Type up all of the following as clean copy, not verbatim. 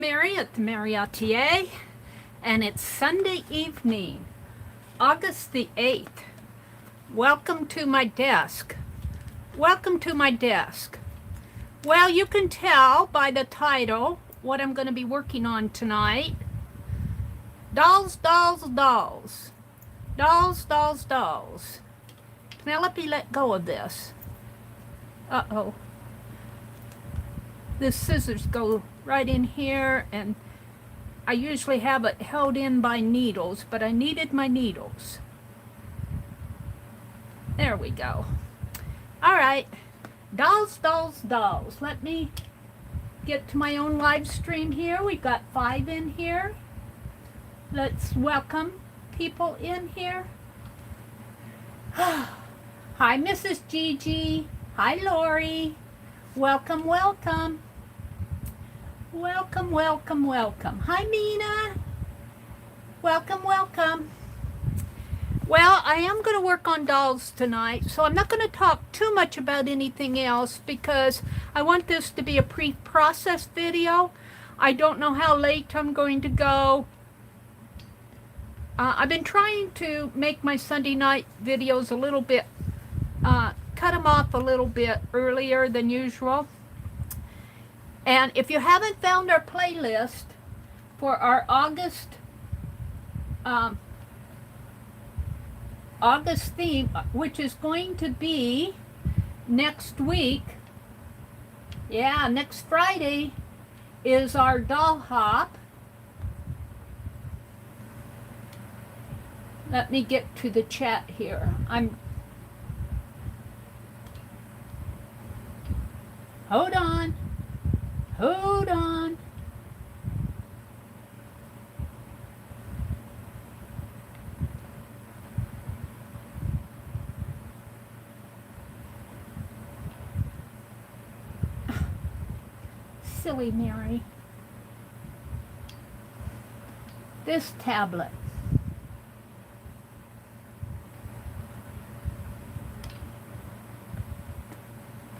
Mary at the.meri.atelier, and it's Sunday evening, August the 8th. Welcome to my desk. Welcome to my desk. Well, you can tell by the title what I'm going to be working on tonight. Dolls, dolls, dolls. Dolls, dolls, dolls. Now let me let go of this. Uh-oh. The scissors go right in here, and I usually have it held in by needles, but I needed my needles. There we go. All right, dolls, dolls, dolls. Let me get to my own live stream here. We've got 5 in here. Let's welcome people in here. Hi, Mrs. Gigi. Hi, Lori. Welcome, welcome. Welcome, welcome, welcome. Hi, Mina. Welcome, welcome. Well, I am going to work on dolls tonight, so I'm not going to talk too much about anything else because I want this to be a pre-process video. I don't know how late I'm going to go. I've been trying to make my Sunday night videos a little bit, cut them off a little bit earlier than usual. And if you haven't found our playlist for our August theme, which is going to be next week, yeah, next Friday is our doll hop. Let me get to the chat here. Hold on. Hold on. Silly Mary. This tablet.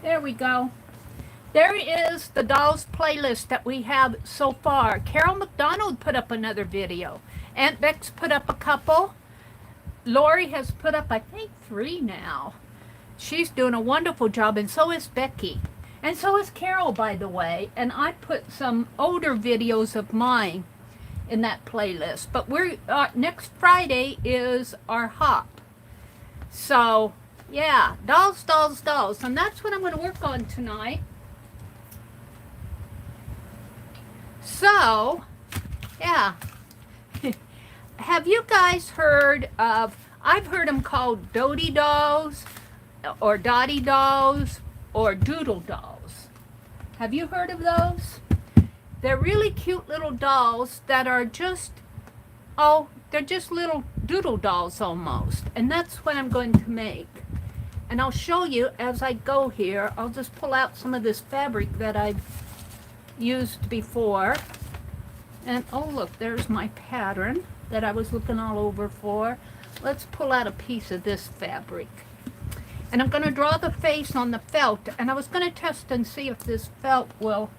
There we go. There is the dolls playlist that we have so far. Carol McDonald put up another video. Aunt Bex put up a couple. Lori has put up, I think, 3 now. She's doing a wonderful job, and so is Becky. And so is Carol, by the way. And I put some older videos of mine in that playlist. But we're next Friday is our hop. So, yeah, dolls, dolls, dolls. And that's what I'm going to work on tonight. So, yeah, have you guys heard of, I've heard them called Dotee dolls, or Dotee dolls, or Doodle dolls. Have you heard of those? They're really cute little dolls that are just, oh, they're just little doodle dolls almost. And that's what I'm going to make. And I'll show you as I go here. I'll just pull out some of this fabric that I've used before. And oh look, there's my pattern that I was looking all over for. Let's pull out a piece of this fabric. And I'm going to draw the face on the felt. And I was going to test and see if this felt will,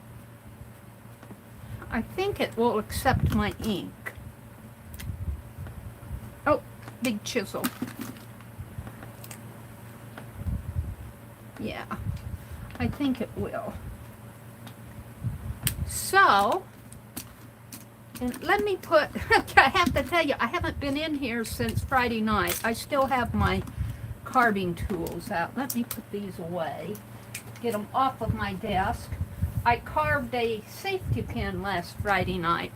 I think it will accept my ink. Oh, big chisel. Yeah, I think it will. So, and let me put, I have to tell you, I haven't been in here since Friday night. I still have my carving tools out. Let me put these away, get them off of my desk. I carved a safety pin last Friday night.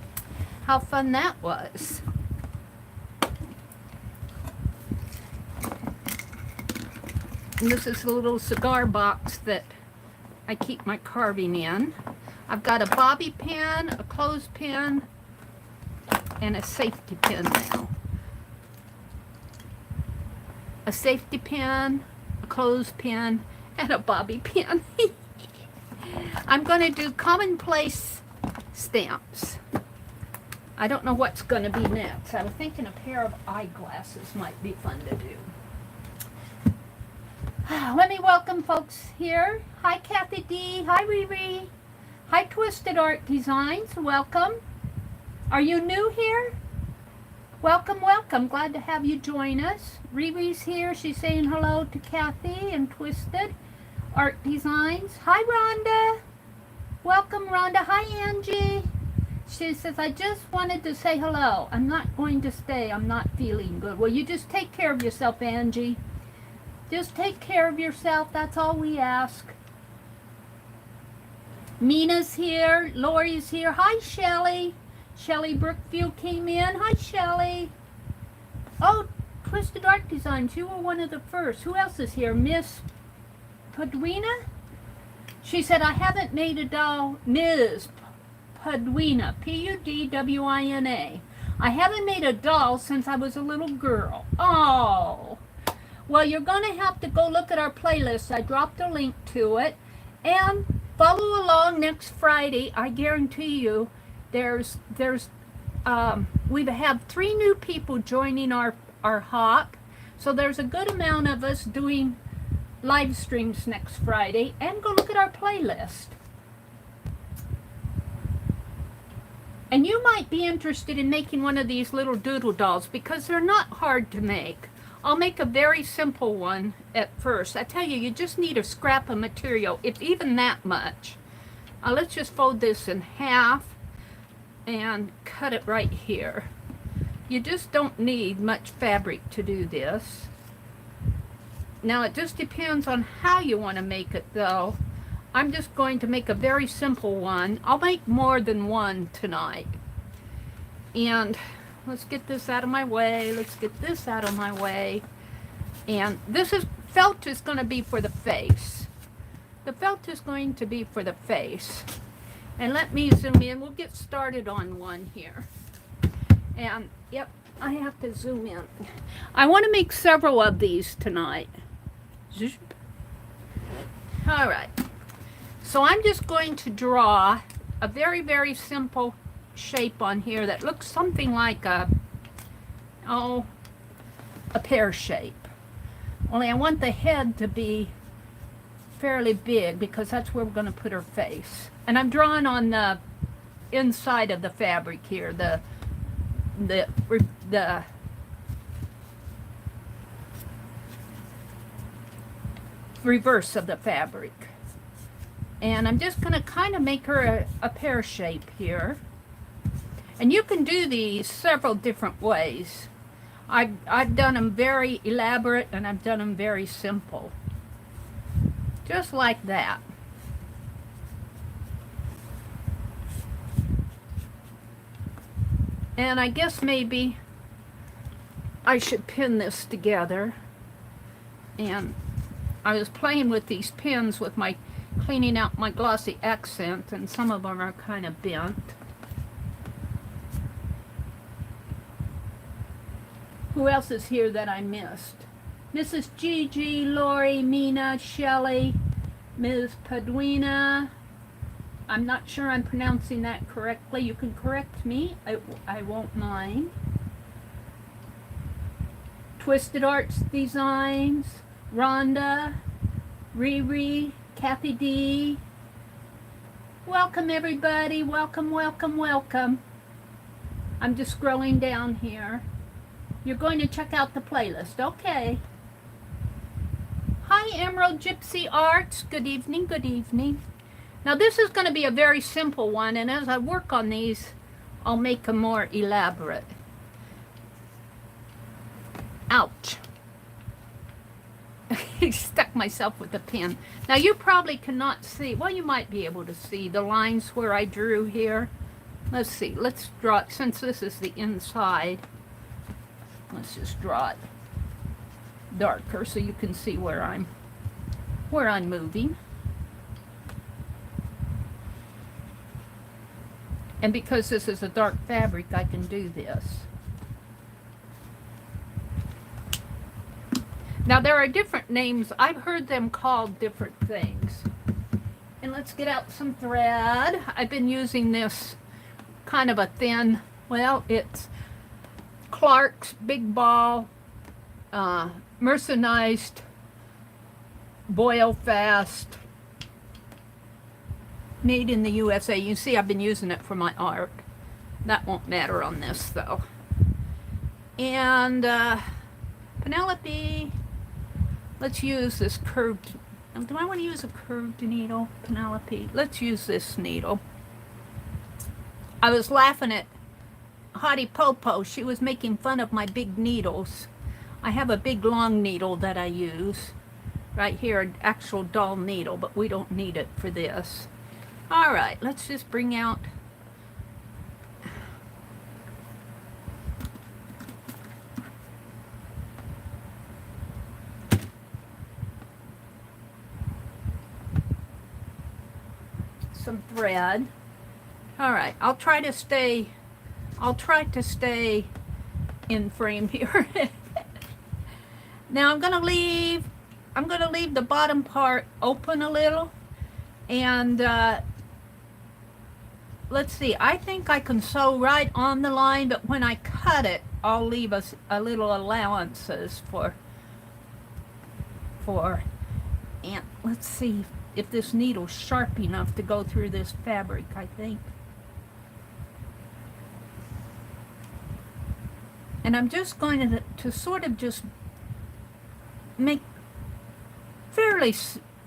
How fun that was. And this is a little cigar box that I keep my carving in. I've got a bobby pin, a clothespin, and a safety pin now. A safety pin, a clothespin, and a bobby pin. I'm going to do commonplace stamps. I don't know what's going to be next. I was thinking a pair of eyeglasses might be fun to do. Let me welcome folks here. Hi, Kathy D. Hi, Riri. Hi, Twisted Art Designs. Welcome. Are you new here? Welcome, welcome. Glad to have you join us. Riri's here. She's saying hello to Kathy and Twisted Art Designs. Hi, Rhonda. Welcome, Rhonda. Hi, Angie. She says, I just wanted to say hello. I'm not going to stay. I'm not feeling good. Well, you just take care of yourself, Angie. Just take care of yourself. That's all we ask. Mina's here. Lori's here. Hi, Shelly. Shelly Brookview came in. Hi, Shelly. Oh, Twisted Art Designs. You were one of the first. Who else is here? Miss Padwina? She said, I haven't made a doll. Ms. Padwina. P-U-D-W-I-N-A. I haven't made a doll since I was a little girl. Oh. Well, you're going to have to go look at our playlist. I dropped a link to it. And follow along next Friday. I guarantee you we have 3 new people joining our hop. So there's a good amount of us doing live streams next Friday. And go look at our playlist. And you might be interested in making one of these little doodle dolls because they're not hard to make. I'll make a very simple one at first. I tell you, you just need a scrap of material, if even that much. Let's just fold this in half and cut it right here. You just don't need much fabric to do this. Now it just depends on how you want to make it though. I'm just going to make a very simple one. I'll make more than one tonight. And let's get this out of my way. Let's get this out of my way. And this felt is going to be for the face. The felt is going to be for the face. And let me zoom in. We'll get started on one here. And yep, I have to zoom in. I want to make several of these tonight. All right. So I'm just going to draw a very, very simple shape on here that looks something like a pear shape. Only I want the head to be fairly big because that's where we're going to put her face. And I'm drawing on the inside of the fabric here, the reverse of the fabric. And I'm just going to kind of make her a pear shape here. And you can do these several different ways. I've done them very elaborate and I've done them very simple. Just like that. And I guess maybe I should pin this together. And I was playing with these pins with my cleaning out my glossy accent, and some of them are kind of bent. Who else is here that I missed? Mrs. Gigi, Lori, Mina, Shelley, Ms. Padwina. I'm not sure I'm pronouncing that correctly. You can correct me. I won't mind. Twisted Arts Designs, Rhonda, Riri, Kathy D. Welcome everybody. Welcome, welcome, welcome. I'm just scrolling down here. You're going to check out the playlist. Okay. Hi, Emerald Gypsy Arts. Good evening, good evening. Now this is going to be a very simple one, and as I work on these, I'll make them more elaborate. Ouch. I stuck myself with the pen. Now you probably cannot see, well you might be able to see the lines where I drew here. Let's see, let's draw it, since this is the inside, let's just draw it darker so you can see where I'm moving. And because this is a dark fabric, I can do this. Now there are different names. I've heard them called different things. And let's get out some thread. I've been using this kind of a thin, well, it's Clark's Big Ball mercerized Boil Fast made in the USA. You see I've been using it for my art. That won't matter on this though. And Penelope, let's use this curved, do I want to use a curved needle, Penelope? Let's use this needle. I was laughing at Hottie Popo. She was making fun of my big needles. I have a big long needle that I use. Right here, an actual dull needle, but we don't need it for this. All right, let's just bring out some thread. All right, I'll try to stay in frame here. Now I'm gonna leave the bottom part open a little, and let's see, I think I can sew right on the line, but when I cut it, I'll leave us a little allowances for, and let's see if this needle's sharp enough to go through this fabric, I think. And I'm just going to sort of just make fairly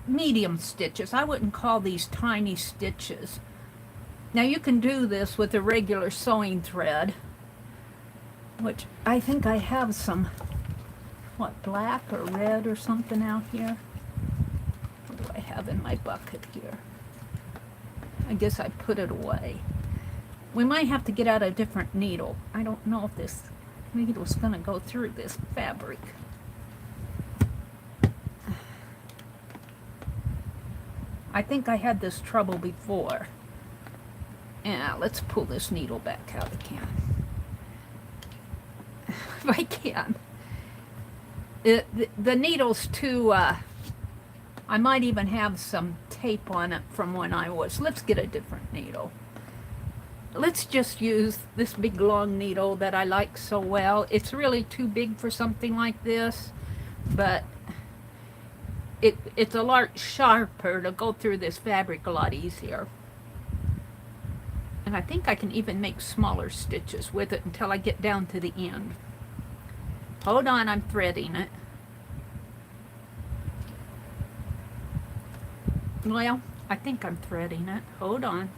medium stitches. I wouldn't call these tiny stitches. Now you can do this with a regular sewing thread, which I think I have some, what, black or red or something out here. What do I have in my bucket here? I guess I put it away. We might have to get out a different needle. I don't know if this needle's going to go through this fabric. I think I had this trouble before. Yeah, let's pull this needle back out again. If I can. The needle's too, I might even have some tape on it from when I was. Let's get a different needle. Let's just use this big long needle that I like so well. It's really too big for something like this, but it's a lot sharper to go through this fabric a lot easier. And I think I can even make smaller stitches with it until I get down to the end. Hold on, I'm threading it. Well, I think I'm threading it. Hold on.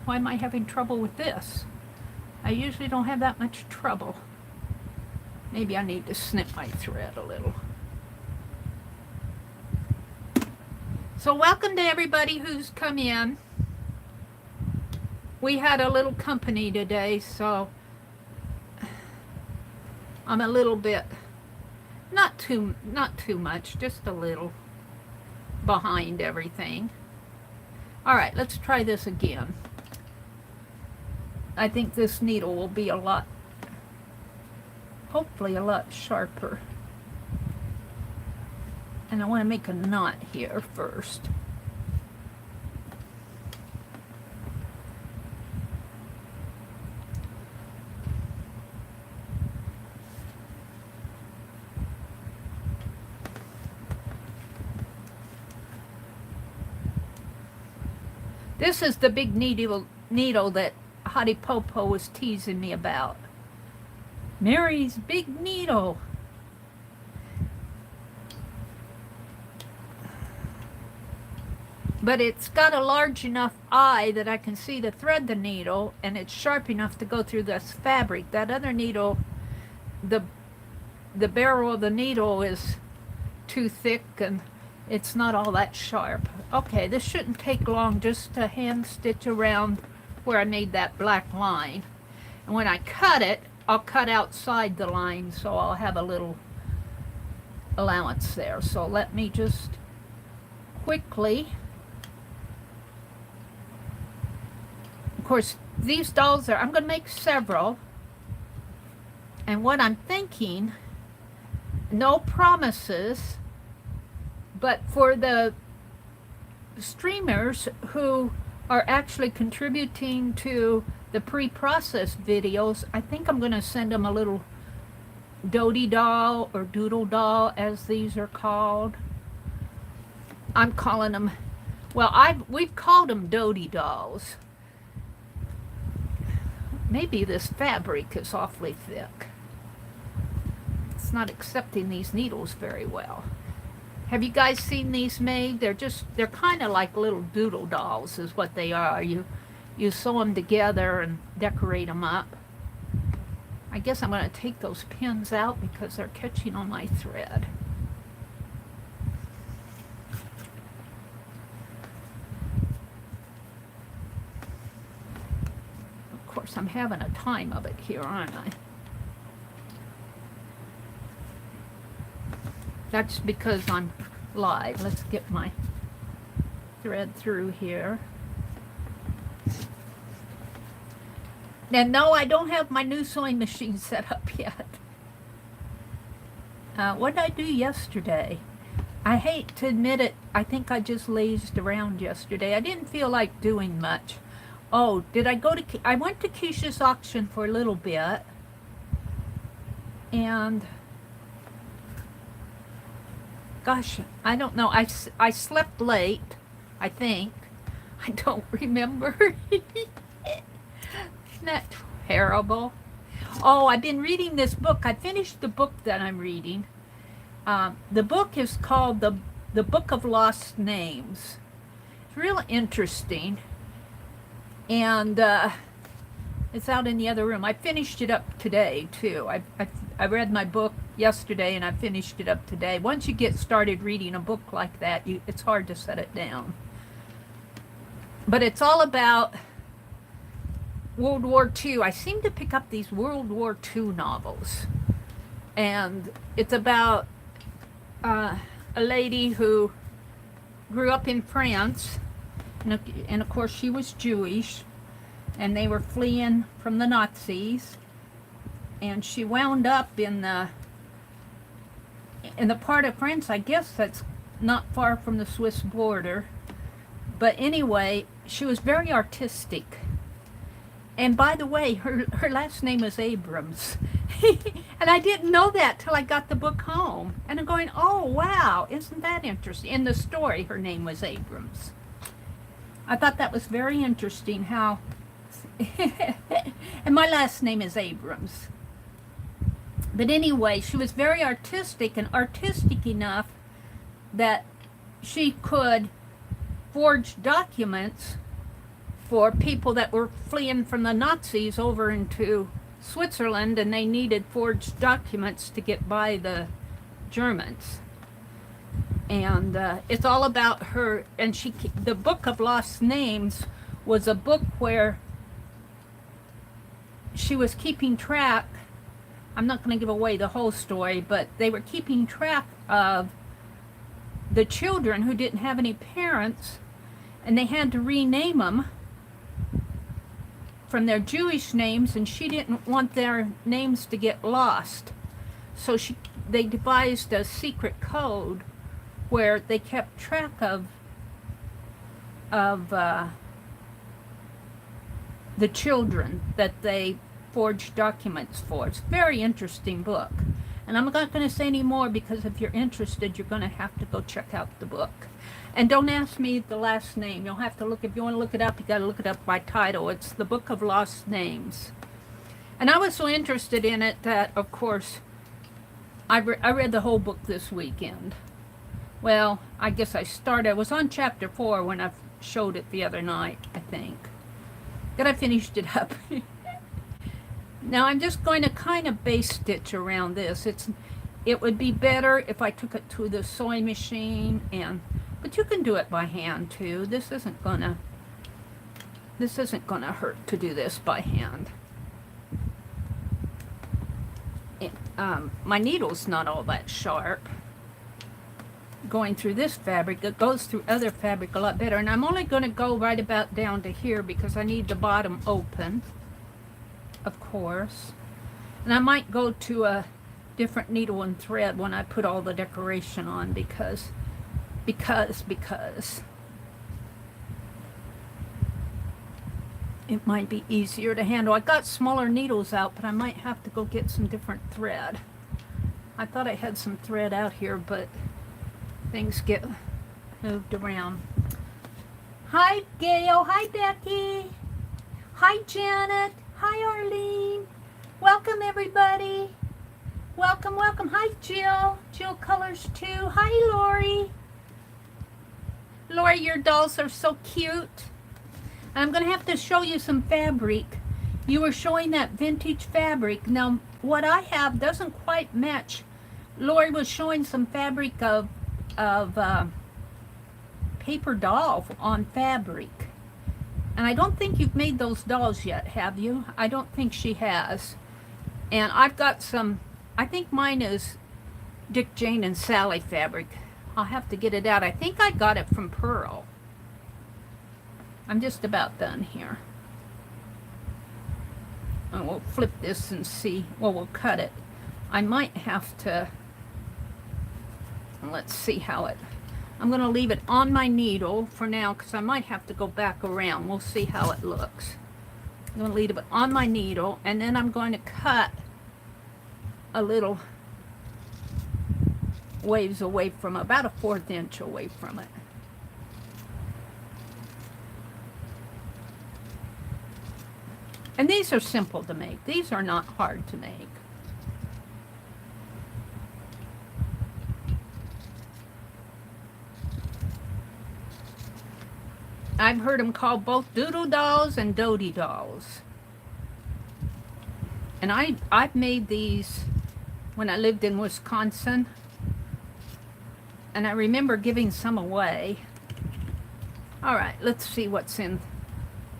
Why am I having trouble with this? I usually don't have that much trouble. Maybe I need to snip my thread a little. So welcome to everybody who's come in. We had a little company today, so I'm a little bit, not too much, just a little behind everything. All right, let's try this again. I think this needle will be a lot, hopefully a lot sharper. And I want to make a knot here first. This is the big needle that Hottie Popo was teasing me about. Mary's big needle. But it's got a large enough eye that I can see to thread the needle, and it's sharp enough to go through this fabric. That other needle, the barrel of the needle is too thick and it's not all that sharp. Okay, this shouldn't take long, just to hand stitch around where I made that black line. And when I cut it, I'll cut outside the line, so I'll have a little allowance there. So let me just quickly, of course, these dolls are, I'm going to make several. And what I'm thinking, no promises, but for the streamers who are actually contributing to the pre-process videos, I think I'm going to send them a little Dotee doll or doodle doll, as these are called. I'm calling them, well, we've called them Dotee dolls. Maybe this fabric is awfully thick. It's not accepting these needles very well. Have you guys seen these made? They're kind of like little doodle dolls is what they are. You sew them together and decorate them up. I guess I'm going to take those pins out because they're catching on my thread. Of course, I'm having a time of it here, aren't I? That's because I'm live. Let's get my thread through here. And no, I don't have my new sewing machine set up yet. What did I do yesterday? I hate to admit it, I think I just lazed around yesterday. I didn't feel like doing much. Oh, did I go to... I went to Keisha's auction for a little bit. And... gosh, I don't know. I slept late, I think. I don't remember. Isn't that terrible? Oh, I've been reading this book. I finished the book that I'm reading. The book is called The Book of Lost Names. It's real interesting. And it's out in the other room. I finished it up today, too. I read my book yesterday and I finished it up today. Once you get started reading a book like that, it's hard to set it down. But it's all about World War II. I seem to pick up these World War II novels. And it's about a lady who grew up in France. And of course she was Jewish. And they were fleeing from the Nazis. And she wound up in the part of France, I guess that's not far from the Swiss border. But anyway, she was very artistic. And by the way, her last name is Abrams. And I didn't know that till I got the book home. And I'm going, oh, wow, isn't that interesting? In the story, her name was Abrams. I thought that was very interesting how... and my last name is Abrams. But anyway, she was very artistic, and artistic enough that she could forge documents for people that were fleeing from the Nazis over into Switzerland, and they needed forged documents to get by the Germans. And it's all about her, and the Book of Lost Names was a book where she was keeping track. I'm not going to give away the whole story, but they were keeping track of the children who didn't have any parents, and they had to rename them from their Jewish names, and she didn't want their names to get lost. So they devised a secret code where they kept track of the children that they forged documents for. It's a very interesting book. And I'm not going to say any more because if you're interested, you're going to have to go check out the book. And don't ask me the last name. You'll have to look, if you want to look it up, you got to look it up by title. It's The Book of Lost Names. And I was so interested in it that, of course, I read the whole book this weekend. Well, I guess I was on chapter 4 when I showed it the other night, I think. Then I finished it up. Now I'm just going to kind of base stitch around this. It would be better if I took it to the sewing machine, but you can do it by hand too. This isn't gonna hurt to do this by hand. My needle's not all that sharp. Going through this fabric, it goes through other fabric a lot better. And I'm only going to go right about down to here because I need the bottom open, of course. And I might go to a different needle and thread when I put all the decoration on because it might be easier to handle. I got smaller needles out, but I might have to go get some different thread. I thought I had some thread out here, but things get moved around. Hi, Gail. Hi, Becky. Hi, Janet. Hi, Arlene. Welcome, everybody. Welcome, welcome. Hi, Jill. Jill Colors, too. Hi, Lori. Lori, your dolls are so cute. I'm going to have to show you some fabric. You were showing that vintage fabric. Now, what I have doesn't quite match. Lori was showing some fabric of paper doll on fabric. And I don't think you've made those dolls yet, have you? I don't think she has. And I've got some, I think mine is Dick, Jane, and Sally fabric. I'll have to get it out. I think I got it from Pearl. I'm just about done here. And we'll flip this and see. Well, we'll cut it. I might have to, let's see how it, I'm going to leave it on my needle for now because I might have to go back around. We'll see how it looks. I'm going to leave it on my needle, and then I'm going to cut a little waves away from, about a 1/4 inch away from it. And these are simple to make. These are not hard to make. I've heard them called both doodle dolls and Dotee dolls. And I've made these when I lived in Wisconsin. And I remember giving some away. All right, let's see what's in,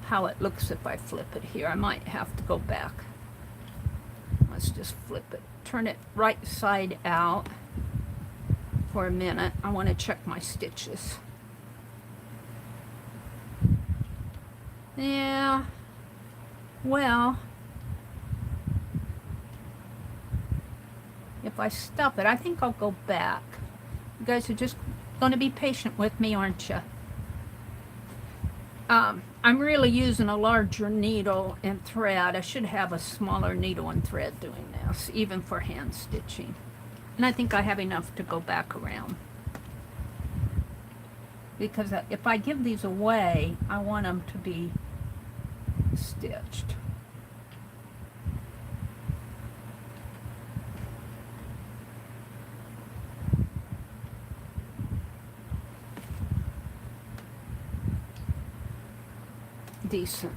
how it looks if I flip it here. I might have to go back. Let's just flip it. Turn it right side out for a minute. I want to check my stitches. Yeah, well, if I stop it, I think I'll go back. You guys are just going to be patient with me, aren't you? I'm really using a larger needle and thread. I should have a smaller needle and thread doing this, even for hand stitching. And I think I have enough to go back around. Because if I give these away, I want them to be stitched. Decent.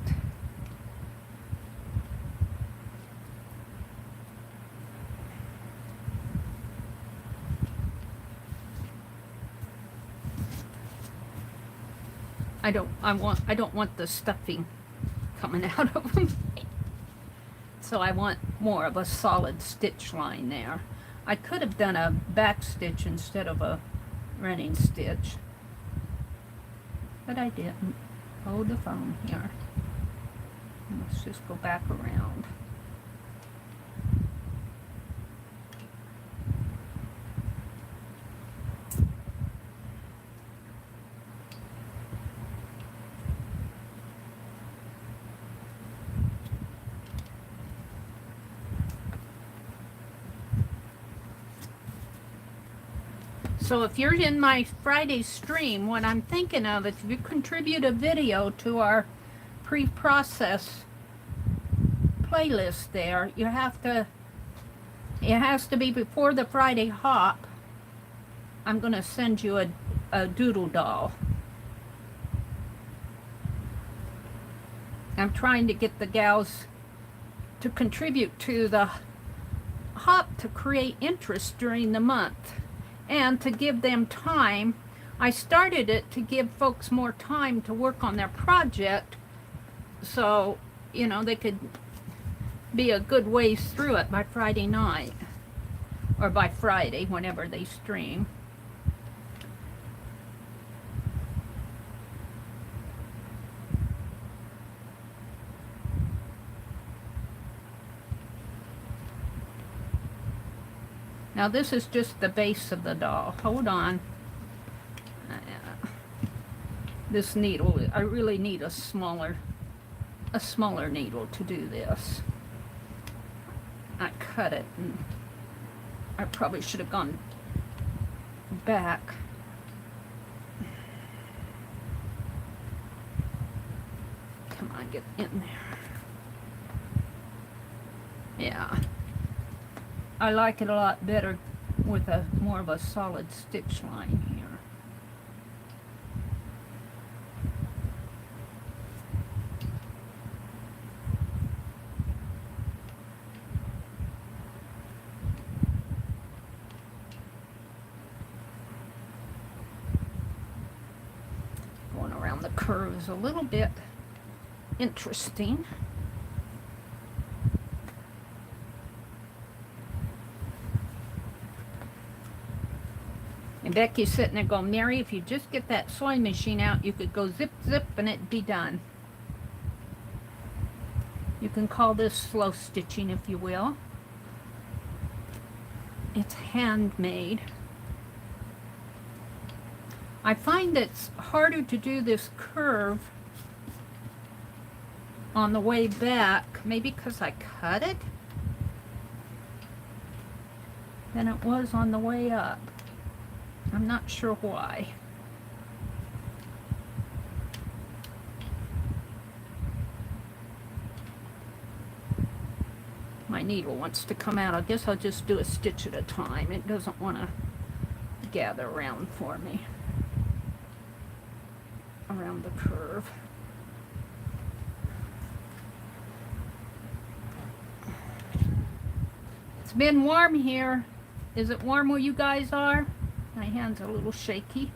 I don't want the stuffing coming out of them. So I want more of a solid stitch line there. I could have done a back stitch instead of a running stitch, but I didn't. Hold the phone here. Let's just go back around. So if you're in my Friday stream, what I'm thinking of, if you contribute a video to our Preprocess playlist there, you have to, it has to be before the Friday hop. I'm going to send you a doodle doll. I'm trying to get the gals to contribute to the hop to create interest during the month. And to give them time, I started it to give folks more time to work on their project, so, you know, they could be a good ways through it by Friday night, or by Friday, whenever they stream. Now this is just the base of the doll. Hold on. This needle, I really need a smaller needle to do this. I cut it and I probably should have gone back. Come on, get in there. Yeah. I like it a lot better with a more of a solid stitch line here. Going around the curve is a little bit interesting. And Becky's sitting there going, Mary, if you just get that sewing machine out, you could go zip, zip, and it'd be done. You can call this slow stitching, if you will. It's handmade. I find it's harder to do this curve on the way back, maybe because I cut it, than it was on the way up. I'm not sure why. My needle wants to come out. I guess I'll just do a stitch at a time. It doesn't want to gather around for me, around the curve. It's been warm here. Is it warm where you guys are? My hand's a little shaky.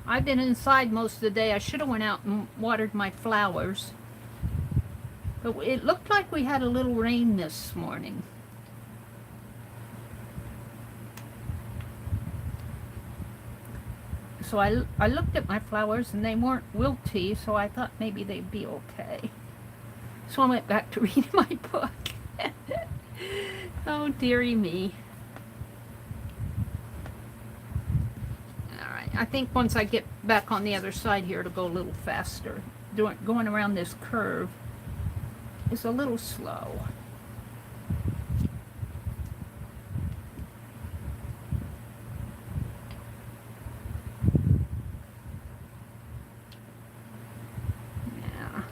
I've been inside most of the day. I should have went out and watered my flowers. But it looked like we had a little rain this morning. So I looked at my flowers and they weren't wilty, so I thought maybe they'd be okay. So I went back to reading my book. Oh, dearie me. Alright, I think once I get back on the other side here, it'll go a little faster. Going around this curve is a little slow. Yeah.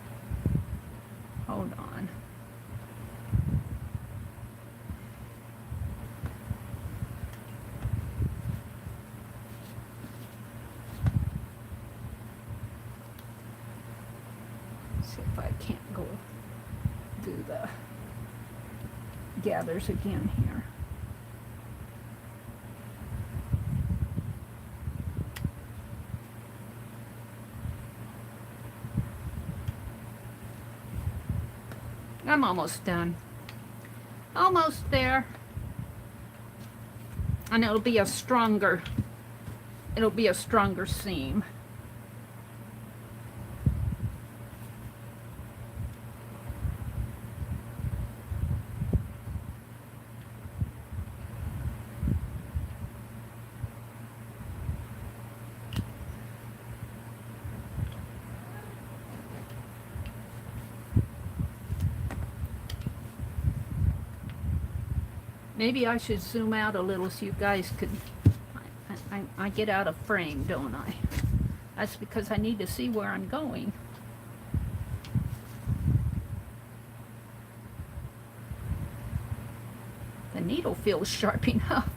Hold on. See if I can't go do the gathers again here. I'm almost done. Almost there. And it'll be a stronger seam. Maybe I should zoom out a little so you guys could... I get out of frame, don't I? That's because I need to see where I'm going. The needle feels sharp enough.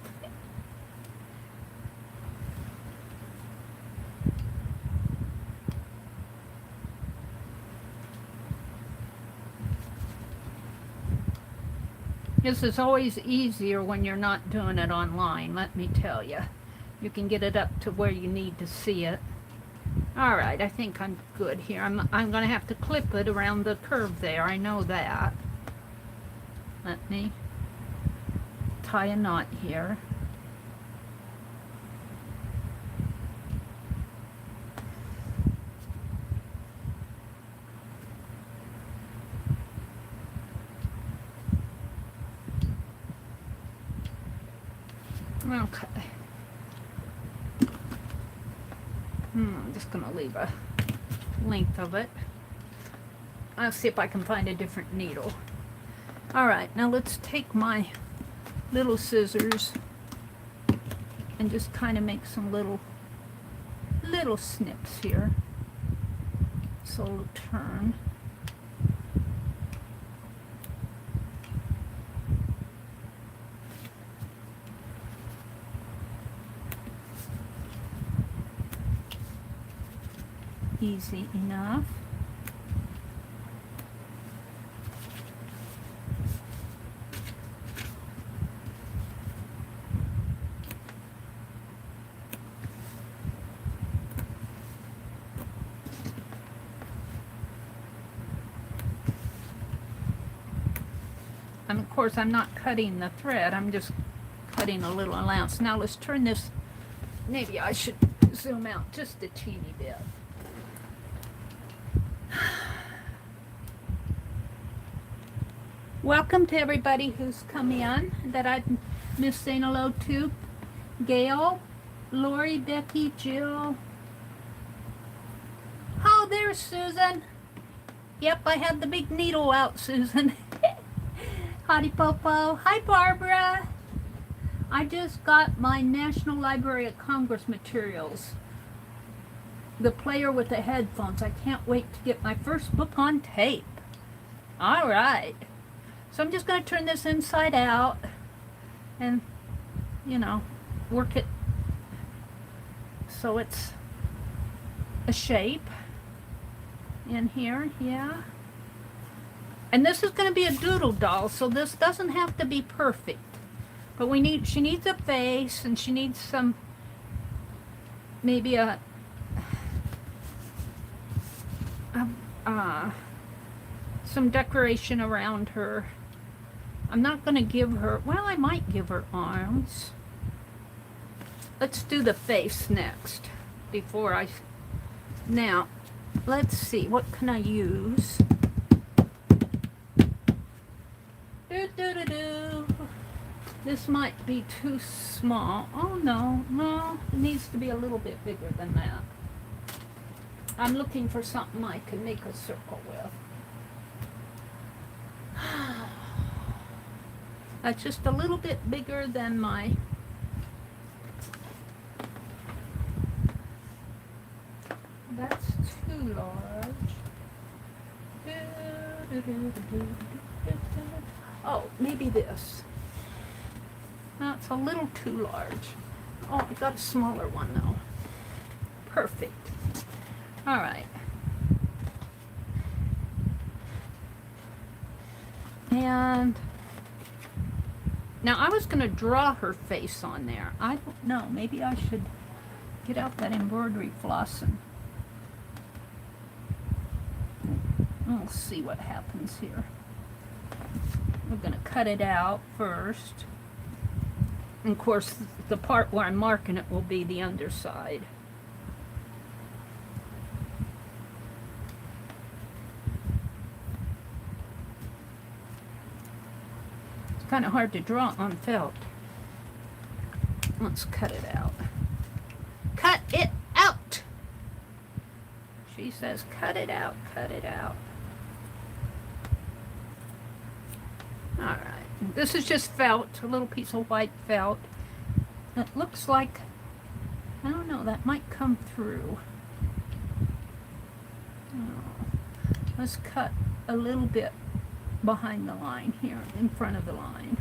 This is always easier when you're not doing it online, let me tell you. You can get it up to where you need to see it. Alright, I think I'm good here. I'm going to have to clip it around the curve there, I know that. Let me tie a knot here. Okay. I'm just going to leave a length of it. I'll see if I can find a different needle. All right, now let's take my little scissors and just kind of make some little snips here. So it'll turn. Easy enough. And of course I'm not cutting the thread, I'm just cutting a little allowance. Now let's turn this, maybe I should zoom out just a teeny bit. Welcome to everybody who's come in that I've missed saying hello to. Gail, Lori, Becky, Jill. Oh, there's Susan. Yep, I had the big needle out, Susan. Howdy Popo. Hi Barbara. I just got my National Library of Congress materials. The player with the headphones. I can't wait to get my first book on tape. All right. So I'm just going to turn this inside out and, you know, work it so it's a shape in here. Yeah. And this is going to be a doodle doll, so this doesn't have to be perfect. But she needs a face, and she needs some, maybe some decoration around her. I'm not going to give her, well, I might give her arms. Let's do the face next now, let's see, what can I use? This might be too small. Oh no, it needs to be a little bit bigger than that. I'm looking for something I can make a circle with. That's just a little bit bigger than my that's too large. Oh, maybe this. That's a little too large. Oh, I got a smaller one though. Perfect. All right. And now I was going to draw her face on there. I don't know. Maybe I should get out that embroidery floss and we'll see what happens here. We're going to cut it out first. And of course, the part where I'm marking it will be the underside. It's kind of hard to draw on felt. Let's cut it out. Cut it out! She says, cut it out, cut it out. All right. This is just felt, a little piece of white felt. It looks like, I don't know, that might come through. Oh. Let's cut a little bit behind the line here, in front of the line.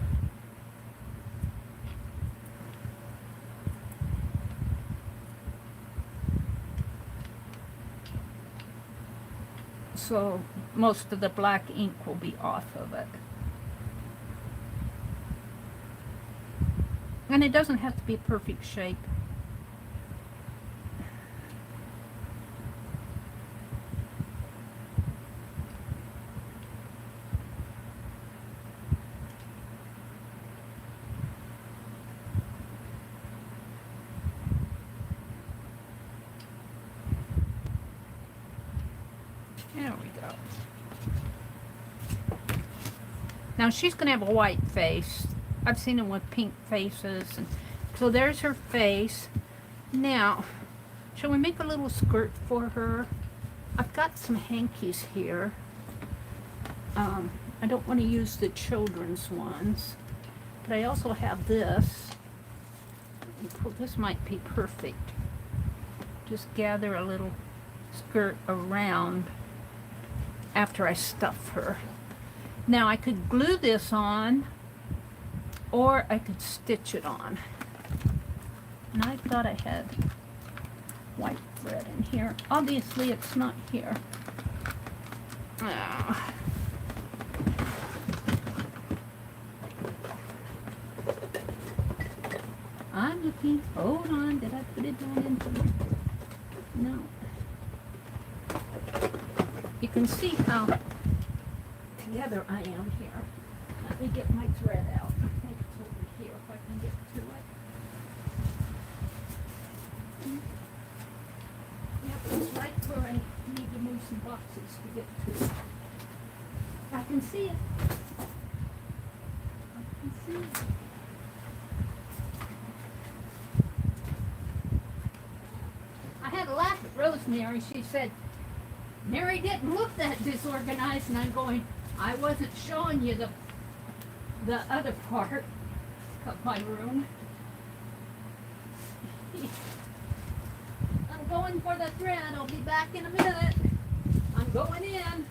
So most of the black ink will be off of it. And it doesn't have to be a perfect shape. There we go. Now she's going to have a white face. I've seen them with pink faces. And so there's her face. Now, shall we make a little skirt for her? I've got some hankies here. I don't want to use the children's ones, but I also have this. This might be perfect. Just gather a little skirt around after I stuff her. Now I could glue this on, or I could stitch it on. And I thought I had white thread in here. Obviously it's not here. Ah. I'm looking. Hold on. Did I put it down into the... No. You can see how together I am here. Let me get my thread out. I think it's over here if I can get to it. Yep, it's right where I need to move some boxes to get to it. I can see it. I can see it. I had a laugh at Rosemary. She said, Mary didn't look that disorganized, and I'm going, I wasn't showing you the other part of my room. I'm going for the thread. I'll be back in a minute. I'm going in.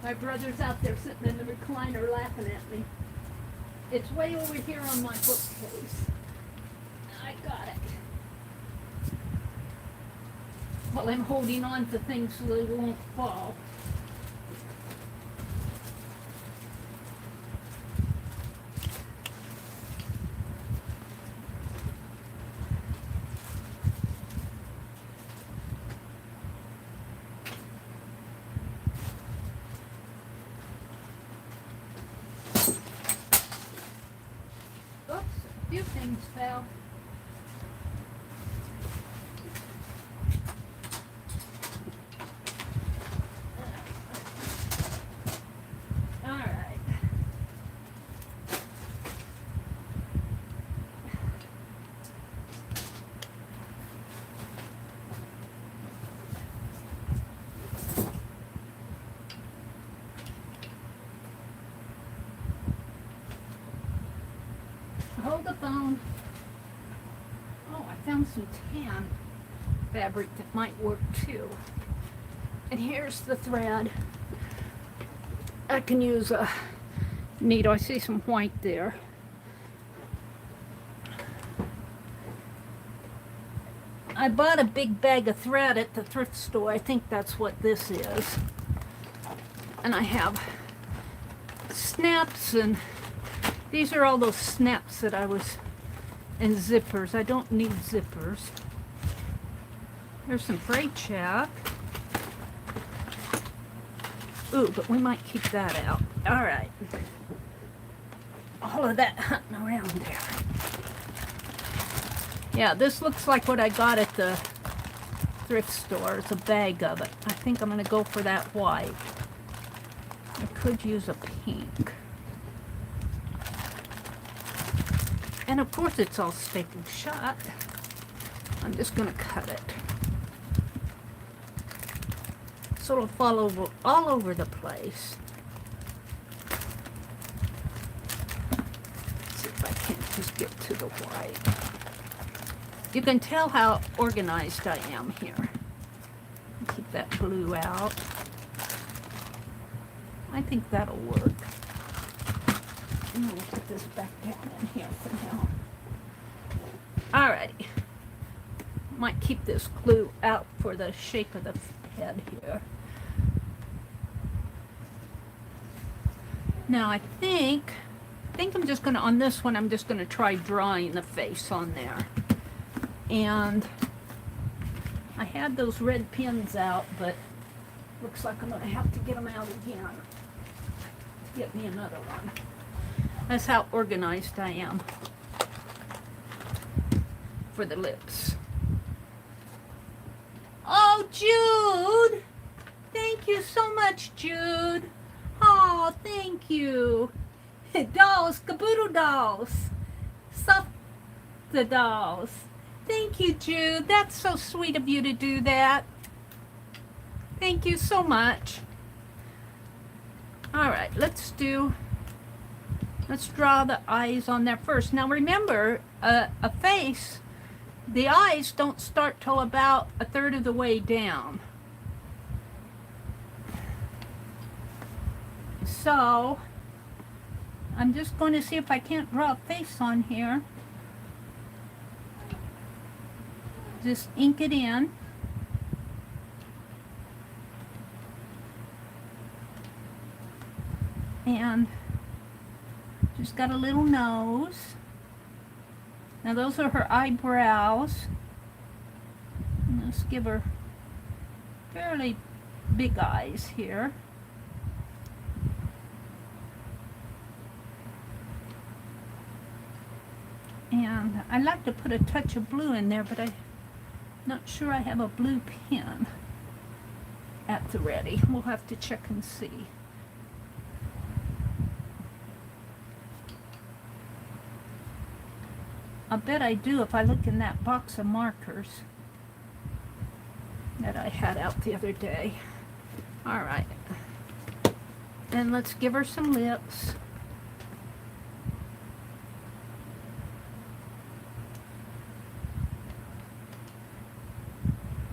My brother's out there sitting in the recliner laughing at me. It's way over here on my bookcase. I got it. Well, I'm holding on to things so they won't fall. Oops, a few things fell. Hold the phone. Oh, I found some tan fabric that might work too. And here's the thread. I can use a needle. I see some white there. I bought a big bag of thread at the thrift store. I think that's what this is. And I have snaps, and these are all those snaps that I was, and zippers. I don't need zippers. There's some freight check. Ooh, but we might keep that out. All right. All of that hunting around there. Yeah, this looks like what I got at the thrift store. It's a bag of it. I think I'm going to go for that white. I could use a pink. And of course it's all stapled shut. I'm just going to cut it. So it'll fall over, all over the place. Let's see if I can't just get to the white. You can tell how organized I am here. Keep that blue out. I think that'll work. I'm going to put this back down in here for now. Alrighty. Might keep this glue out for the shape of the head here. Now I think I'm just going to, on this one, I'm just going to try drawing the face on there. And I had those red pins out, but looks like I'm going to have to get them out again. Get me another one. That's how organized I am for the lips. Oh, Jude! Thank you so much, Jude. Oh, thank you. Dolls, caboodle dolls. Stuff the dolls. Thank you, Jude. That's so sweet of you to do that. Thank you so much. All right, let's draw the eyes on there first. Now remember, a face, the eyes don't start till about a third of the way down. So I'm just going to see if I can't draw a face on here. Just ink it in. And she's got a little nose. Now those are her eyebrows. And let's give her fairly big eyes here. And I like to put a touch of blue in there, but I'm not sure I have a blue pen at the ready. We'll have to check and see. I bet I do if I look in that box of markers that I had out the other day. All right. And let's give her some lips.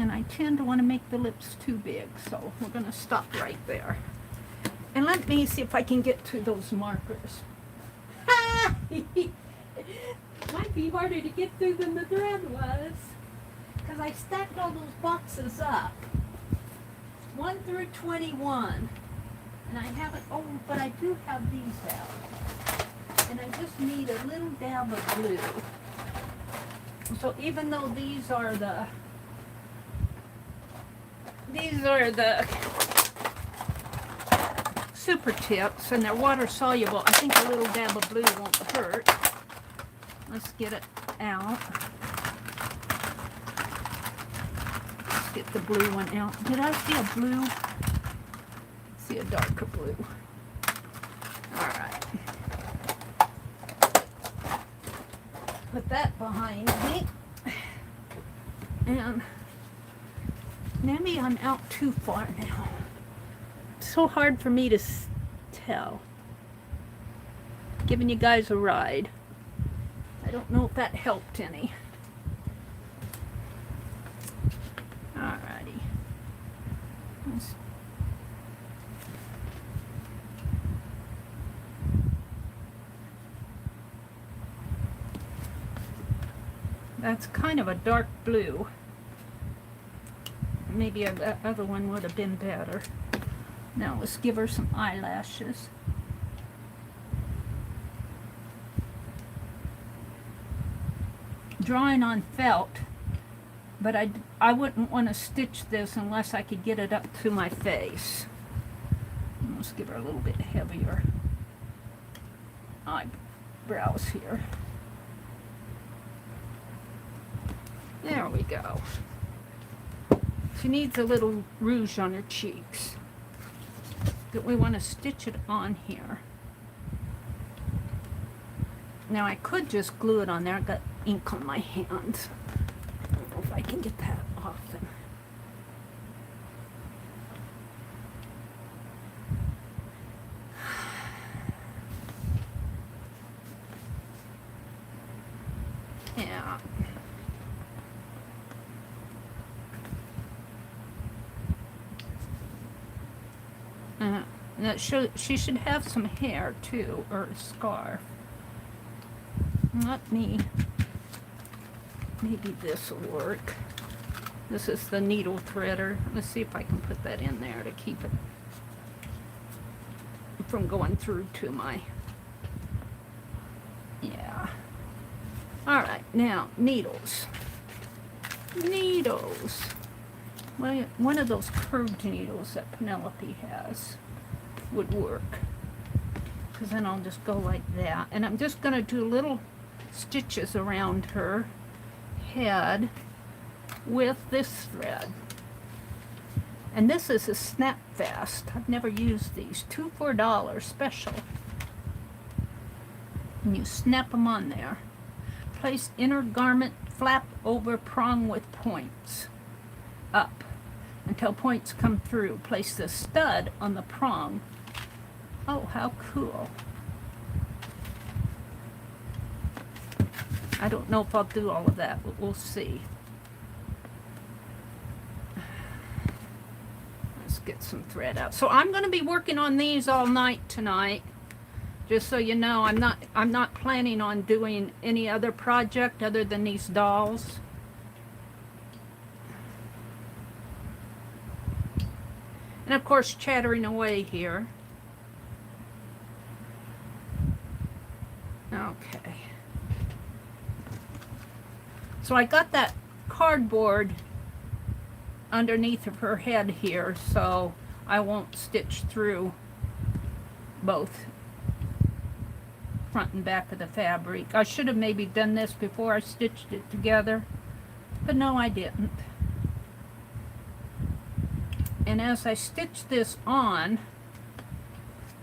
And I tend to want to make the lips too big, so we're going to stop right there. And let me see if I can get to those markers. Might be harder to get through than the thread was, because I stacked all those boxes up, 1 through 21, and I haven't, oh, but I do have these out, and I just need a little dab of blue. So even though these are the super tips and they're water soluble, I think a little dab of blue won't hurt. Let's get it out. Let's get the blue one out. Did I see a blue? See a darker blue. All right. Put that behind me. And maybe I'm out too far now. It's so hard for me to tell. Giving you guys a ride. I don't know if that helped any. Alrighty. That's kind of a dark blue. Maybe that other one would have been better. Now let's give her some eyelashes. Drawing on felt, but I wouldn't want to stitch this unless I could get it up to my face. Let's give her a little bit heavier eyebrows here. There we go. She needs a little rouge on her cheeks. But we want to stitch it on here. Now I could just glue it on there. I've got ink on my hands. I don't know if I can get that off. Yeah. She should have some hair too, or a scarf. Maybe this will work. This is the needle threader. Let's see if I can put that in there to keep it from going through to my, yeah. All right, now needles. Needles. Well, one of those curved needles that Penelope has would work. Because then I'll just go like that. And I'm just going to do little stitches around her head with this thread. And this is a Snap Fast. I've never used these. 2 for $1 special. And you snap them on there. Place inner garment flap over prong with points up until points come through. Place the stud on the prong Oh, how cool. I don't know if I'll do all of that, but we'll see. Let's get some thread out. So I'm going to be working on these all night tonight. Just so you know, I'm not planning on doing any other project other than these dolls. And of course, chattering away here. Okay. So I got that cardboard underneath of her head here, so I won't stitch through both front and back of the fabric. I should have maybe done this before I stitched it together, but no, I didn't. And as I stitch this on,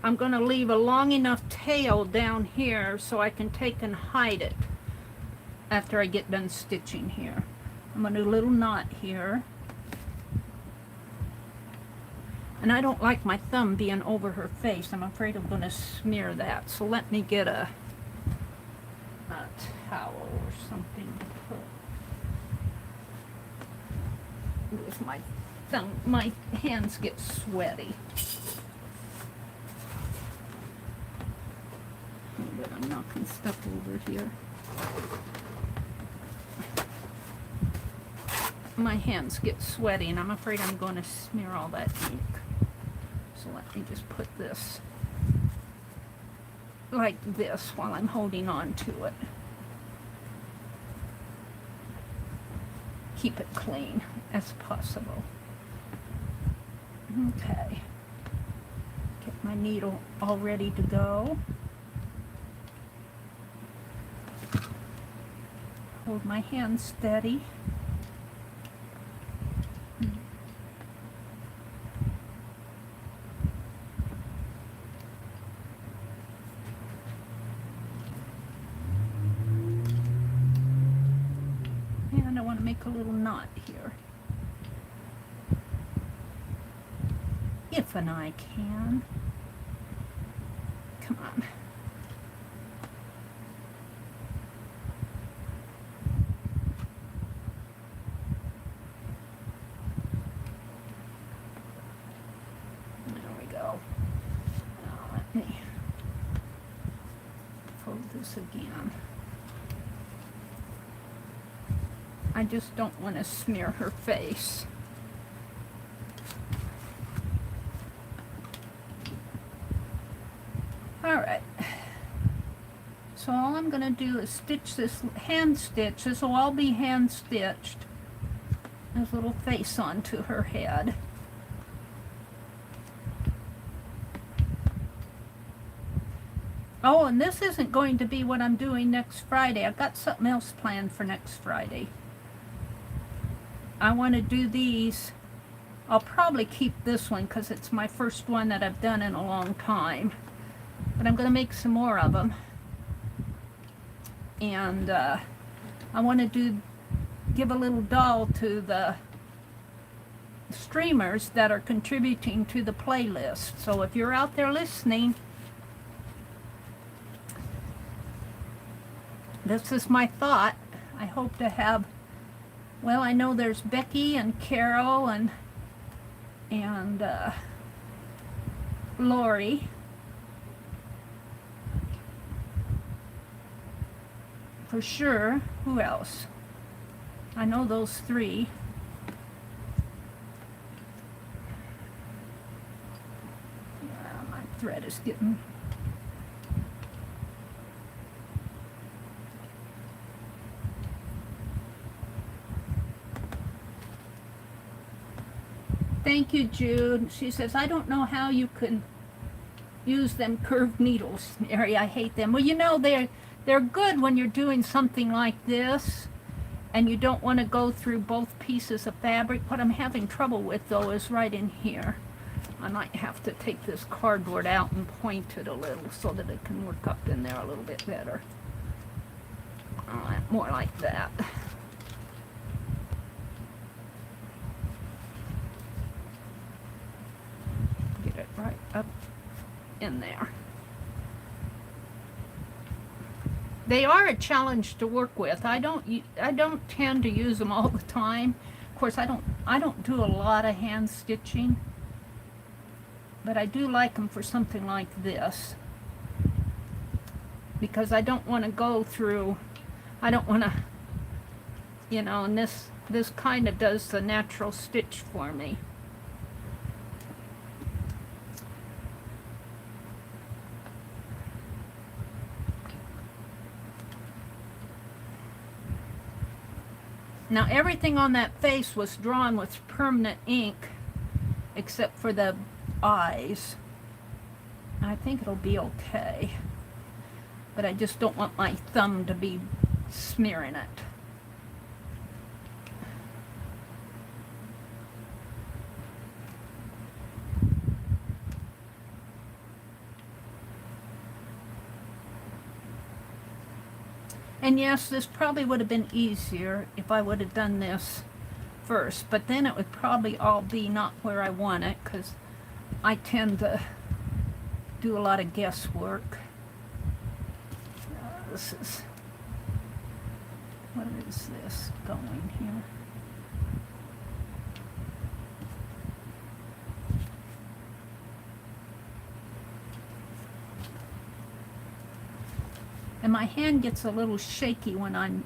I'm going to leave a long enough tail down here so I can take and hide it after I get done stitching here. I'm going to do a little knot here. And I don't like my thumb being over her face. I'm afraid I'm going to smear that. So let me get a towel or something to put with my thumb. My hands get sweaty. But I'm knocking stuff over here. My hands get sweaty and I'm afraid I'm going to smear all that ink. So let me just put this like this while I'm holding on to it. Keep it clean as possible. Okay. Get my needle all ready to go. Hold my hand steady. And I want to make a little knot here. If and I can. Come on. There we go. Now let me fold this again. I just don't want to smear her face. Alright, so all I'm going to do is stitch this, hand stitch. This will all be hand stitched. This little face onto her head. Oh, and this isn't going to be what I'm doing next Friday. I've got something else planned for next Friday. I want to do these. I'll probably keep this one because it's my first one that I've done in a long time. But I'm going to make some more of them. And I want to give a little doll to the streamers that are contributing to the playlist. So if you're out there listening, this is my thought. I hope to have, well, I know there's Becky and Carol and Lori. For sure. Who else? I know those three. Yeah, my thread is getting... Thank you, Jude. She says, I don't know how you can use them curved needles, Mary. I hate them. Well, you know, they're good when you're doing something like this and you don't want to go through both pieces of fabric. What I'm having trouble with, though, is right in here. I might have to take this cardboard out and point it a little so that it can work up in there a little bit better. More like that. Get it right up in there. They are a challenge to work with. I don't tend to use them all the time. Of course, I don't do a lot of hand stitching, but I do like them for something like this, because I don't want to go through, I don't want to, you know, and this kind of does the natural stitch for me. Now everything on that face was drawn with permanent ink except for the eyes. I think it'll be okay, but I just don't want my thumb to be smearing it. And yes, this probably would have been easier if I would have done this first, but then it would probably all be not where I want it, because I tend to do a lot of guesswork. This is, what is this going here? And my hand gets a little shaky when I'm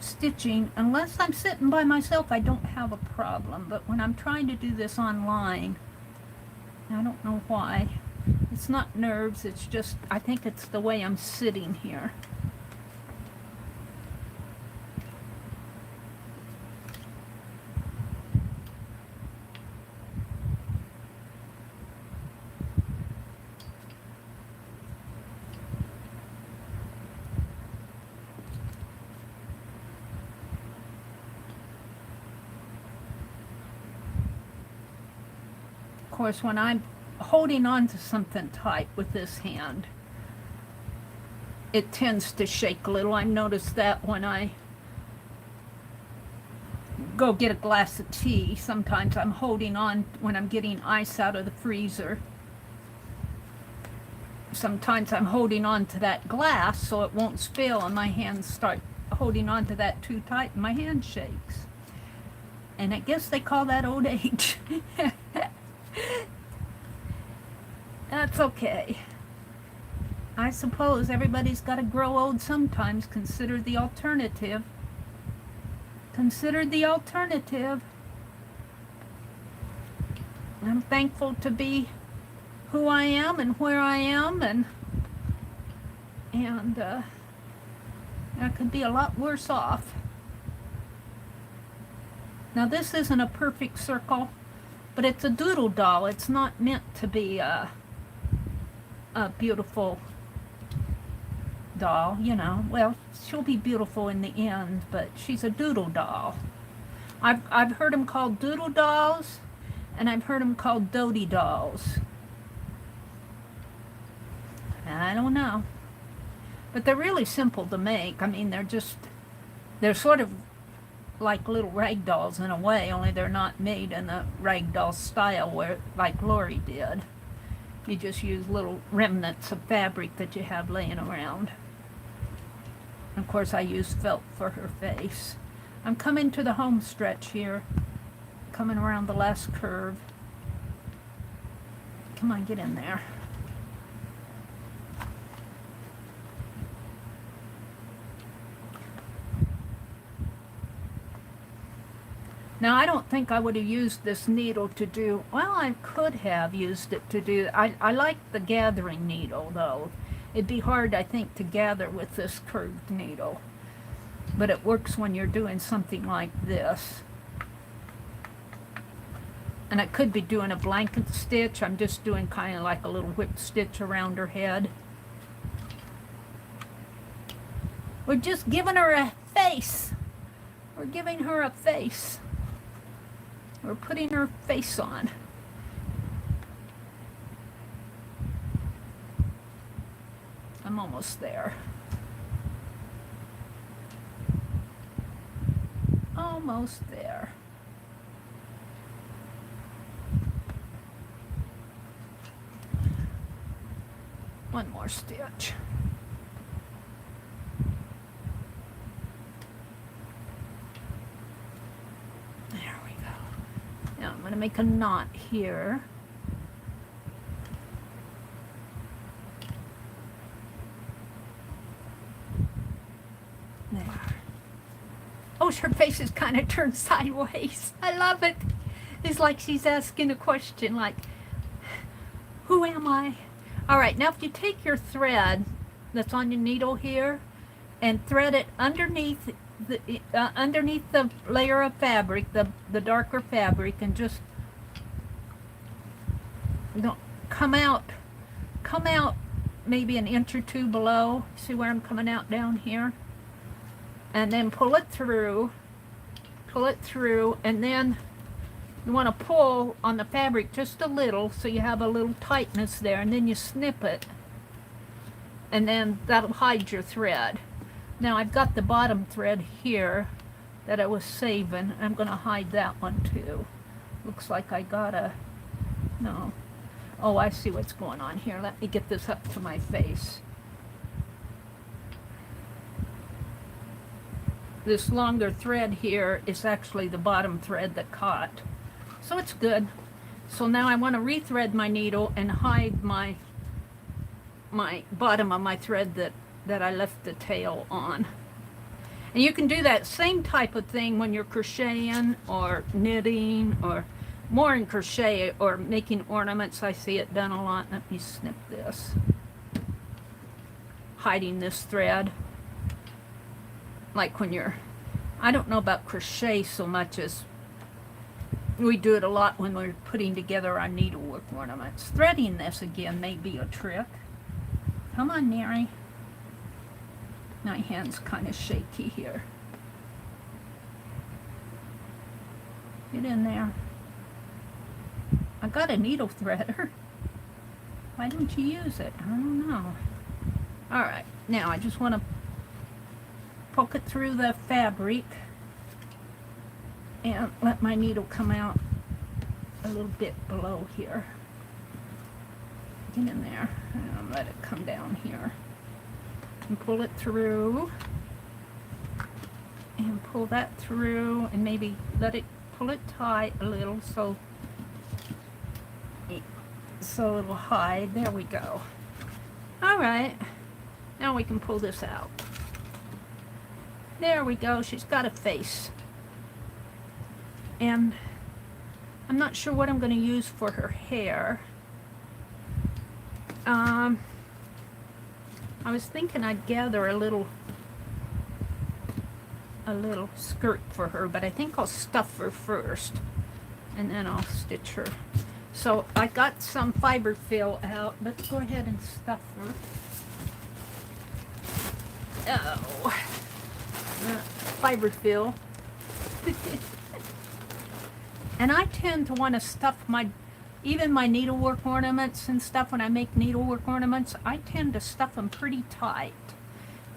stitching. Unless I'm sitting by myself, I don't have a problem. But when I'm trying to do this online, I don't know why. It's not nerves, it's just, I think it's the way I'm sitting here. Of course, when I'm holding on to something tight with this hand, it tends to shake a little. I noticed that when I go get a glass of tea. Sometimes I'm holding on when I'm getting ice out of the freezer. Sometimes I'm holding on to that glass so it won't spill, and my hands start holding on to that too tight and my hand shakes. And I guess they call that old age. That's okay. I suppose everybody's got to grow old sometimes. Consider the alternative. Consider the alternative. I'm thankful to be who I am and where I am, and I could be a lot worse off. Now this isn't a perfect circle, but it's a doodle doll. It's not meant to be a beautiful doll, you know. Well, she'll be beautiful in the end, but she's a doodle doll. I've heard them called doodle dolls, and I've heard them called Dotee dolls. I don't know. But they're really simple to make. I mean, they're sort of like little rag dolls in a way, only they're not made in the rag doll style like Lori did. You just use little remnants of fabric that you have laying around. Of course, I use felt for her face. I'm coming to the home stretch here. Coming around the last curve. Come on, get in there. Now, I don't think I would have used this needle to do, well, I could have used it to do, I like the gathering needle, though. It'd be hard, I think, to gather with this curved needle. But it works when you're doing something like this. And I could be doing a blanket stitch. I'm just doing kind of like a little whip stitch around her head. We're just giving her a face. We're giving her a face. We're putting her face on. I'm almost there. Almost there. One more stitch. There we go. Now I'm going to make a knot here. There. Oh, her face is kind of turned sideways. I love it. It's like she's asking a question like, who am I? All right, now if you take your thread that's on your needle here and thread it underneath the layer of fabric, the darker fabric, and just come out maybe an inch or two below. See where I'm coming out down here? And then pull it through, and then you want to pull on the fabric just a little so you have a little tightness there, and then you snip it, and then that'll hide your thread. Now I've got the bottom thread here that I was saving. I'm going to hide that one too. Looks like I got no. Oh, I see what's going on here. Let me get this up to my face. This longer thread here is actually the bottom thread that caught. So it's good. So now I want to rethread my needle and hide my bottom of my thread that I left the tail on. And you can do that same type of thing when you're crocheting or knitting, or more in crochet or making ornaments. I see it done a lot. Let me snip this. Hiding this thread. Like when you're, I don't know about crochet so much as we do it a lot when we're putting together our needlework ornaments. Threading this again may be a trick. Come on, Mary. My hand's kind of shaky here. Get in there. I got a needle threader. Why don't you use it? I don't know. All right, now I just want to poke it through the fabric and let my needle come out a little bit below here. Get in there and let it come down here. And pull it through. And pull that through and maybe pull it tight a little so it'll hide. There we go. Alright. Now we can pull this out. There we go. She's got a face. And I'm not sure what I'm going to use for her hair. I was thinking I'd gather a little skirt for her, but I think I'll stuff her first and then I'll stitch her. So I got some fiber fill out. Let's go ahead and stuff her. Oh, fiber fill. And I tend to want to stuff even my needlework ornaments and stuff. When I make needlework ornaments, I tend to stuff them pretty tight.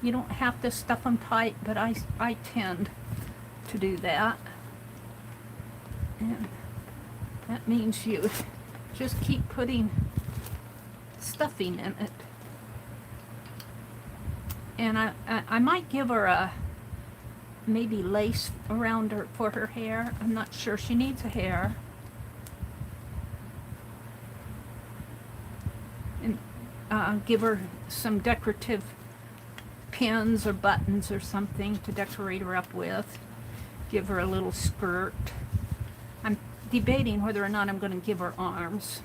You don't have to stuff them tight, but I tend to do that. And that means you just keep putting stuffing in it. And I might give her maybe lace around her for her hair. I'm not sure. She needs a hair. And give her some decorative pins or buttons or something to decorate her up with. Give her a little skirt. I'm debating whether or not I'm going to give her arms.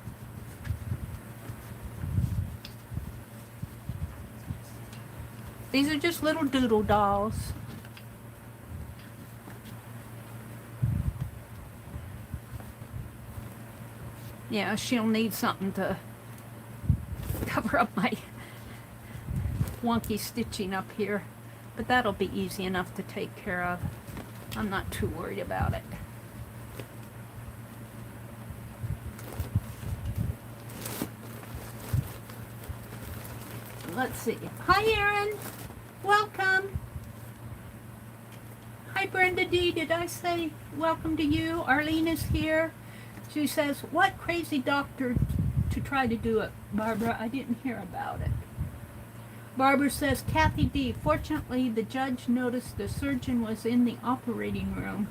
These are just little doodle dolls. Yeah, she'll need something to cover up my wonky stitching up here, but that'll be easy enough to take care of. I'm not too worried about it. Let's see. Hi, Erin. Welcome. Hi, Brenda D. Did I say welcome to you? Arlene is here. She says, what crazy doctor to try to do it, Barbara. I didn't hear about it. Barbara says, Kathy D., fortunately the judge noticed the surgeon was in the operating room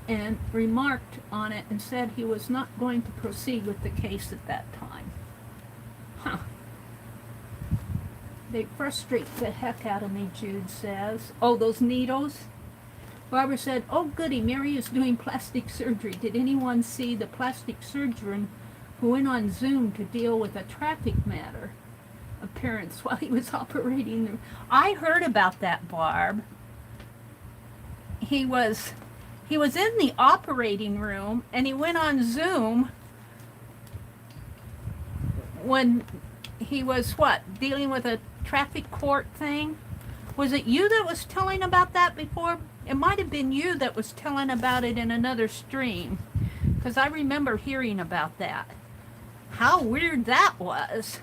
and remarked on it and said he was not going to proceed with the case at that time. Huh. They frustrate the heck out of me, Jude says. Oh, those needles? Barbara said, oh goody, Mary is doing plastic surgery. Did anyone see the plastic surgeon who went on Zoom to deal with a traffic matter appearance while he was operating? I heard about that, Barb. He was in the operating room and he went on Zoom when he was dealing with a traffic court thing. Was it you that was telling about that before? It might have been you that was telling about it in another stream, because I remember hearing about that. How weird that was.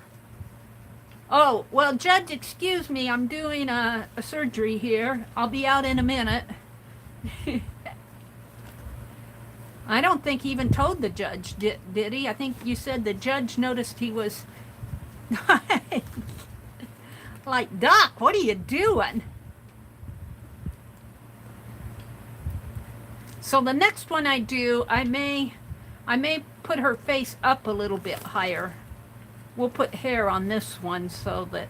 Oh, well, Judge, excuse me, I'm doing a surgery here. I'll be out in a minute. I don't think he even told the judge, did he? I think you said the judge noticed he was like, Doc, what are you doing? So the next one I do, I may put her face up a little bit higher. We'll put hair on this one so that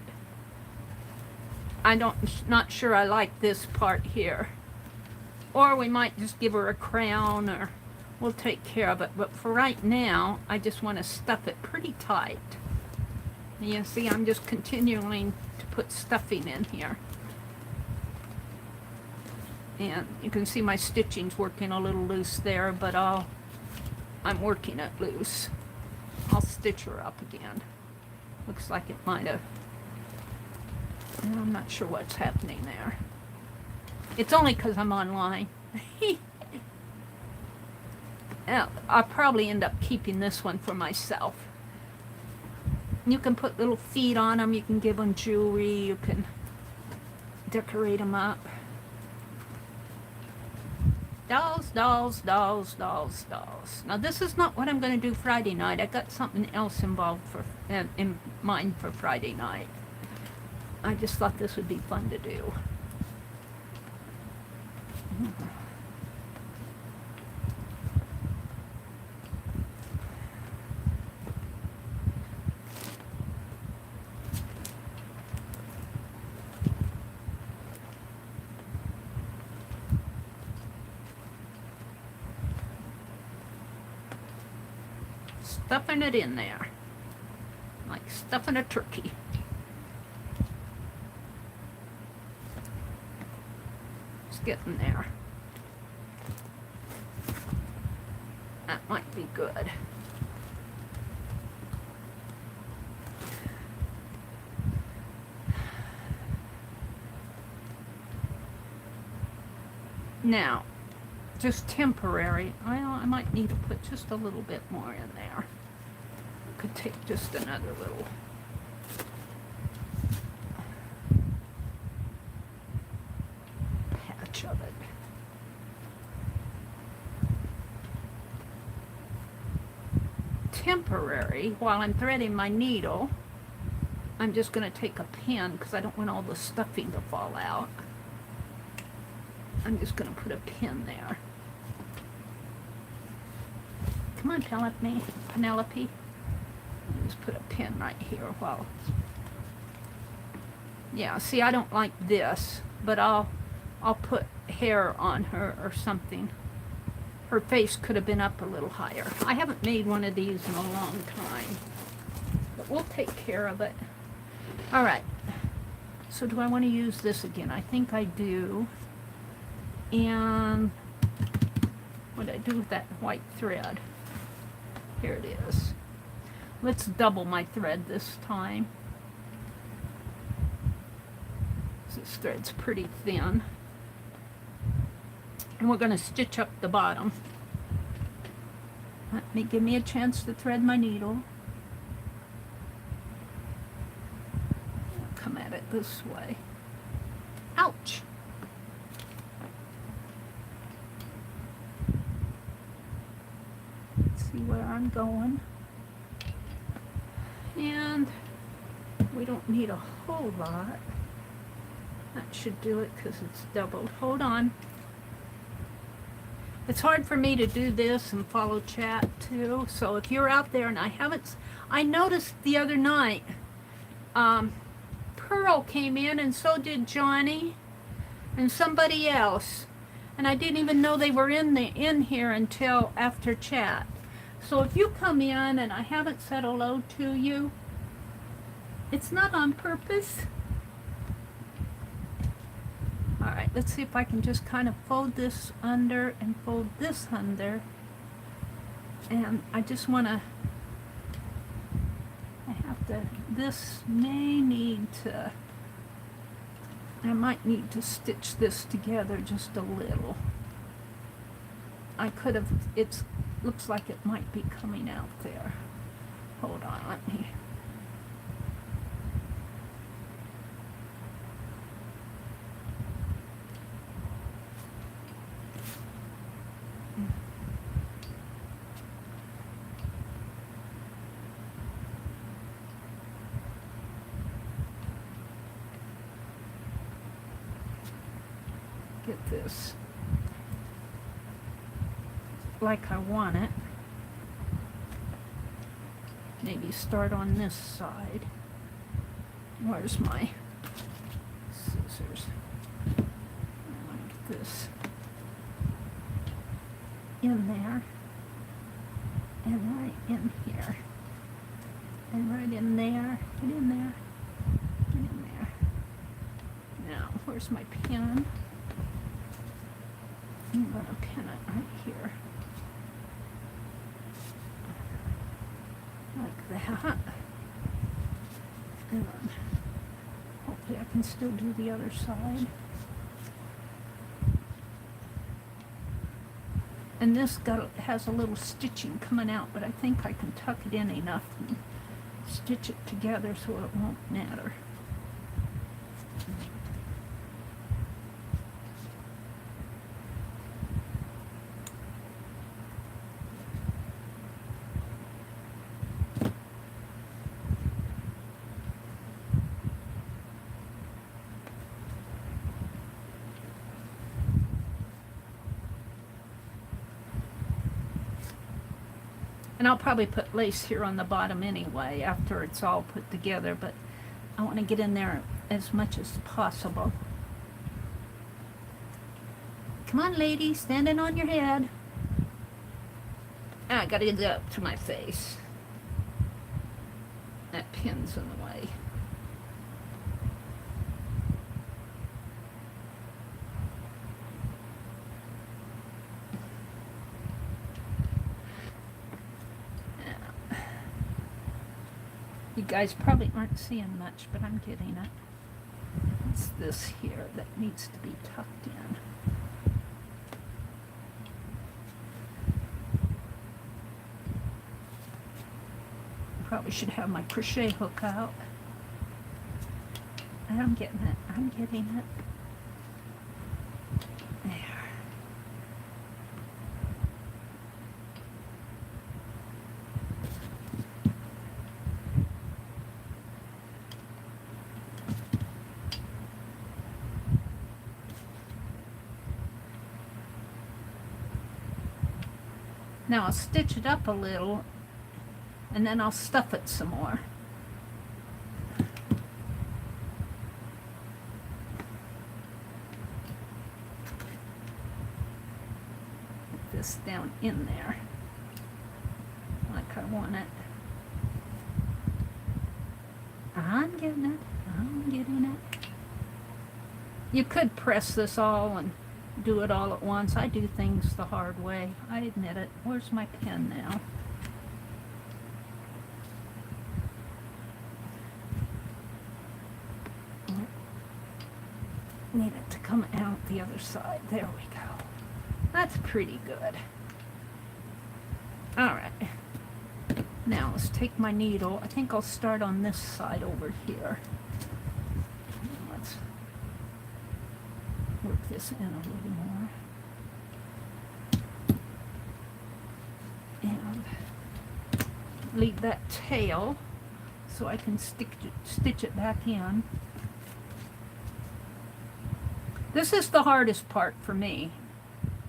not sure I like this part here. Or we might just give her a crown, or we'll take care of it. But for right now, I just want to stuff it pretty tight. You see, I'm just continuing to put stuffing in here. And you can see my stitching's working a little loose there, but I'm working it loose. I'll stitch her up again. Looks like it might have. I'm not sure what's happening there. It's only because I'm online. I'll probably end up keeping this one for myself. You can put little feet on them. You can give them jewelry. You can decorate them up. Dolls, dolls, dolls, dolls, dolls. Now this is not what I'm going to do Friday night. I got something else involved in mind for Friday night. I just thought this would be fun to do. Stuffing it in there, like stuffing a turkey. It's getting there. That might be good. Now, just temporary. I might need to put just a little bit more in there. Could take just another little. Patch of it. Temporary, while I'm threading my needle, I'm just going to take a pin because I don't want all the stuffing to fall out. I'm just going to put a pin there. Come on, Penelope. Just put a pin right here while. Yeah, see, I don't like this, but I'll put hair on her or something. Her face could have been up a little higher. I haven't made one of these in a long time, but we'll take care of it. All right. So do I want to use this again? I think I do. And what did I do with that white thread? Here it is. Let's double my thread this time. This thread's pretty thin. And we're going to stitch up the bottom. Give me a chance to thread my needle. I'll come at it this way. Ouch! Let's see where I'm going. And we don't need a whole lot. That should do it because it's doubled. Hold on. It's hard for me to do this and follow chat too. So if you're out there and I noticed the other night, Pearl came in and so did Johnny and somebody else. And I didn't even know they were in here until after chat. So if you come in and I haven't said hello to you, it's not on purpose. All right, let's see if I can just kind of fold this under and fold this under. And I just want to, this may need to, I might need to stitch this together just a little. I could have, looks like it might be coming out there. Hold on, let me. Get this like I want it. Maybe start on this side. Where's my scissors? I want to get this in there and right in here and right in there. Get in there. Get in there. Now, where's my pen? I'm going to pin it right here. Like that. And hopefully I can still do the other side. And this has a little stitching coming out, but I think I can tuck it in enough and stitch it together so it won't matter. And I'll probably put lace here on the bottom anyway after it's all put together, but I want to get in there as much as possible. Come on, lady, standing on your head. I gotta get up to my face. That pin's in the way. You guys probably aren't seeing much, but I'm getting it. It's this here that needs to be tucked in. Probably should have my crochet hook out. And I'm getting it. I'm getting it. There. Now I'll stitch it up a little and then I'll stuff it some more. Put this down in there like I want it. I'm getting it. I'm getting it. You could press this all and do it all at once. I do things the hard way. I admit it. Where's my pen now? Need it to come out the other side. There we go. That's pretty good. Alright. Now let's take my needle. I think I'll start on this side over here. Let's work this in a little more. And leave that tail so I can stitch it back in. This is the hardest part for me.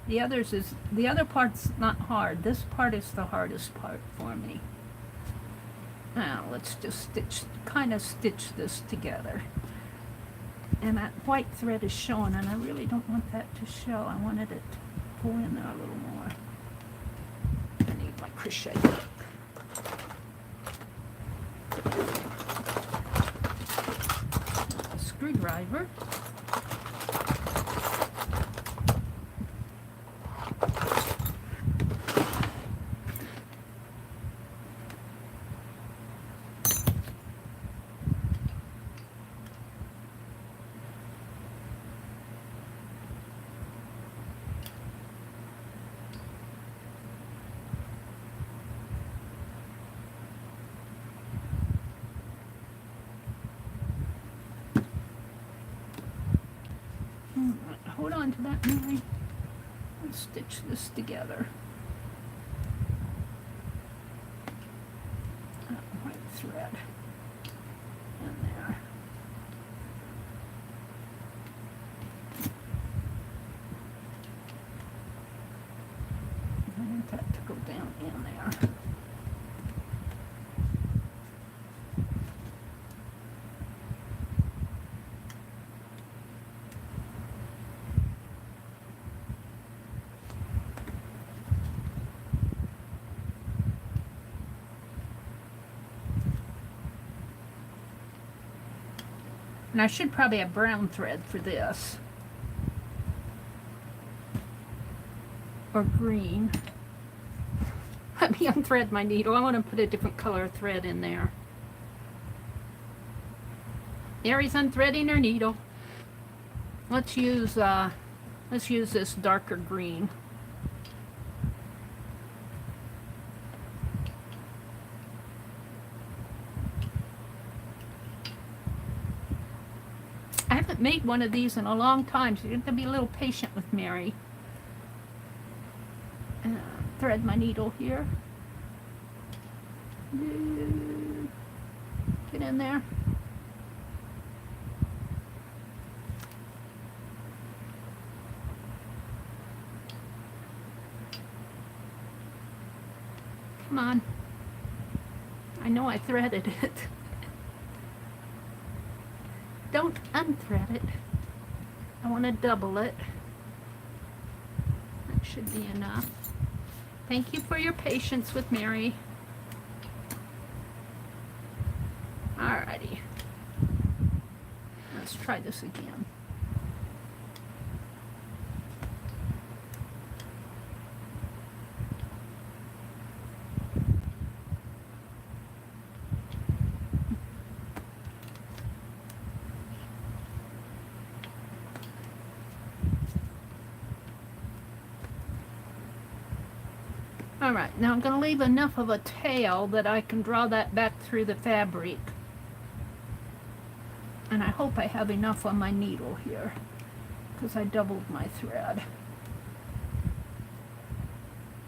The other part's not hard. This part is the hardest part for me. Now let's just kind of stitch this together. And that white thread is showing, and I really don't want that to show. I wanted it to pull in there a little more. I need my crochet hook. A screwdriver. Hold on to that, Mary. Let's stitch this together. That white thread in there. I want that to go down in there. And I should probably have brown thread for this. Or green. Let me unthread my needle. I want to put a different color thread in there. Mary's unthreading her needle. Let's use this darker green. I haven't made one of these in a long time, so you have to be a little patient with Mary. Thread my needle here. Get in there. Come on. I know I threaded it. Don't unthread it. I want to double it. That should be enough. Thank you for your patience with Mary. Alrighty. Let's try this again. Alright, now I'm going to leave enough of a tail that I can draw that back through the fabric. And I hope I have enough on my needle here, because I doubled my thread.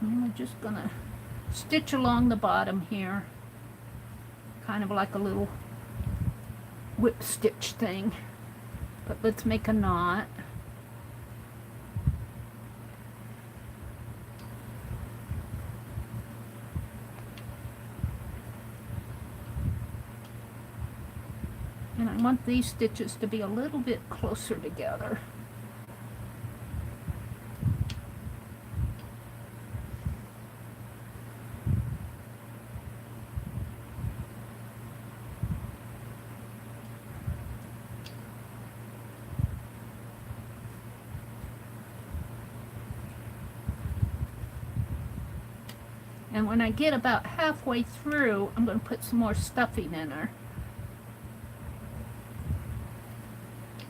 And we're just going to stitch along the bottom here, kind of like a little whip stitch thing. But let's make a knot. And I want these stitches to be a little bit closer together. And when I get about halfway through, I'm going to put some more stuffing in her.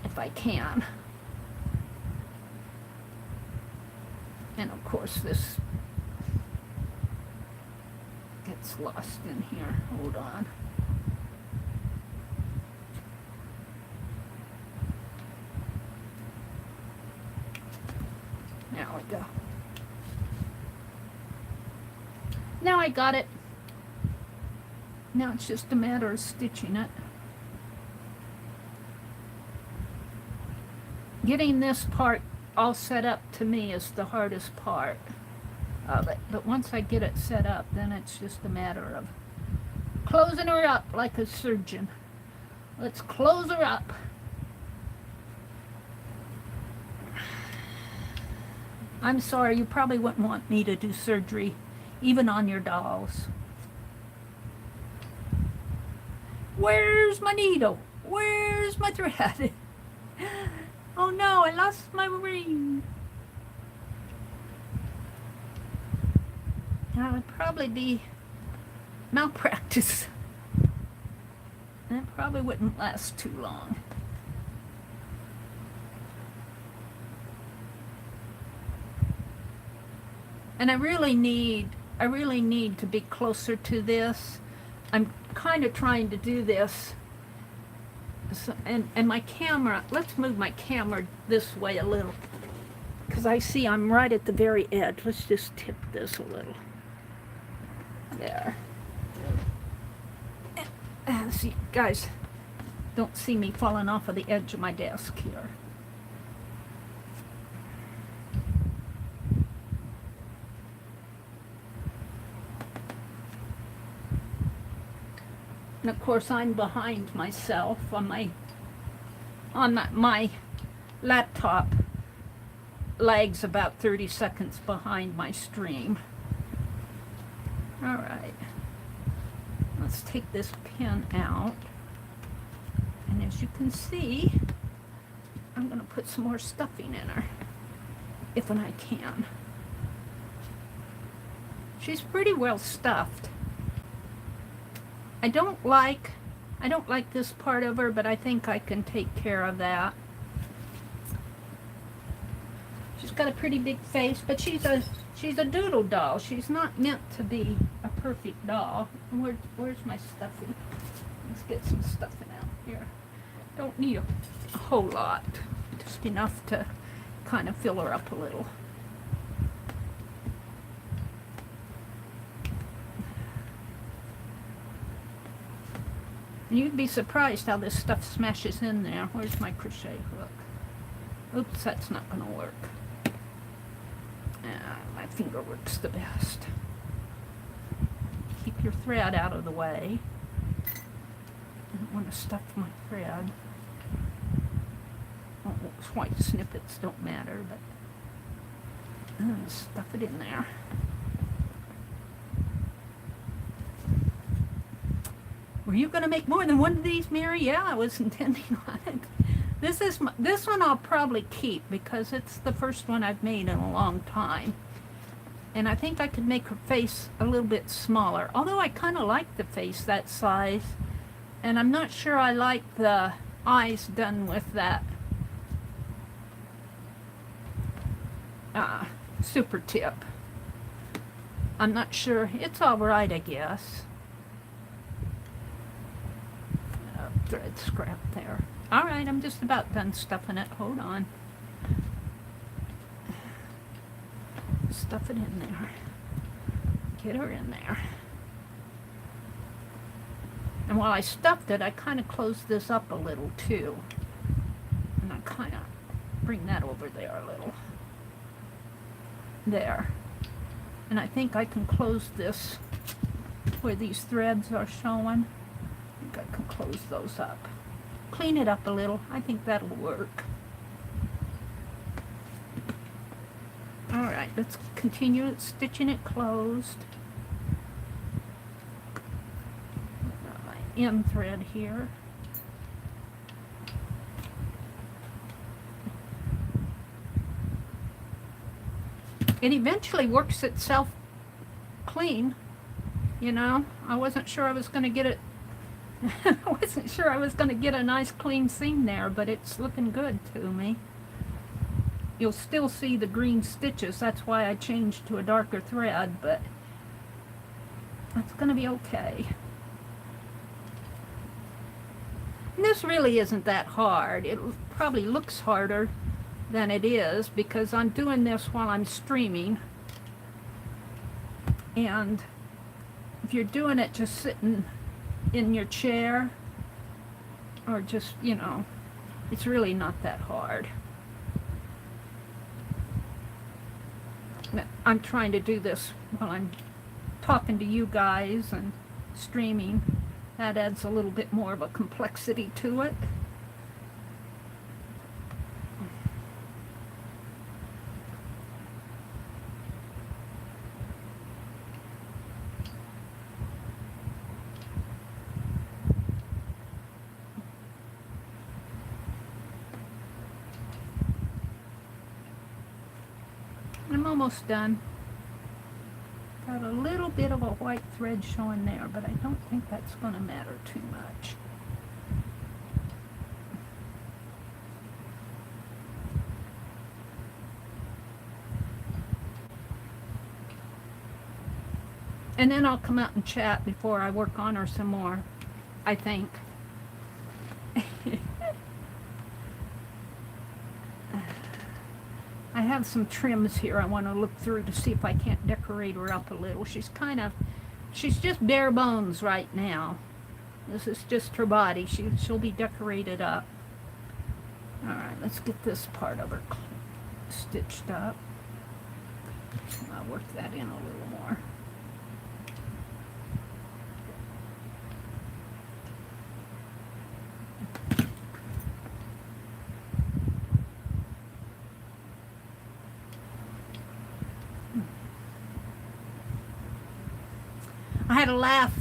If I can. And of course this gets lost in here. Hold on. There we go. Now I got it. Now it's just a matter of stitching it. Getting this part all set up to me is the hardest part of it. But once I get it set up, then it's just a matter of closing her up like a surgeon. Let's close her up. I'm sorry, you probably wouldn't want me to do surgery, even on your dolls. Where's my needle? Where's my thread? Oh no, I lost my ring. That would probably be malpractice. That probably wouldn't last too long. And I really need to be closer to this. I'm kind of trying to do this. So, and my camera, let's move my camera this way a little, because I see I'm right at the very edge. Let's just tip this a little. There. So you guys don't see me falling off of the edge of my desk here. And of course I'm behind myself on my laptop. Lags about 30 seconds behind my stream. All right. Let's take this pin out. And as you can see, I'm going to put some more stuffing in her, if I can. She's pretty well stuffed. I don't like this part of her, but I think I can take care of that. She's got a pretty big face, but she's a doodle doll. She's not meant to be a perfect doll. Where's my stuffing? Let's get some stuffing out here. Don't need a whole lot, just enough to kind of fill her up a little. And you'd be surprised how this stuff smashes in there. Where's my crochet hook? Oops, that's not going to work. My finger works the best. Keep your thread out of the way. I don't want to stuff my thread. Oh, white snippets don't matter, but I'm going to stuff it in there. Were you going to make more than one of these, Mary? Yeah, I was intending on it. This one I'll probably keep because it's the first one I've made in a long time. And I think I could make her face a little bit smaller. Although I kind of like the face that size. And I'm not sure I like the eyes done with that super tip. I'm not sure. It's alright, I guess. Thread scrap there. Alright, I'm just about done stuffing it. Hold on. Stuff it in there. Get her in there. And while I stuffed it, I kind of closed this up a little too. And I kind of bring that over there a little. There. And I think I can close this where these threads are showing. I think I can close those up. Clean it up a little. I think that'll work. Alright, let's continue stitching it closed. My end thread here. It eventually works itself clean, you know. I wasn't sure I was going to get it. I wasn't sure I was going to get a nice clean seam there, but it's looking good to me. You'll still see the green stitches. That's why I changed to a darker thread, but that's going to be okay. And this really isn't that hard. It probably looks harder than it is because I'm doing this while I'm streaming. And if you're doing it just sitting in your chair, or just, you know, it's really not that hard. I'm trying to do this while I'm talking to you guys and streaming. That adds a little bit more of a complexity to it. I'm almost done. Got a little bit of a white thread showing there, but I don't think that's going to matter too much. And then I'll come out and chat before I work on her some more, I think. I have some trims here I want to look through to see if I can't decorate her up a little. She's just bare bones right now. This is just her body. She'll be decorated up. Alright, let's get this part of her stitched up. I'll work that in a little more. I had a laugh.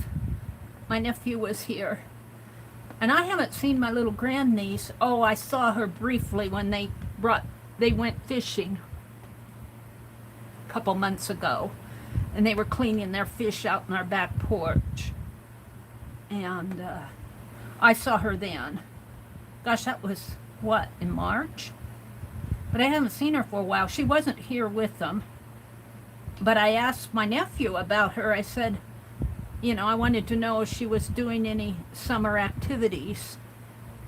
My nephew was here. And I haven't seen my little grandniece. Oh, I saw her briefly when they went fishing a couple months ago. And they were cleaning their fish out in our back porch. And I saw her then. Gosh, that was, what, in March? But I haven't seen her for a while. She wasn't here with them. But I asked my nephew about her. I said, you know, I wanted to know if she was doing any summer activities,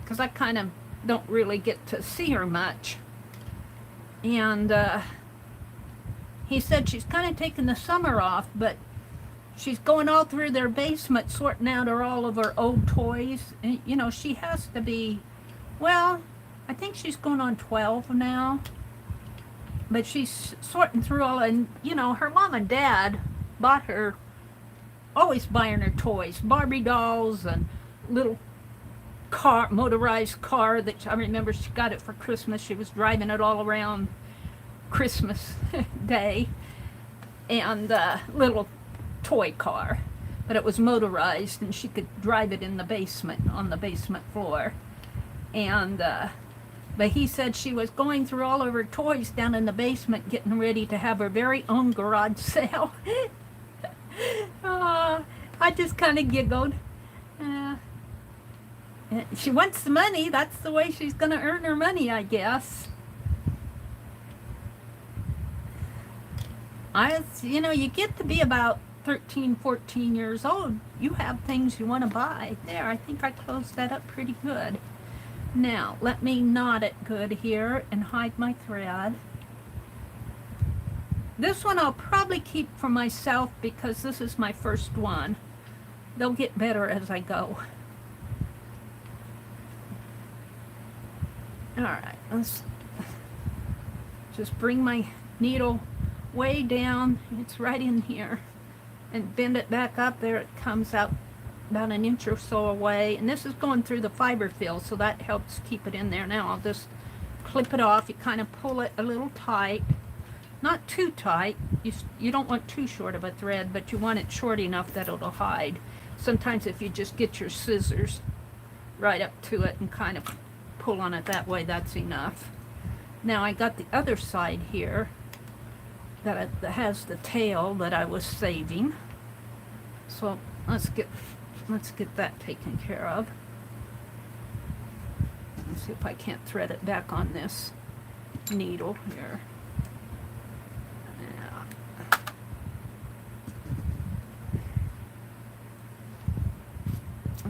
because I kind of don't really get to see her much. And he said she's kind of taking the summer off, but she's going all through their basement sorting out all of her old toys. And, you know, she has to be, well, I think she's going on 12 now. But she's sorting through all, and, you know, her mom and dad bought her, always buying her toys, Barbie dolls and little car, motorized car that I remember she got it for Christmas. She was driving it all around Christmas Day, and little toy car, but it was motorized and she could drive it in the basement, on the basement floor. And but he said she was going through all of her toys down in the basement, getting ready to have her very own garage sale. I just kind of giggled. She wants the money. That's the way she's going to earn her money, I guess. You know, you get to be about 13, 14 years old. You have things you want to buy. There, I think I closed that up pretty good. Now, let me knot it good here and hide my thread. This one I'll probably keep for myself because this is my first one. They'll get better as I go. Alright, let's just bring my needle way down. It's right in here. And bend it back up. There it comes out about an inch or so away. And this is going through the fiber fill, so that helps keep it in there. Now I'll just clip it off. You kind of pull it a little tight. Not too tight. You don't want too short of a thread, but you want it short enough that it'll hide. Sometimes if you just get your scissors right up to it and kind of pull on it that way, that's enough. Now I got the other side here that has the tail that I was saving. So let's get that taken care of. Let's see if I can't thread it back on this needle here.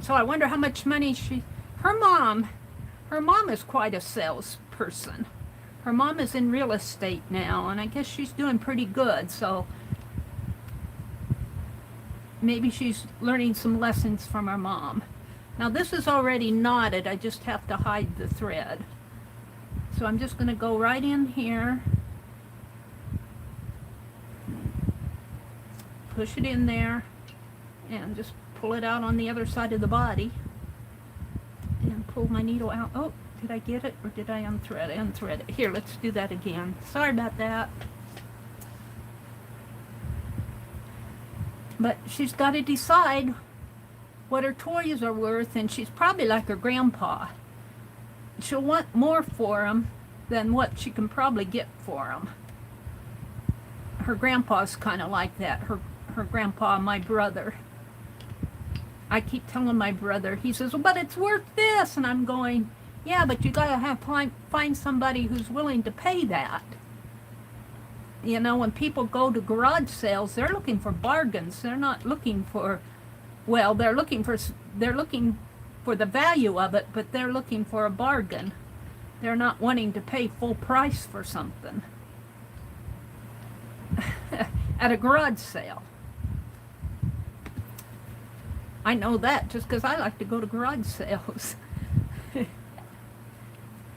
So I wonder how much money her mom is quite a salesperson. Her mom is in real estate now, and I guess she's doing pretty good. So maybe she's learning some lessons from her mom. Now this is already knotted, I just have to hide the thread. So I'm just going to go right in here, push it in there, and just pull it out on the other side of the body, and pull my needle out. Oh, did I get it, or did I unthread it? Unthread it. Here, let's do that again. Sorry about that. But she's got to decide what her toys are worth, and she's probably like her grandpa. She'll want more for them than what she can probably get for them. Her grandpa's kind of like that. Her grandpa, my brother. I keep telling my brother, he says, well, but it's worth this. And I'm going, yeah, but you got to find somebody who's willing to pay that. You know, when people go to garage sales, they're looking for bargains. They're not looking for, well, they're looking for the value of it, but they're looking for a bargain. They're not wanting to pay full price for something at a garage sale. I know that just because I like to go to garage sales.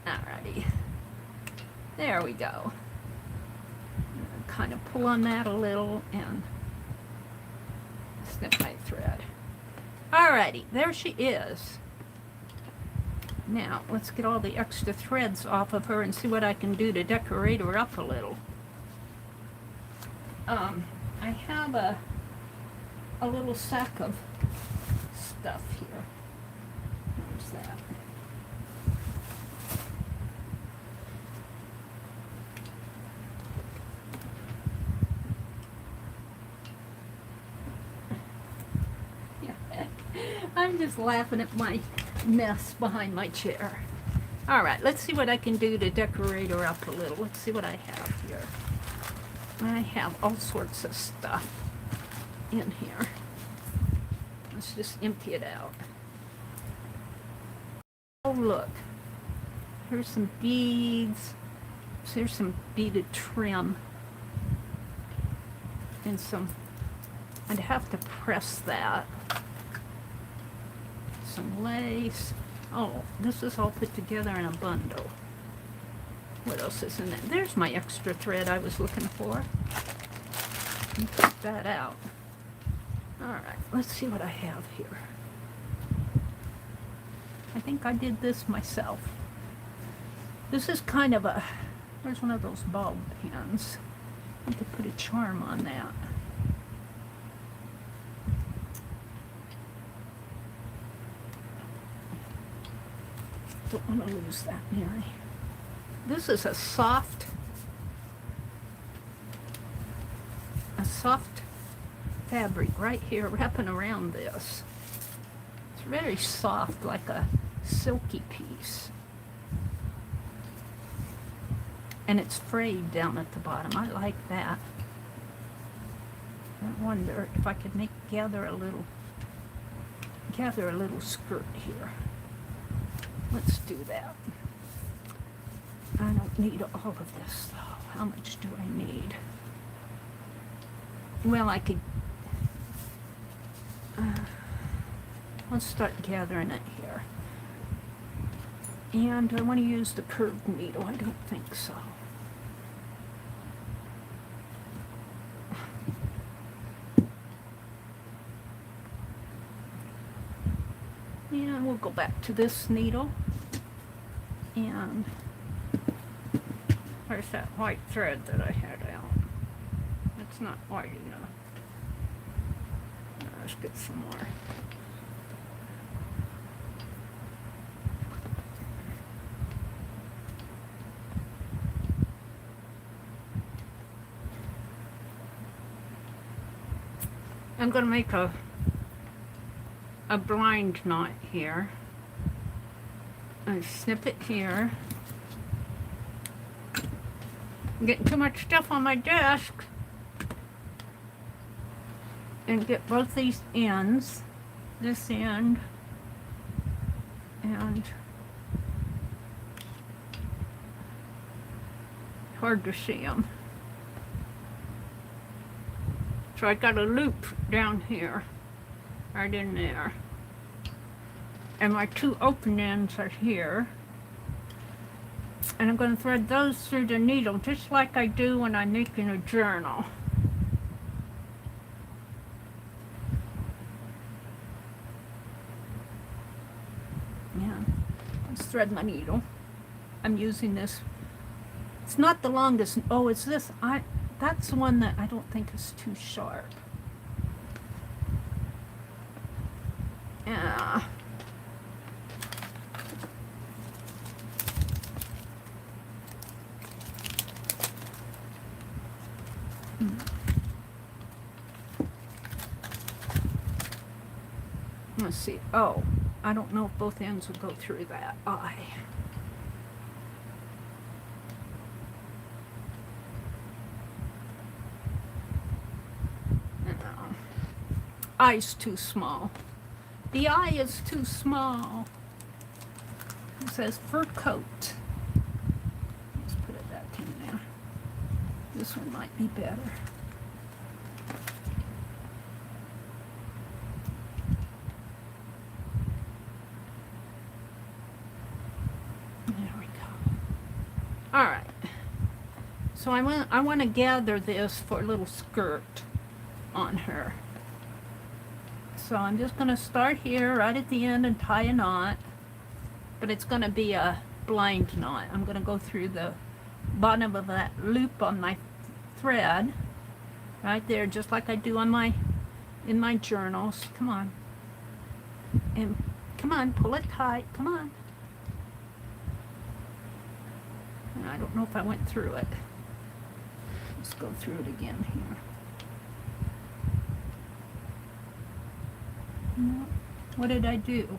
Alrighty. There we go. Kind of pull on that a little and snip my thread. Alrighty, there she is. Now, let's get all the extra threads off of her and see what I can do to decorate her up a little. I have a little sack of stuff here. Where's that? I'm just laughing at my mess behind my chair. Alright, let's see what I can do to decorate her up a little. Let's see what I have here. I have all sorts of stuff in here. Let's just empty it out. Oh, look. Here's some beads. Here's some beaded trim. And some, I'd have to press that. Some lace. Oh, this is all put together in a bundle. What else is in there? There's my extra thread I was looking for. Take that out. Alright, let's see what I have here. I think I did this myself. This is kind of a, where's one of those bulb pins? I could put a charm on that. Don't want to lose that, Mary. This is a soft fabric right here wrapping around this. It's very soft, like a silky piece. And it's frayed down at the bottom. I like that. I wonder if I could gather a little skirt here. Let's do that. I don't need all of this though. How much do I need? Well, I could, let's start gathering it here. And do I want to use the curved needle? I don't think so. And we'll go back to this needle. And where's that white thread that I had out? It's not white enough. Let's get some more. I'm going to make a blind knot here. I snip it here. I'm getting too much stuff on my desk. And get both these ends, this end, and hard to see them. So I got a loop down here. right in there. And my 2 open ends are here. And I'm going to thread those through the needle just like I do when I'm making a journal. Yeah, let's thread my needle. I'm using this. It's not the longest. Oh, it's this. That's the one that I don't think is too sharp. Yeah. Let's see. Oh, I don't know if both ends will go through that eye. No. Eye's too small. The eye is too small. It says fur coat. Let's put it back in there. This one might be better. There we go. All right. So I want to gather this for a little skirt on her. So I'm just going to start here right at the end and tie a knot. But it's going to be a blind knot. I'm going to go through the bottom of that loop on my thread. Right there, just like I do on in my journals. Come on. And come on, pull it tight. Come on. And I don't know if I went through it. Let's go through it again here. No. What did I do?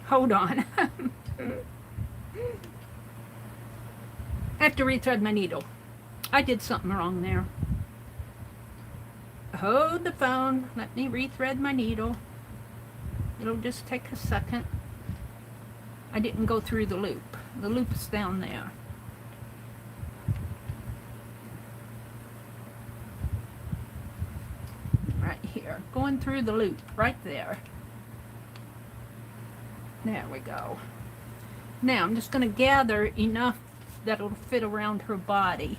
Hold on. I have to rethread my needle. I did something wrong there. Hold the phone. Let me rethread my needle. It'll just take a second. I didn't go through the loop. The loop's down there. Right here. Going through the loop. Right there. There we go. Now I'm just going to gather enough that it'll fit around her body.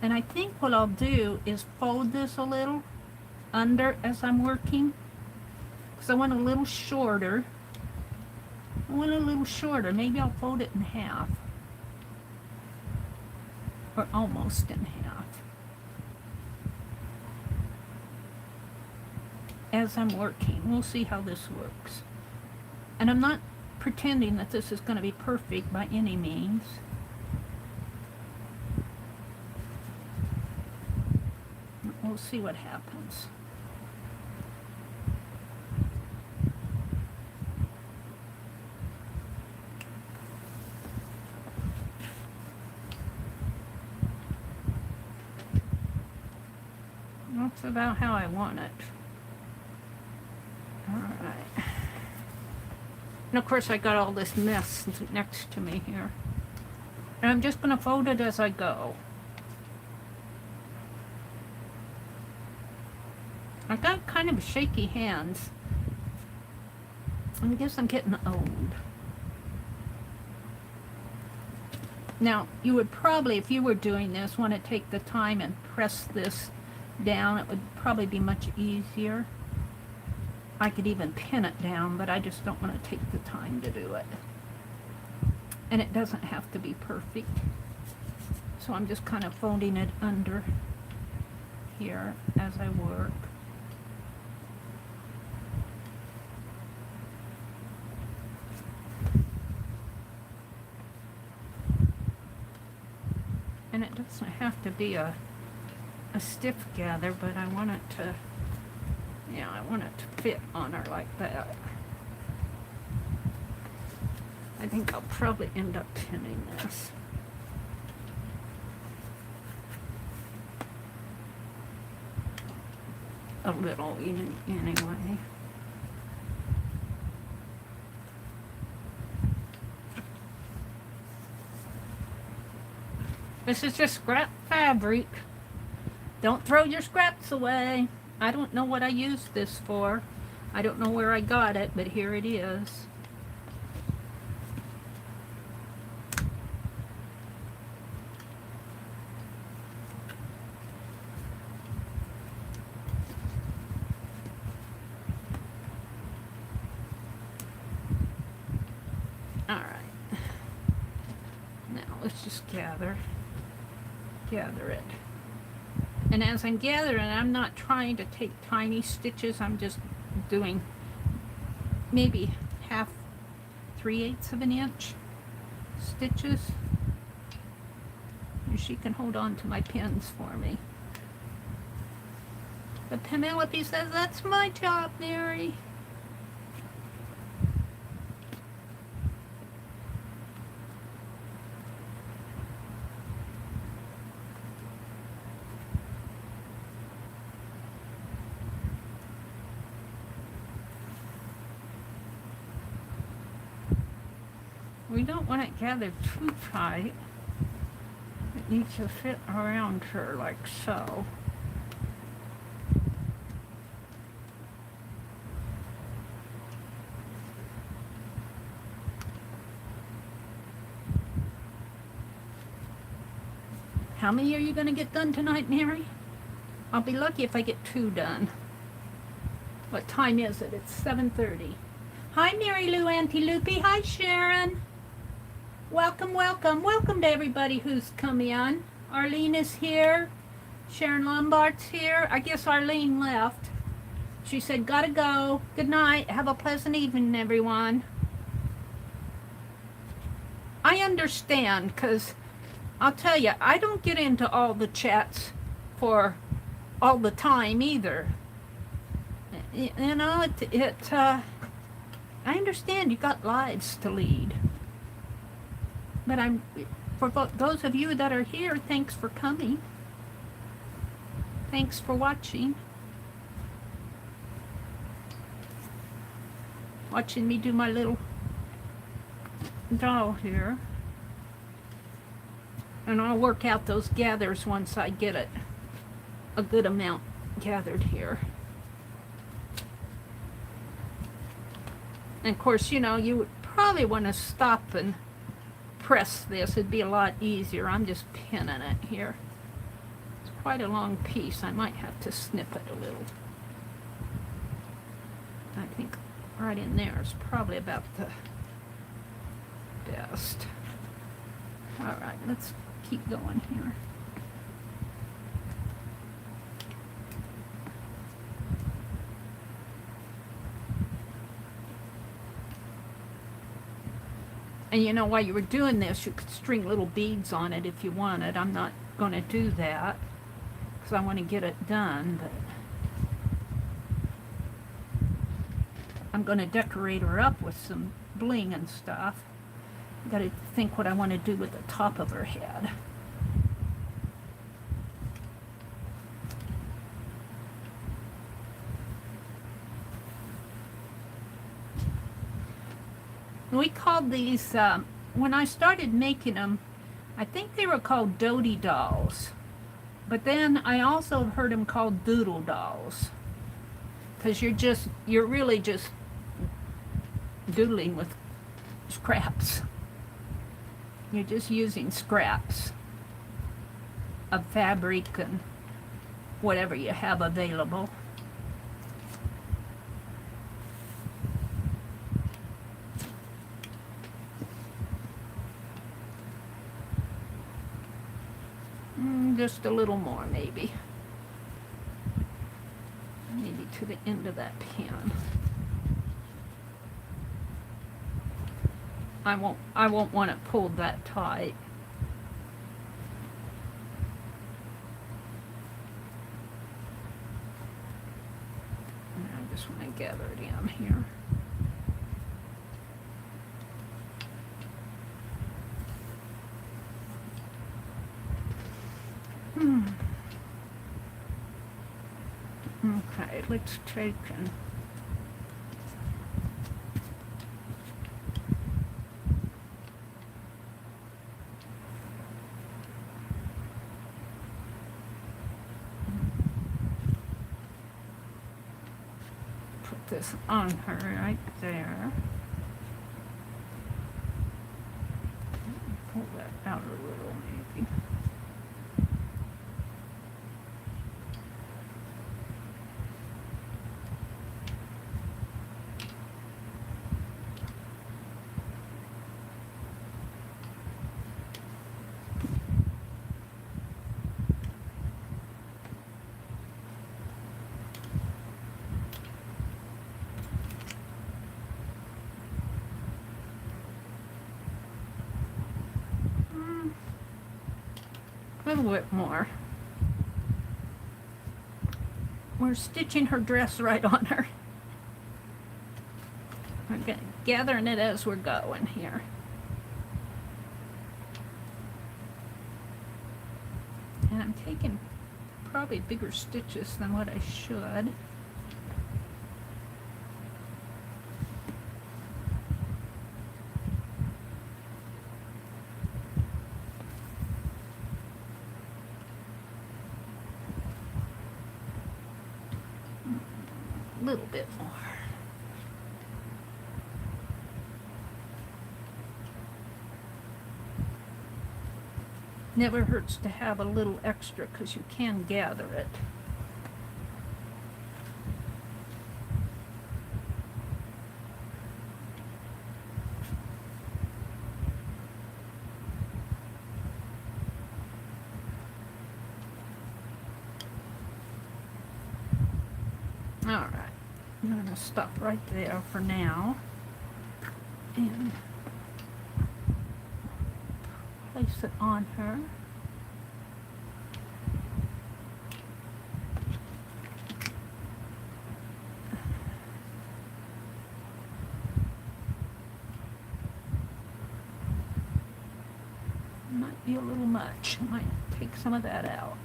And I think what I'll do is fold this a little under as I'm working. Because I want a little shorter. Maybe I'll fold it in half. Or almost in half. As I'm working. We'll see how this works. And I'm not pretending that this is going to be perfect by any means. We'll see what happens. That's about how I want it. All right. And of course I got all this mess next to me here. And I'm just going to fold it as I go. I got kind of shaky hands. I guess I'm getting old. Now, you would probably, if you were doing this, want to take the time and press this down. It would probably be much easier. I could even pin it down, but I just don't want to take the time to do it. And it doesn't have to be perfect. So I'm just kind of folding it under here as I work. And it doesn't have to be a stiff gather, but I want it to, yeah, I want it to fit on her like that. I think I'll probably end up pinning this. A little, anyway. This is just scrap fabric Don't throw your scraps away. I don't know what I used this for. I don't know where I got it, but here it is. Alright. Now let's just gather it. And as I'm gathering, I'm not trying to take tiny stitches. I'm just doing maybe 3/8 of an inch stitches. And she can hold on to my pins for me. But Penelope says, that's my job, Mary. We don't want it gathered too tight. It needs to fit around her like so. How many are you going to get done tonight, Mary? I'll be lucky if I get 2 done. What time is it? It's 7:30. Hi, Mary Lou Auntie Loopy. Hi, Sharon. Welcome, welcome. Welcome to everybody who's coming on. Arlene is here. Sharon Lombard's here. I guess Arlene left. She said, gotta go. Good night. Have a pleasant evening, everyone. I understand, because I'll tell you, I don't get into all the chats for all the time either. You know, I understand you got lives to lead. But for those of you that are here, thanks for coming. Thanks for watching. Watching me do my little doll here. And I'll work out those gathers once I get it a good amount gathered here. And of course, you know, you would probably want to stop and press this. It'd be a lot easier. I'm just pinning it here. It's quite a long piece. I might have to snip it a little. I think right in there is probably about the best. All right, let's keep going here. And you know, while you were doing this, you could string little beads on it if you wanted. I'm not going to do that because I want to get it done, but I'm going to decorate her up with some bling and stuff. Got to think what I want to do with the top of her head. We called these, when I started making them, I think they were called Dotee dolls. But then I also heard them called doodle dolls. Because you're really just doodling with scraps. You're just using scraps of fabric and whatever you have available. Just a little more, maybe. Maybe to the end of that pin. I won't want it pulled that tight. And I just want to gather it in here. Okay, let's take and this on her right there. Pull that out a little, maybe. A little bit more. We're stitching her dress right on her. We're gathering it as we're going here. And I'm taking probably bigger stitches than what I should. A little bit more. Never hurts to have a little extra because you can gather it. All right, I'm going to stop right there for now and place it on her. Might be a little much. I might take some of that out.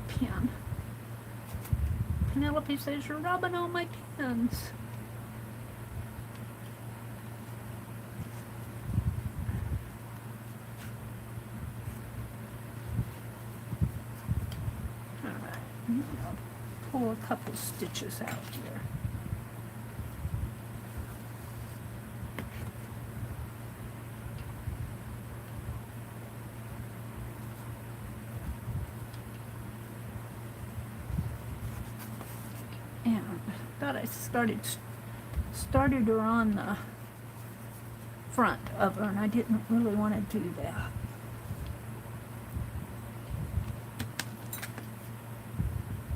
Pen. Penelope says you're rubbing on my pens. All right, I'm gonna pull a couple stitches out here. I started her on the front of her, and I didn't really want to do that.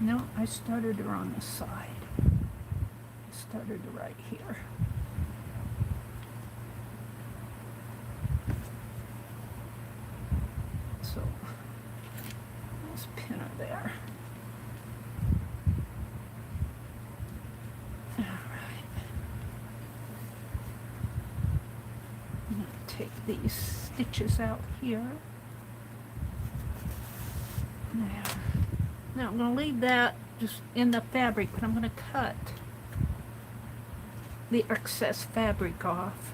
No, I started her on the side. I started her right here. So let's pin her there. Take these stitches out here. There. Now I'm going to leave that just in the fabric, but I'm going to cut the excess fabric off.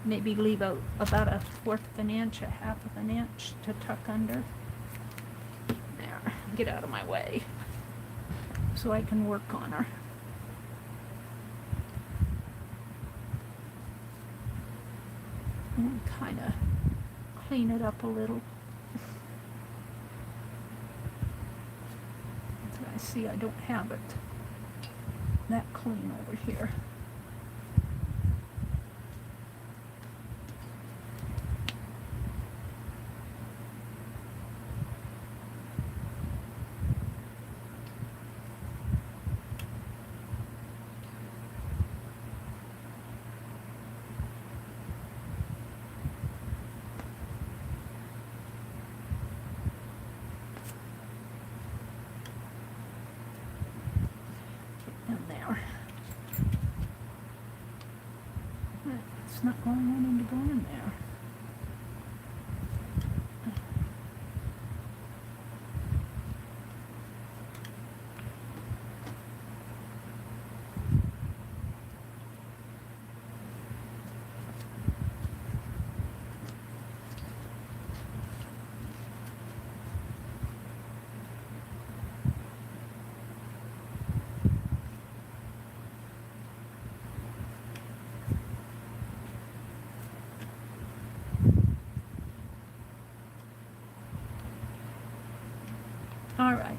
Maybe leave about 1/4 of an inch, 1/2 of an inch to tuck under. There, get out of my way so I can work on her. And kind of clean it up a little. I see I don't have it that clean over here. It's not going on into going there.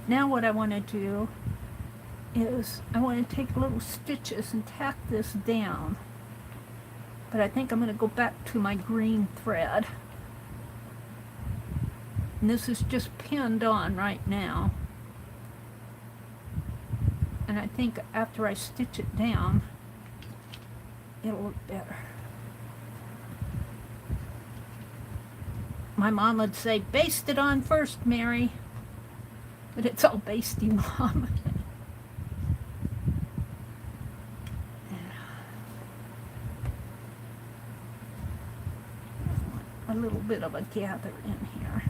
Now what I want to do is I want to take little stitches and tack this down. But I think I'm going to go back to my green thread. And this is just pinned on right now. And I think after I stitch it down, it'll look better. My mom would say, baste it on first, Mary. But it's all basting, Mom. A little bit of a gather in here.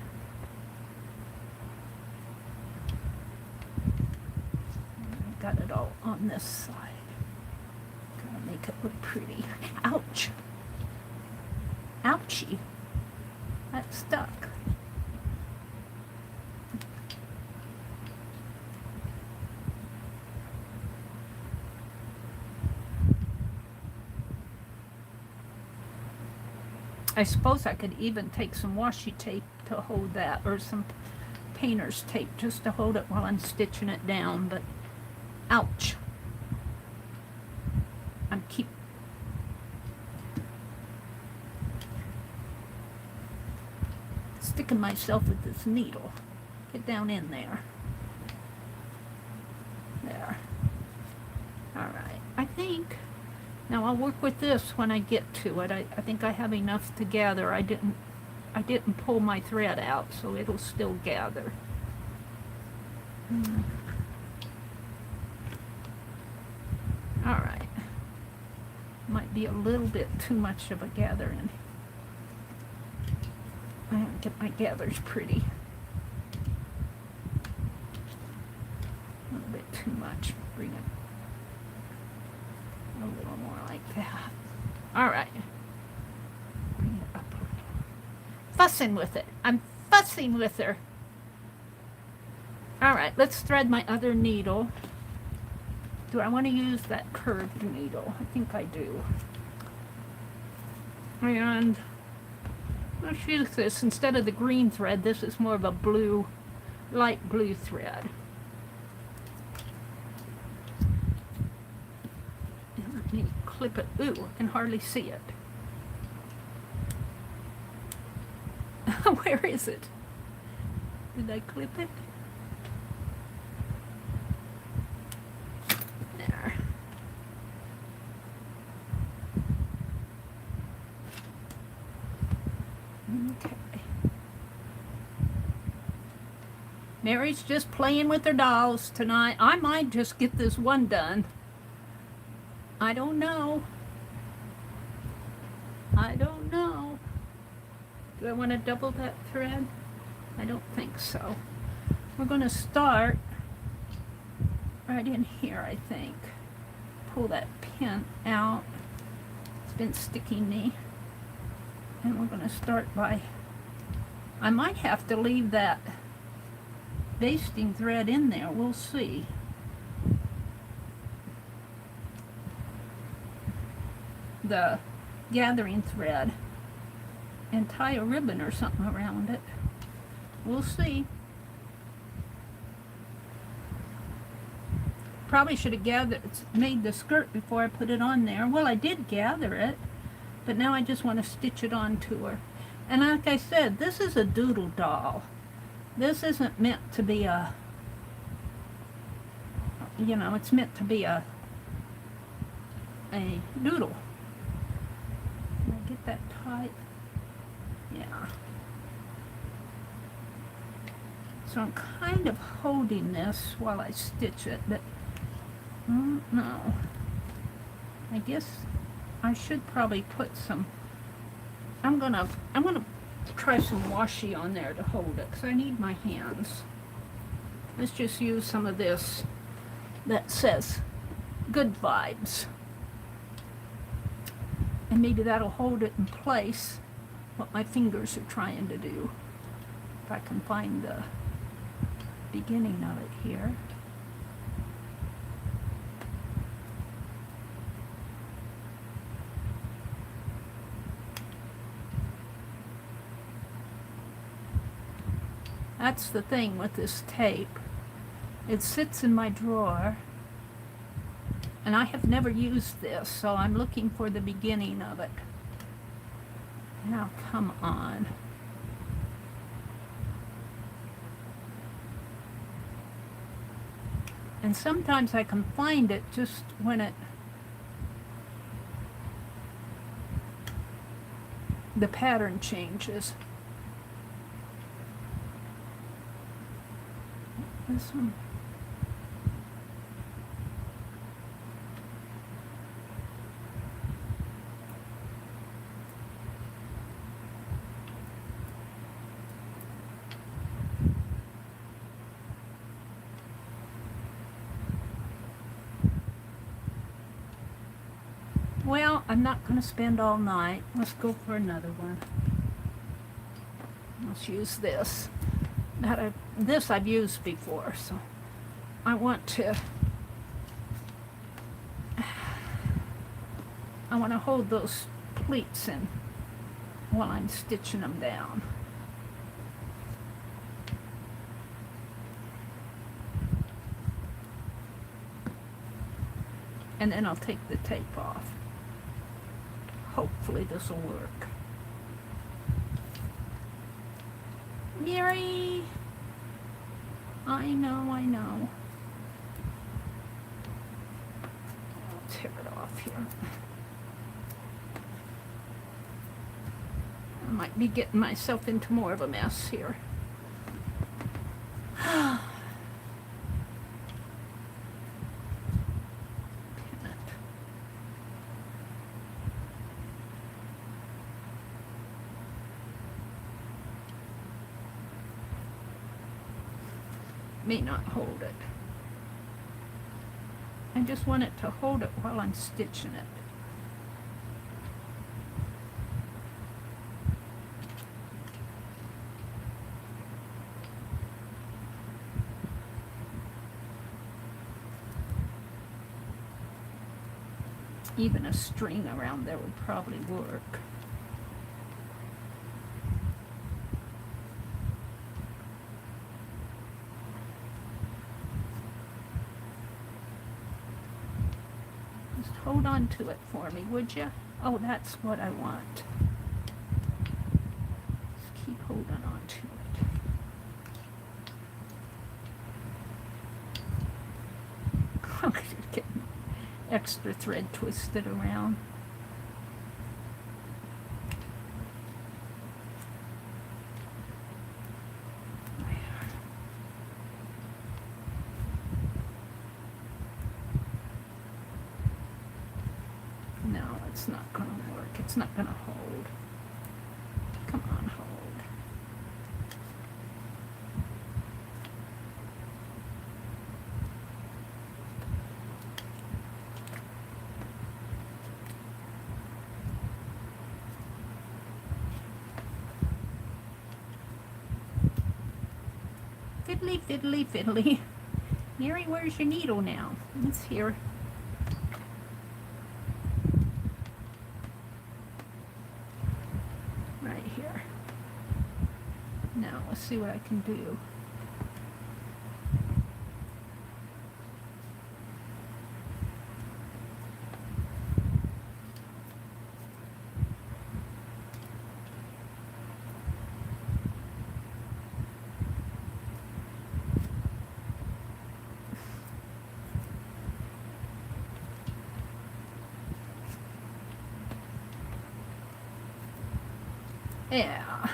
Got it all on this side. Gotta make it look pretty. Ouch. Ouchie. That stuck. I suppose I could even take some washi tape to hold that, or some painter's tape just to hold it while I'm stitching it down, but ouch. I'm sticking myself with this needle. Get down in there. There. Alright, I think now I'll work with this when I get to it. I think I have enough to gather. I didn't pull my thread out, so it'll still gather. Alright. Might be a little bit too much of a gathering. I don't get my gathers pretty. A little bit too much. Bring it a little more like that. Alright. Bring it up. Fussing with it. I'm fussing with her. Alright, let's thread my other needle. Do I want to use that curved needle? I think I do. And let's use this. Instead of the green thread, this is more of a blue, light blue thread. And let me clip it. Ooh, I can hardly see it. Where is it? Did I clip it? There. Okay. Mary's just playing with her dolls tonight. I might just get this one done. I don't know. I don't know. Do I want to double that thread? I don't think so. We're going to start right in here, I think. Pull that pin out. It's been sticking me. And we're going to start by, I might have to leave that basting thread in there. We'll see. The gathering thread, and tie a ribbon or something around it. We'll see. Probably should have made the skirt before I put it on there. Well, I did gather it, but now I just want to stitch it onto her. And like I said, this is a doodle doll. This isn't meant to be a, you know, it's meant to be a doodle. Can I get that tight? Yeah. So I'm kind of holding this while I stitch it, but no. I guess I should probably put some, I'm gonna try some washi on there to hold it, because I need my hands. Let's just use some of this that says good vibes. And maybe that'll hold it in place, what my fingers are trying to do. If I can find the beginning of it here. That's the thing with this tape. It sits in my drawer, and I have never used this, so I'm looking for the beginning of it. Now, come on. And sometimes I can find it just when the pattern changes. This one. Well, I'm not going to spend all night. Let's go for another one. Let's use this. This I've used before, so I want to hold those pleats in while I'm stitching them down. And then I'll take the tape off. Hopefully this will work. Mary! I know. I'll tear it off here. I might be getting myself into more of a mess here. May not hold it. I just want it to hold it while I'm stitching it. Even a string around there would probably work. Hold on to it for me, would you? Oh, that's what I want. Just keep holding on to it. I'm getting extra thread twisted around. It's not going to work. It's not going to hold. Come on, hold. Fiddly, fiddly, fiddly. Mary, where's your needle now? It's here. See what I can do. Yeah.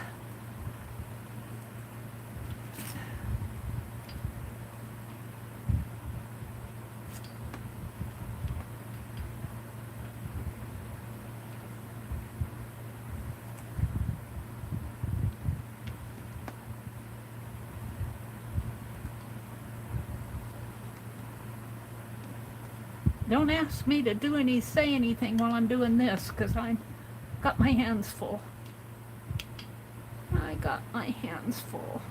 Don't ask me to say anything while I'm doing this, because I've got my hands full. I got my hands full.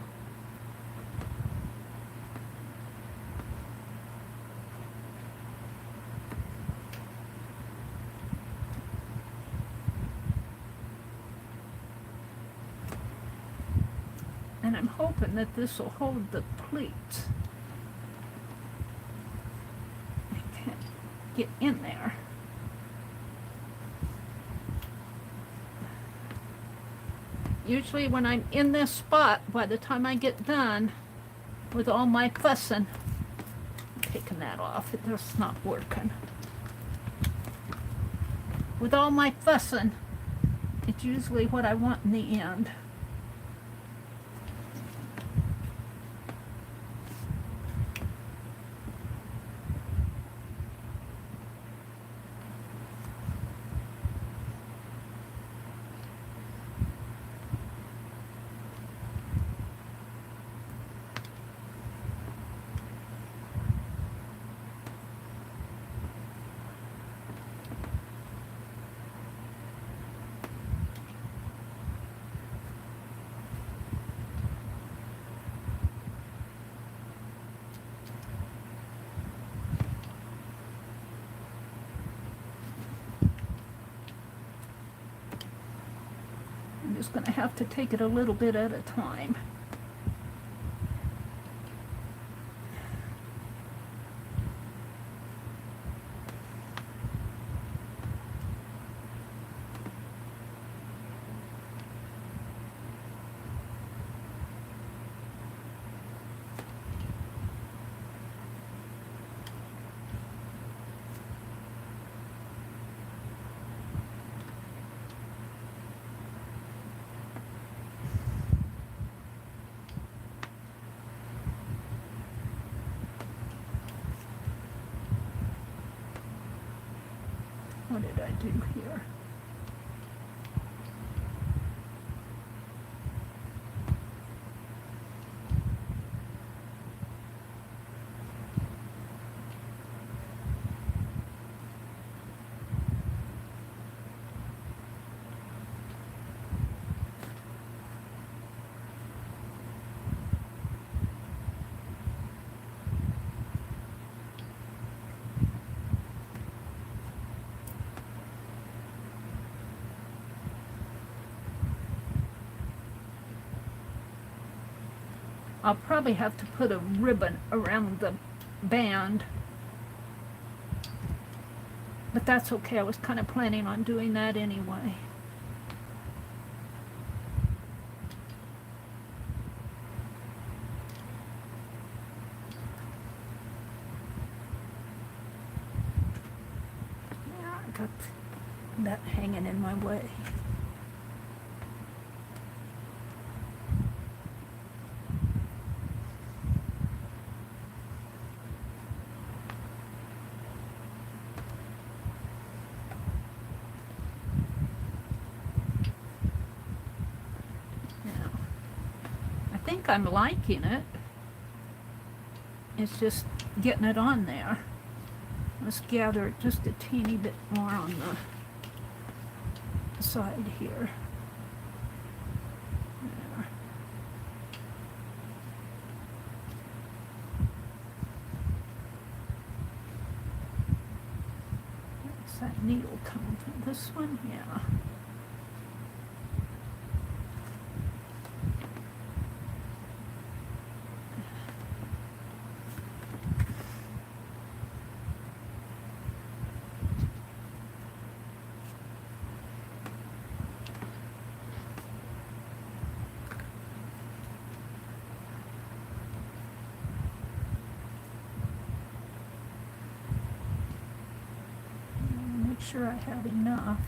And I'm hoping that this will hold the pleats. get in there. Usually when I'm in this spot, by the time I get done with all my fussing, I'm taking that off, it's not working. With all my fussing, it's usually what I want in the end. I'm just going to have to take it a little bit at a time. What did I do here? I'll probably have to put a ribbon around the band, but that's okay. I was kind of planning on doing that anyway. Yeah, I got that hanging in my way. I think I'm liking it. It's just getting it on there. Let's gather it just a teeny bit more on the side here. There. Is that needle coming from this one? Yeah. Sure I have enough.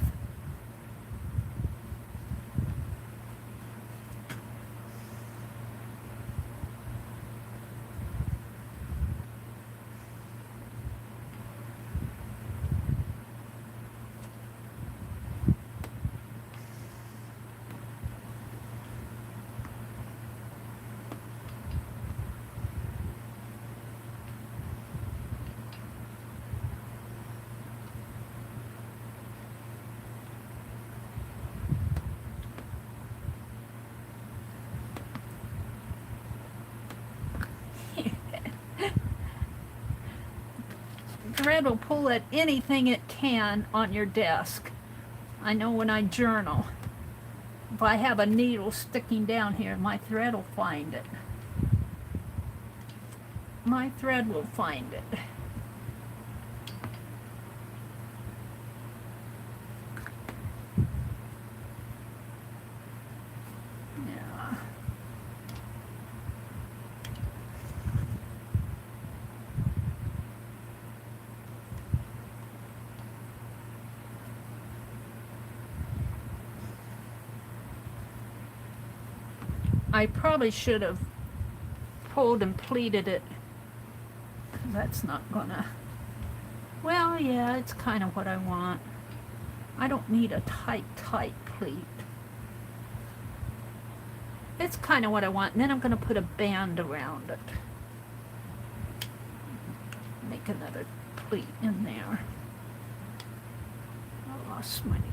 Thread will pull at anything it can on your desk. I know when I journal, if I have a needle sticking down here, my thread will find it. My thread will find it. I probably should have pulled and pleated it. That's not gonna... Well, yeah, it's kind of what I want. I don't need a tight pleat. It's kind of what I want. And then I'm going to put a band around it. Make another pleat in there. I lost my needle.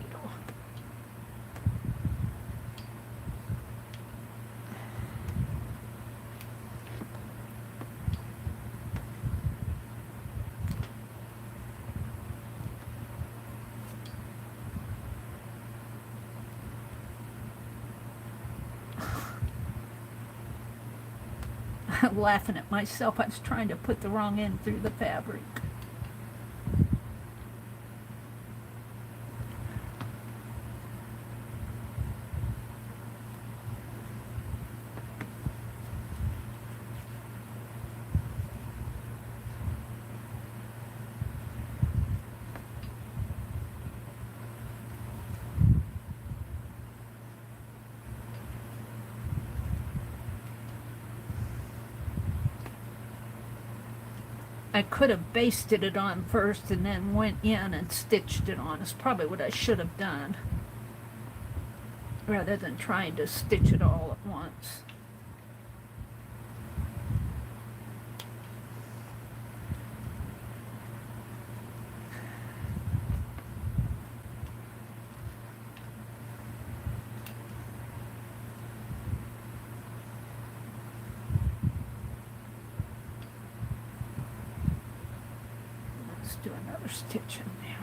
I'm laughing at myself. I was trying to put the wrong end through the fabric. I could have basted it on first and then went in and stitched it on. It's probably what I should have done, rather than trying to stitch it all at once. Do another stitch in there.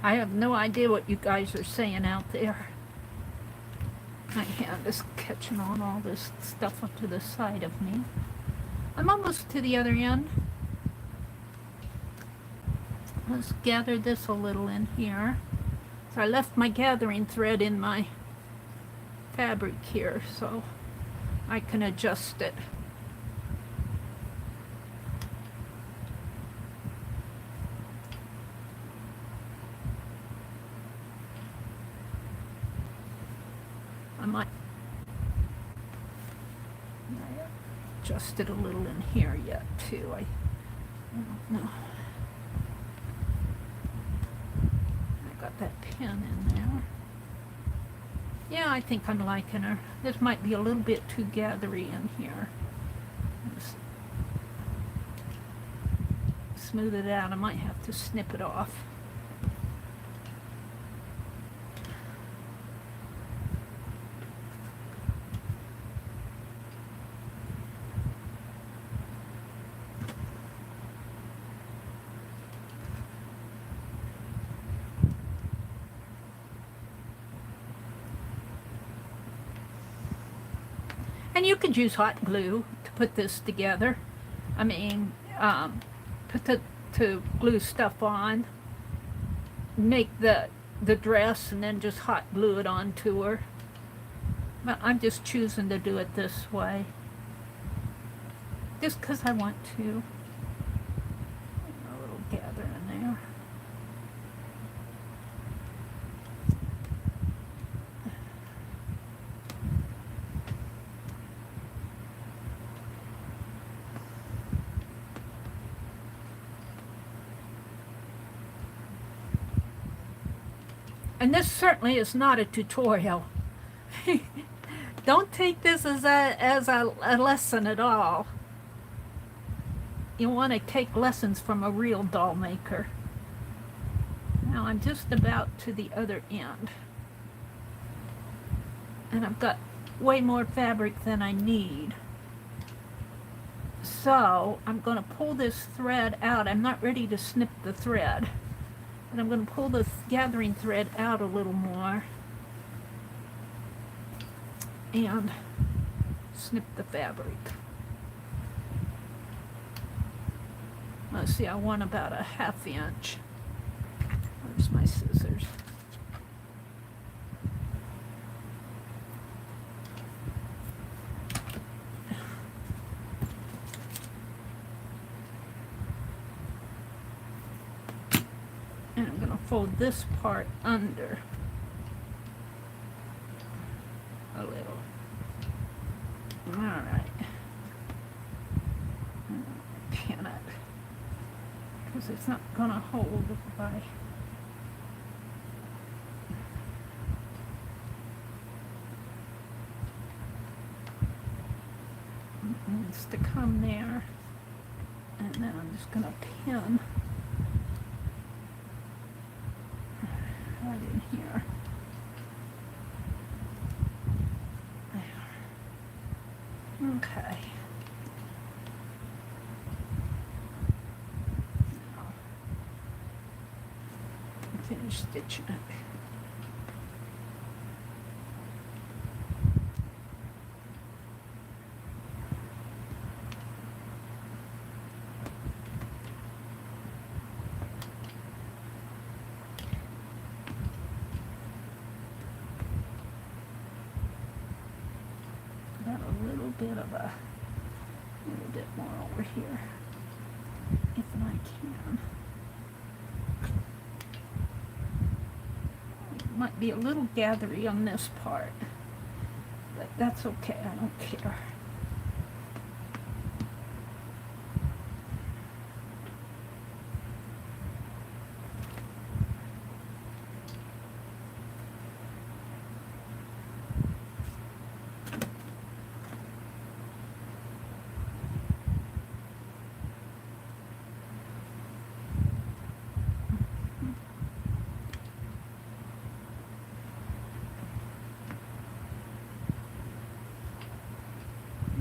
I have no idea what you guys are saying out there. My hand is catching on all this stuff up to the side of me. I'm almost to the other end. Let's gather this a little in here. So I left my gathering thread in my fabric here, so I can adjust it. I might adjust it a little in here yet too. I don't know. I got that pin in there. Yeah, I think I'm liking her. This might be a little bit too gathery in here. Just smooth it out. I might have to snip it off. And you could use hot glue to put this together. I mean, to glue stuff on, make the dress, and then just hot glue it onto her. But I'm just choosing to do it this way, just because I want to. A little gather in there. And this certainly is not a tutorial. Don't take this as a lesson at all. You want to take lessons from a real doll maker. Now I'm just about to the other end. And I've got way more fabric than I need. So I'm going to pull this thread out. I'm not ready to snip the thread, but I'm going to pull the gathering thread out a little more and snip the fabric. Let's see, I want about a 1/2 inch. Where's my scissors? And I'm going to fold this part under a little. All right. Pin it, because it's not going to hold if I... It needs to come there, and then I'm just going to pin right in here. There. Okay. Now, finish stitching it. Got a little bit more over here, if I can. Might be a little gathery on this part, but that's okay, I don't care.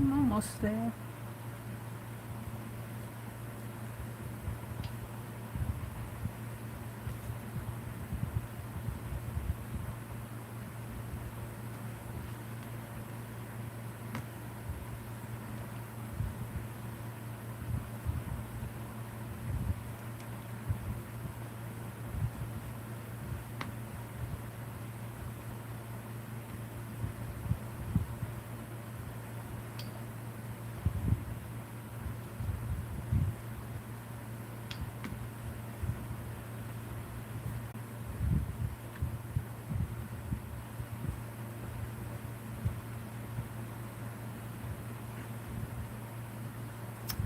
I'm almost there.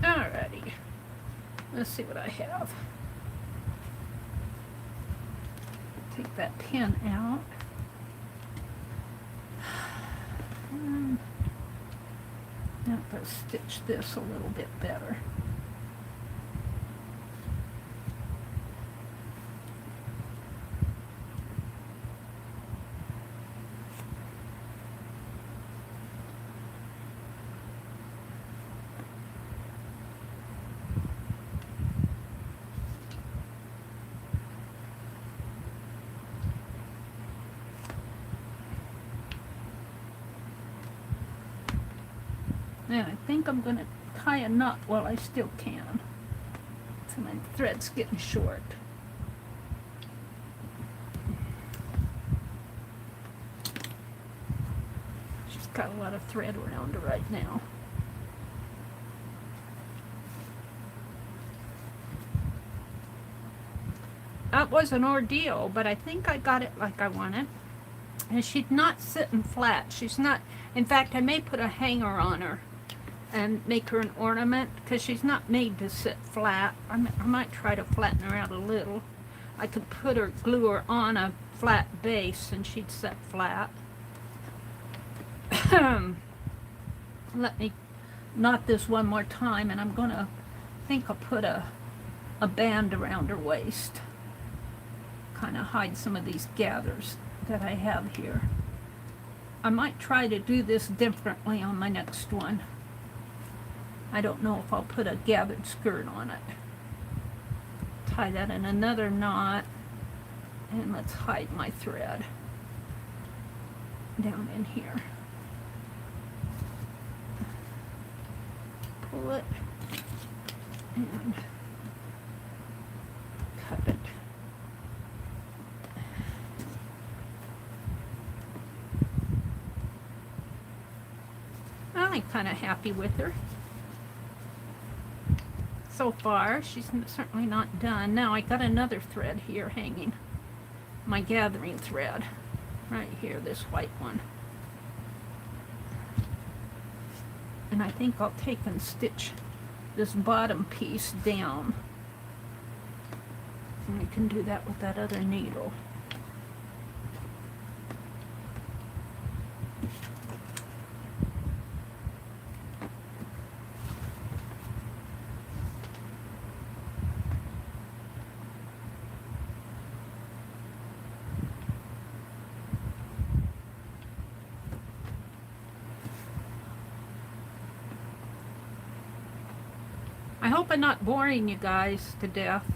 Alrighty, let's see what I have. Take that pin out. Now let's stitch this a little bit better. And I think I'm going to tie a knot while I still can. So my thread's getting short. She's got a lot of thread around her right now. That was an ordeal, but I think I got it like I wanted. And she's not sitting flat. She's not, in fact, I may put a hanger on her and make her an ornament, because she's not made to sit flat. I might try to flatten her out a little. I could put her, glue her on a flat base and she'd sit flat. Let me knot this one more time, and I'm gonna, I think I'll put a band around her waist. Kind of hide some of these gathers that I have here. I might try to do this differently on my next one. I don't know if I'll put a gathered skirt on it. Tie that in another knot, and let's hide my thread down in here. Pull it and cut it. I'm kind of happy with her. So far, she's certainly not done. Now I got another thread here hanging. My gathering thread. Right here, this white one. And I think I'll take and stitch this bottom piece down. And I can do that with that other needle. I hope I'm not boring you guys to death.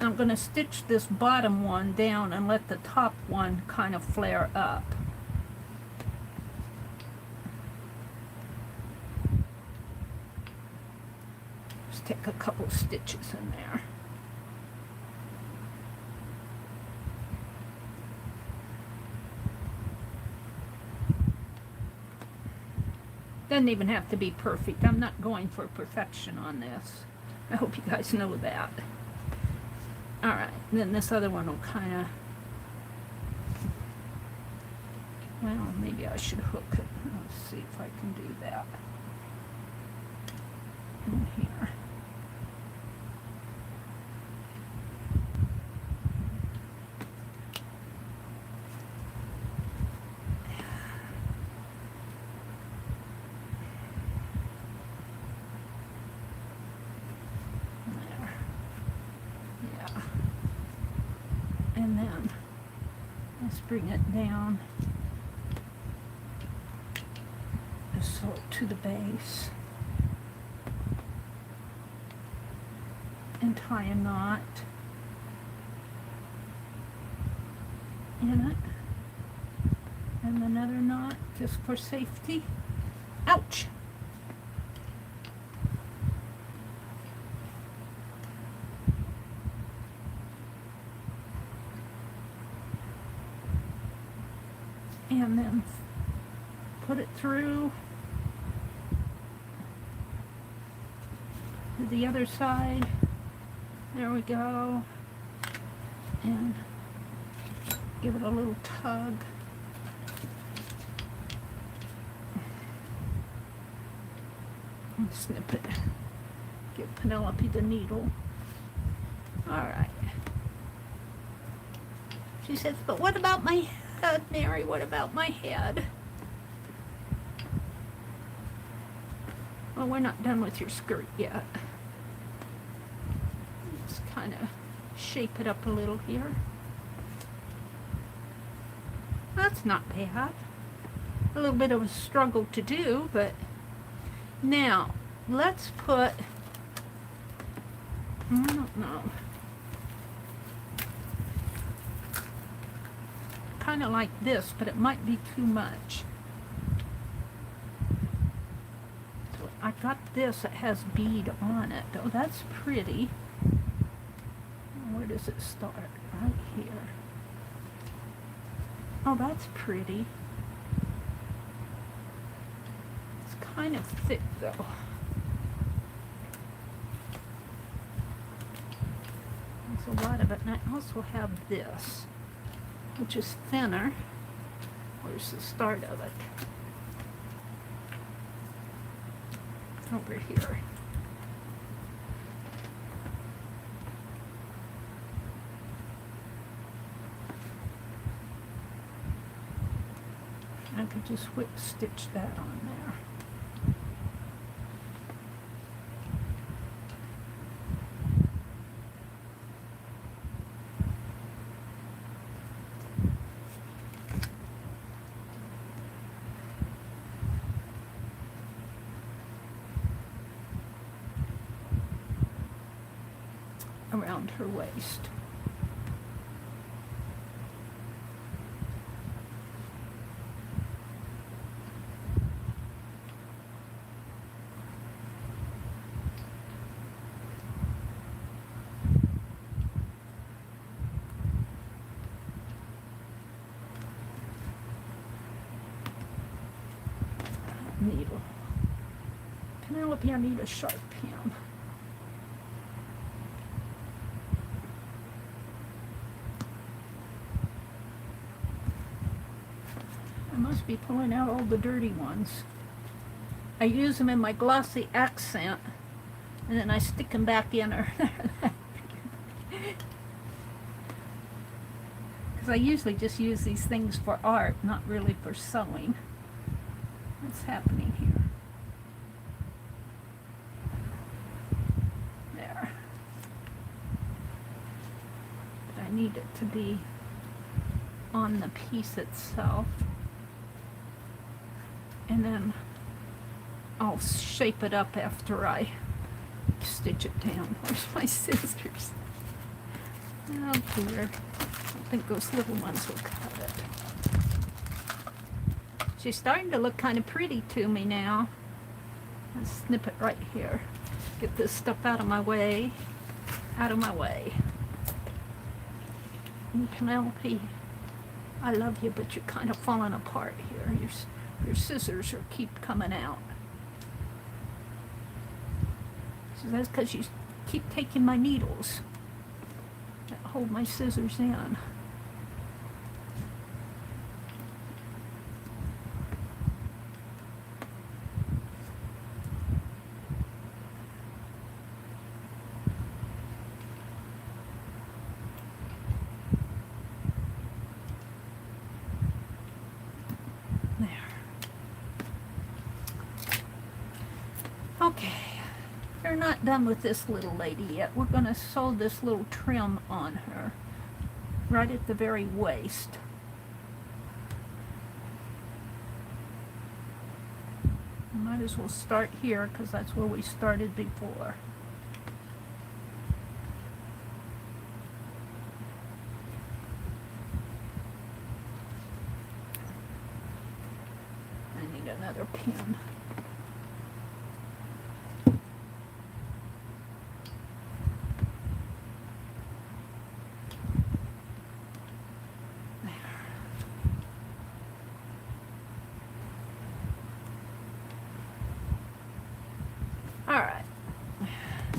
I'm going to stitch this bottom one down and let the top one kind of flare up. Just take a couple stitches in there. Doesn't even have to be perfect. I'm not going for perfection on this. I hope you guys know that. Alright, then this other one will kind of... Well, maybe I should hook it. Let's see if I can do that. In here. And then let's bring it down just so to the base and tie a knot in it and another knot just for safety. Ouch! And then put it through to the other side. There we go. And give it a little tug. And snip it. Give Penelope the needle. Alright. She says, but what about my head, Mary? What about my head? Well, we're not done with your skirt yet. Just kind of shape it up a little here. That's not bad. A little bit of a struggle to do, but now let's put, I don't know, kind of like this, but it might be too much. So I got this that has bead on it. Oh, that's pretty. Where does it start? Right here. Oh, that's pretty. It's kind of thick though. There's a lot of it, and I also have this, which is thinner. Where's the start of it? Over here. I could just whip stitch that on there. around her waist. Needle. Penelope, I need a sharp pen. I must be pulling out all the dirty ones. I use them in my glossy accent, and then I stick them back in her. Because I usually just use these things for art, not really for sewing. What's happening here? There. But I need it to be on the piece itself. And then I'll shape it up after I stitch it down. Where's my scissors? Oh dear. I think those little ones will cut it. She's starting to look kind of pretty to me now. Let's snip it right here. Get this stuff out of my way. Out of my way. And Penelope, I love you, but you're kind of falling apart here. Your scissors are keep coming out. So that's because you keep taking my needles that hold my scissors in. Okay, we're not done with this little lady yet. We're going to sew this little trim on her, right at the very waist. I might as well start here because that's where we started before. I need another pin. Alright,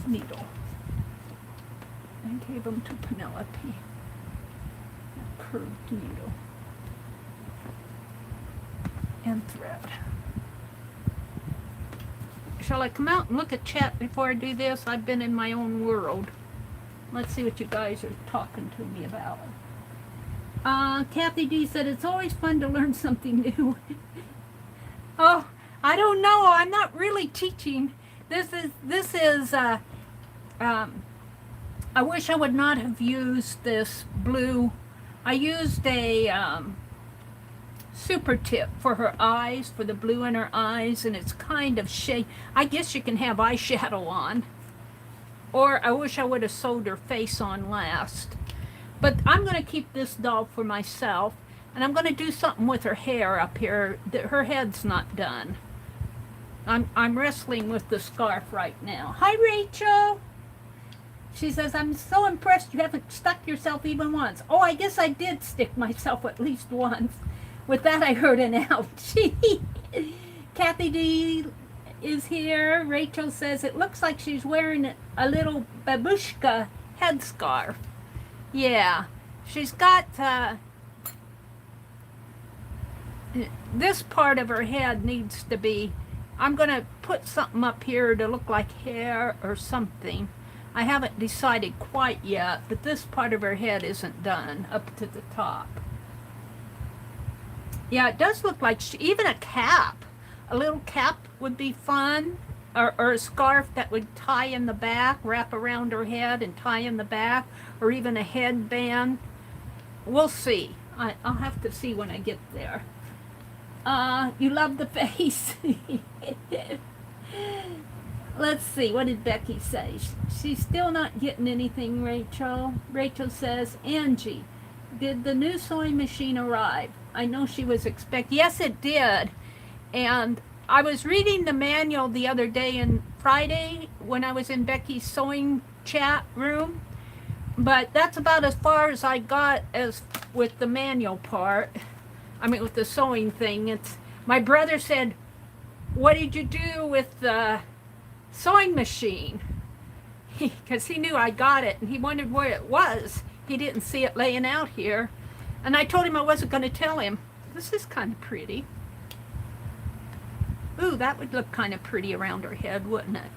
needle. I gave them to Penelope. A curved needle. And thread. Shall I come out and look at chat before I do this? I've been in my own world. Let's see what you guys are talking to me about. Kathy D said, it's always fun to learn something new. Oh, I don't know. I'm not really teaching. This is I wish I would not have used this blue. I used a super tip for her eyes, for the blue in her eyes, and it's kind of shade. I guess you can have eyeshadow on. Or I wish I would have sewed her face on last. But I'm going to keep this doll for myself, and I'm going to do something with her hair up here. Her head's not done. I'm wrestling with the scarf right now. Hi, Rachel. She says, I'm so impressed you haven't stuck yourself even once. Oh, I guess I did stick myself at least once. With that, I heard an ouch. Kathy D is here. Rachel says, it looks like she's wearing a little babushka headscarf. Yeah, she's got this part of her head needs to be, I'm going to put something up here to look like hair or something. I haven't decided quite yet, but this part of her head isn't done up to the top. Yeah, it does look like even a cap. A little cap would be fun. Or a scarf that would tie in the back, wrap around her head and tie in the back. Or even a headband. We'll see. I'll have to see when I get there. You love the face. Let's see, what did Becky say? She's still not getting anything, Rachel. Rachel says, Angie, did the new sewing machine arrive? I know she was expecting. Yes, it did. And I was reading the manual the other day and Friday when I was in Becky's sewing chat room. But that's about as far as I got as with the manual part. I mean, with the sewing thing. It's my brother said, what did you do with the sewing machine? Because he knew I got it and he wondered where it was. He didn't see it laying out here. And I told him I wasn't going to tell him. This is kind of pretty. Ooh, that would look kind of pretty around her head, wouldn't it?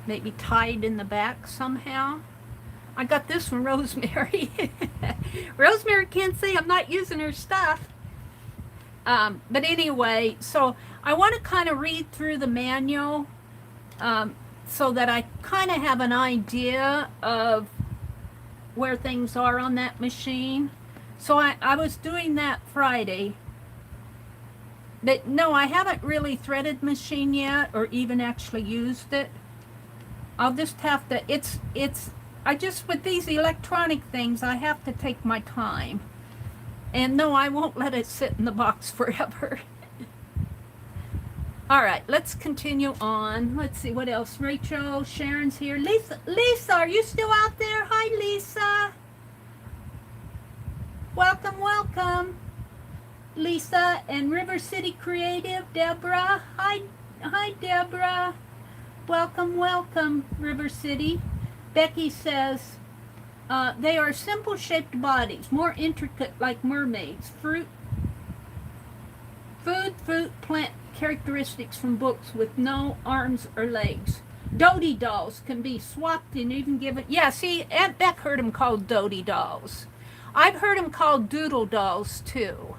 Maybe tied in the back somehow. I got this from Rosemary. Rosemary can't say I'm not using her stuff. But anyway, so I want to kind of read through the manual so that I kind of have an idea of where things are on that machine. So I was doing that Friday. But no, I haven't really threaded machine yet or even actually used it. I'll just have to, I just, with these electronic things, I have to take my time. And no, I won't let it sit in the box forever. All right, let's continue on. Let's see what else. Rachel, Sharon's here. Lisa, are you still out there? Hi, Lisa. Welcome, welcome. Lisa and River City Creative, Deborah. Hi, Deborah. Welcome, welcome, River City. Becky says, they are simple shaped bodies, more intricate like mermaids. Food, plant characteristics from books with no arms or legs. Dotee dolls can be swapped and even given. Yeah, see, Aunt Beck heard them called Dotee dolls. I've heard them called doodle dolls too.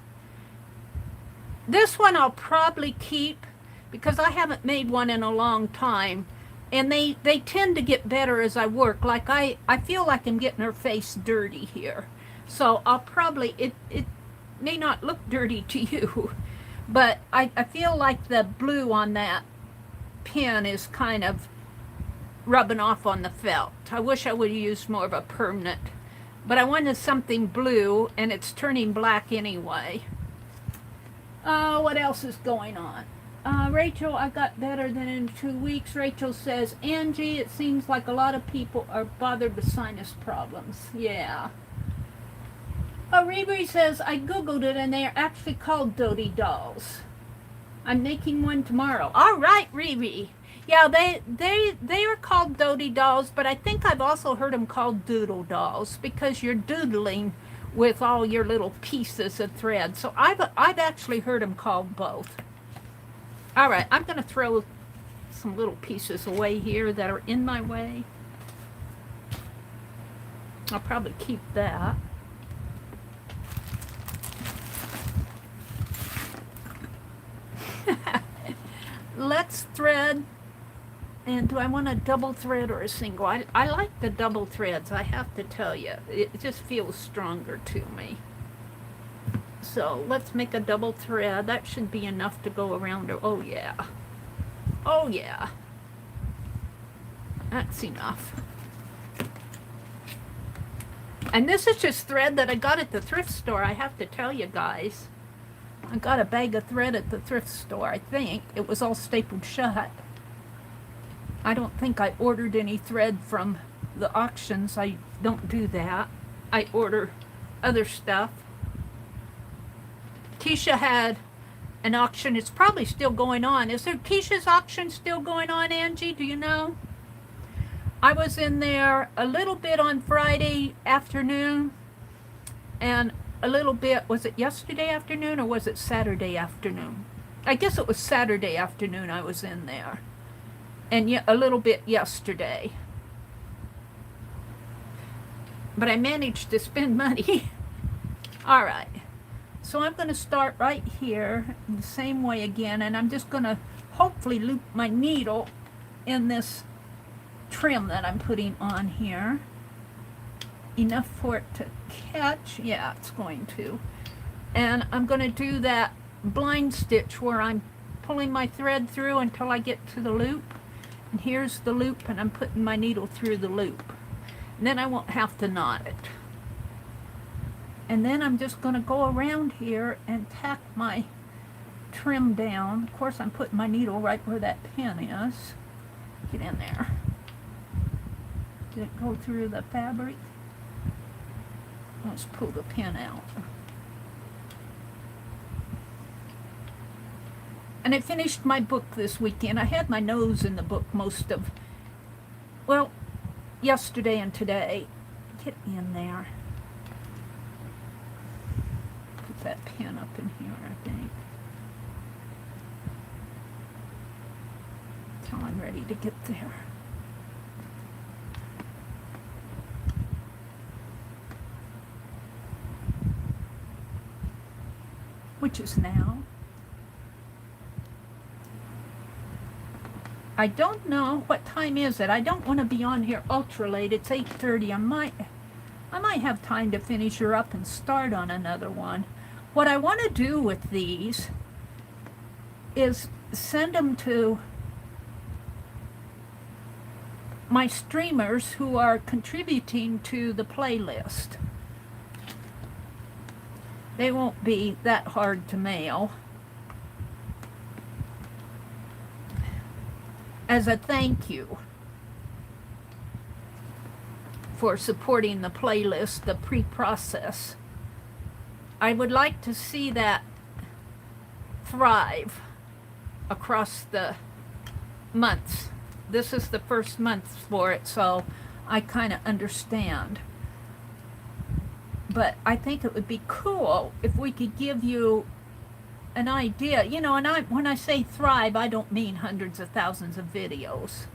This one I'll probably keep because I haven't made one in a long time. And they tend to get better as I work. Like I feel like I'm getting her face dirty here. So I'll probably, it may not look dirty to you, but I feel like the blue on that pen is kind of rubbing off on the felt. I wish I would have used more of a permanent, but I wanted something blue and it's turning black anyway. What else is going on? Rachel, I got better than in 2 weeks. Rachel says, Angie, it seems like a lot of people are bothered with sinus problems. Yeah. Riri says, I Googled it and they are actually called Dotee dolls. I'm making one tomorrow. All right, Riri. Yeah, they are called Dotee dolls, but I think I've also heard them called doodle dolls because you're doodling with all your little pieces of thread. So I've actually heard them called both. All right, I'm going to throw some little pieces away here that are in my way. I'll probably keep that. Let's thread. And do I want a double thread or a single? I like the double threads, I have to tell you. It just feels stronger to me. So let's make a double thread. That should be enough to go around her. Oh yeah. Oh yeah. That's enough. And this is just thread that I got at the thrift store, I have to tell you guys. I got a bag of thread at the thrift store, I think. It was all stapled shut. I don't think I ordered any thread from the auctions. I don't do that. I order other stuff. Keisha had an auction. It's probably still going on. Is there Keisha's auction still going on, Angie? Do you know? I was in there a little bit on Friday afternoon and a little bit, was it yesterday afternoon or was it Saturday afternoon? I guess it was Saturday afternoon I was in there. And a little bit yesterday. But I managed to spend money. All right. So I'm going to start right here in the same way again, and I'm just going to hopefully loop my needle in this trim that I'm putting on here. Enough for it to catch. Yeah, it's going to. And I'm going to do that blind stitch where I'm pulling my thread through until I get to the loop. And here's the loop, and I'm putting my needle through the loop. And then I won't have to knot it. And then I'm just going to go around here and tack my trim down. Of course, I'm putting my needle right where that pin is. Get in there. Did it go through the fabric? Let's pull the pin out. And I finished my book this weekend. I had my nose in the book most of, well, yesterday and today. Get in there. Put that pin up in here, I think. Till I'm ready to get there. Which is now. I don't know what time is it. I don't want to be on here ultra late. It's 8:30. I might have time to finish her up and start on another one. What I want to do with these is send them to my streamers who are contributing to the playlist. They won't be that hard to mail. As a thank you for supporting the playlist, the Preprocess. I would like to see that thrive across the months. This is the first month for it, so I kind of understand. But I think it would be cool if we could give you an idea, you know, and when I say thrive, I don't mean hundreds of thousands of videos.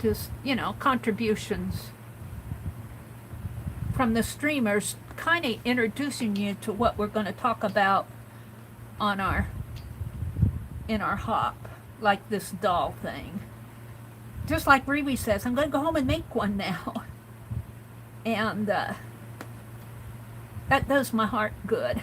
Just, you know, contributions from the streamers, kind of introducing you to what we're going to talk about on in our hop, like this doll thing. Just like Riri says, I'm going to go home and make one now. And that does my heart good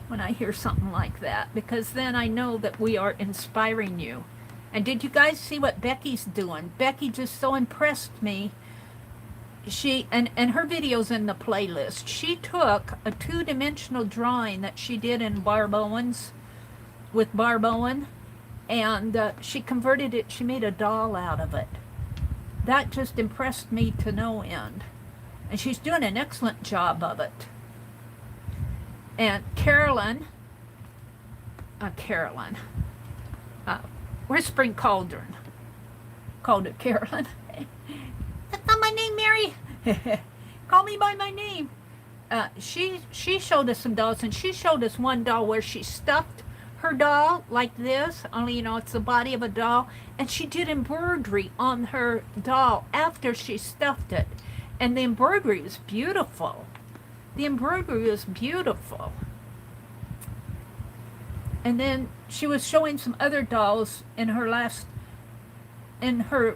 when I hear something like that, because then I know that we are inspiring you. And did you guys see what Becky's doing? Becky just so impressed me. She, and her video's in the playlist. She took a two-dimensional drawing that she did in Barb Owens, with Barb Owen, and she converted it, she made a doll out of it. That just impressed me to no end. And she's doing an excellent job of it. And Carolyn, Whispering Cauldron, called it Carolyn. That's not my name, Mary. Call me by my name. She showed us some dolls, and she showed us one doll where she stuffed her doll like this, only, you know, it's the body of a doll, and she did embroidery on her doll after she stuffed it. And the embroidery was beautiful. The embroidery was beautiful. And then she was showing some other dolls in her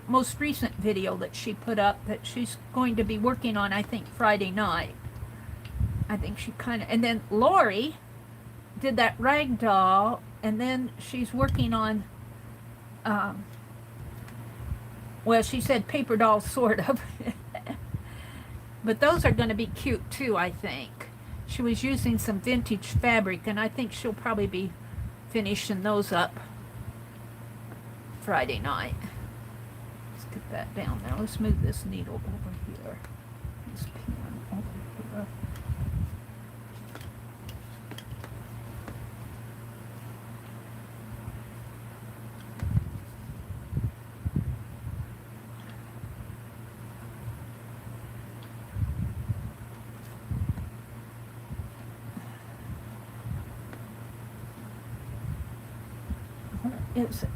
most recent video that she put up, that she's going to be working on, I think, Friday night. I think she kind of, and then Lori did that rag doll, and then she's working on, well, she said paper dolls, sort of. But those are going to be cute too, I think. She was using some vintage fabric, and I think she'll probably be finishing those up Friday night. Let's get that down there. Let's move this needle over here. This pin over here. Where is it?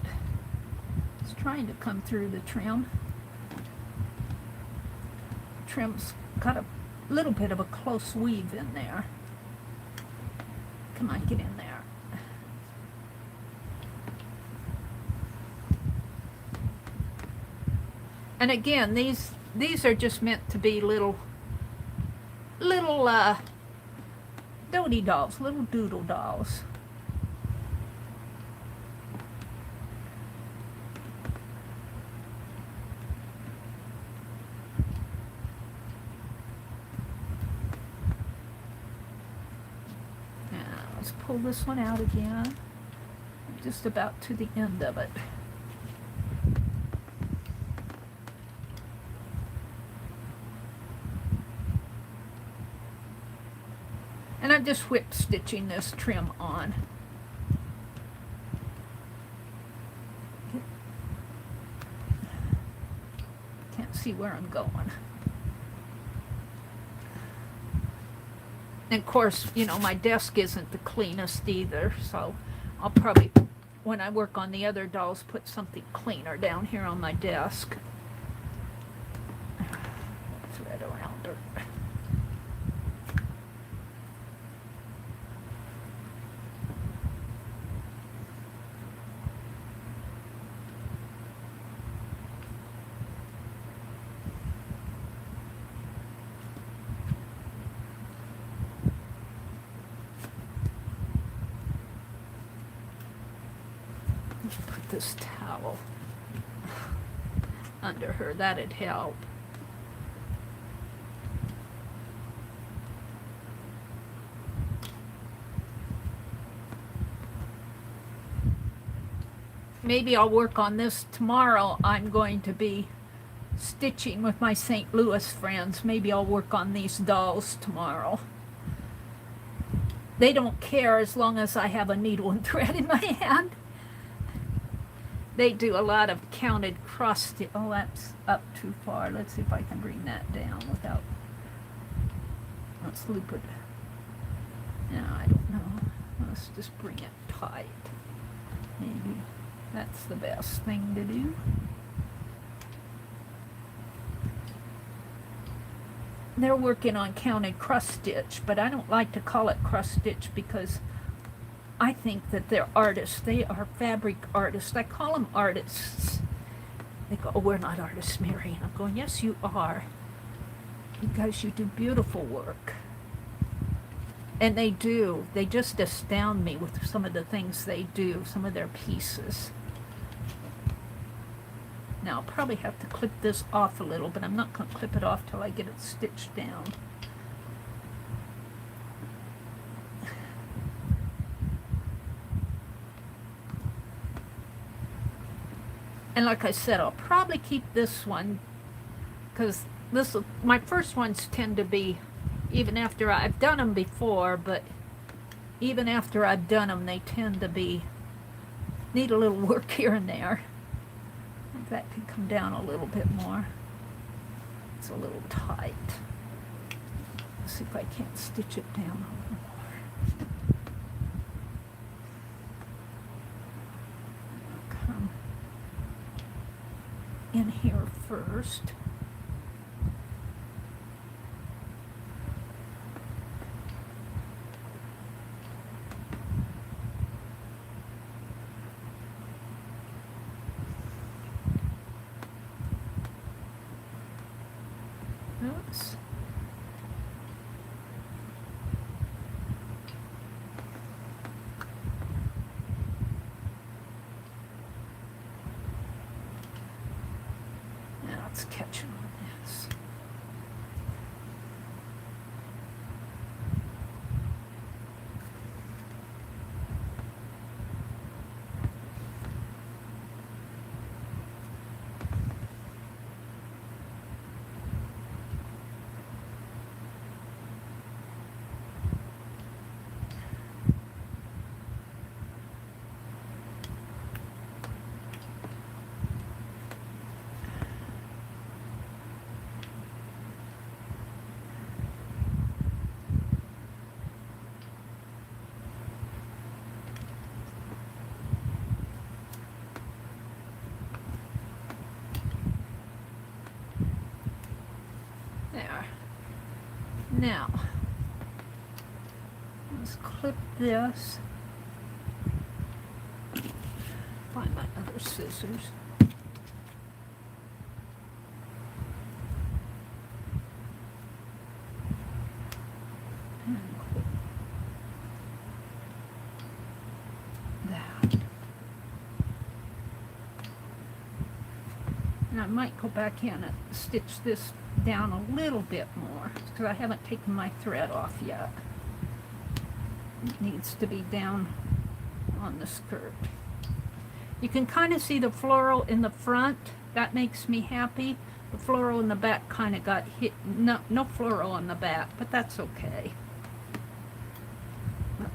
It's trying to come through the trim. Trim's got a little bit of a close weave in there. Come on, get in there. And again, these are just meant to be little Dotee dolls, little doodle dolls. pull this one out again. I'm just about to the end of it. And I'm just whip stitching this trim on. Can't see where I'm going. And of course, you know, my desk isn't the cleanest either, so I'll probably, when I work on the other dolls, put something cleaner down here on my desk. Thread around her. Put this towel under her, that'd help. Maybe I'll work on this tomorrow. I'm going to be stitching with my St. Louis friends. Maybe I'll work on these dolls tomorrow. They don't care as long as I have a needle and thread in my hand. They do a lot of counted cross stitch. Oh, that's up too far. Let's see if I can bring that down without. Let's loop it. No, I don't know. Let's just bring it tight. Maybe that's the best thing to do. They're working on counted cross stitch, but I don't like to call it cross stitch because I think that they're artists. They are fabric artists. I call them artists. They go, oh, we're not artists, Mary. And I'm going, yes, you are. Because you do beautiful work. And they do. They just astound me with some of the things they do, some of their pieces. Now, I'll probably have to clip this off a little, but I'm not going to clip it off till I get it stitched down. And like I said, I'll probably keep this one because my first ones tend to be, even after I've done them before, but even after I've done them, they tend to need a little work here and there. I think that could come down a little bit more. It's a little tight. Let's see if I can't stitch it down a little more. Come in here first. Oops. Now it's catching on this. There. Now, let's clip this. Find my other scissors. And clip that. And I might go back in and stitch this down a little bit more because I haven't taken my thread off yet. It needs to be down on the skirt. You can kind of see the floral in the front. That makes me happy. The floral in the back kind of got hit. No floral on the back, but that's okay.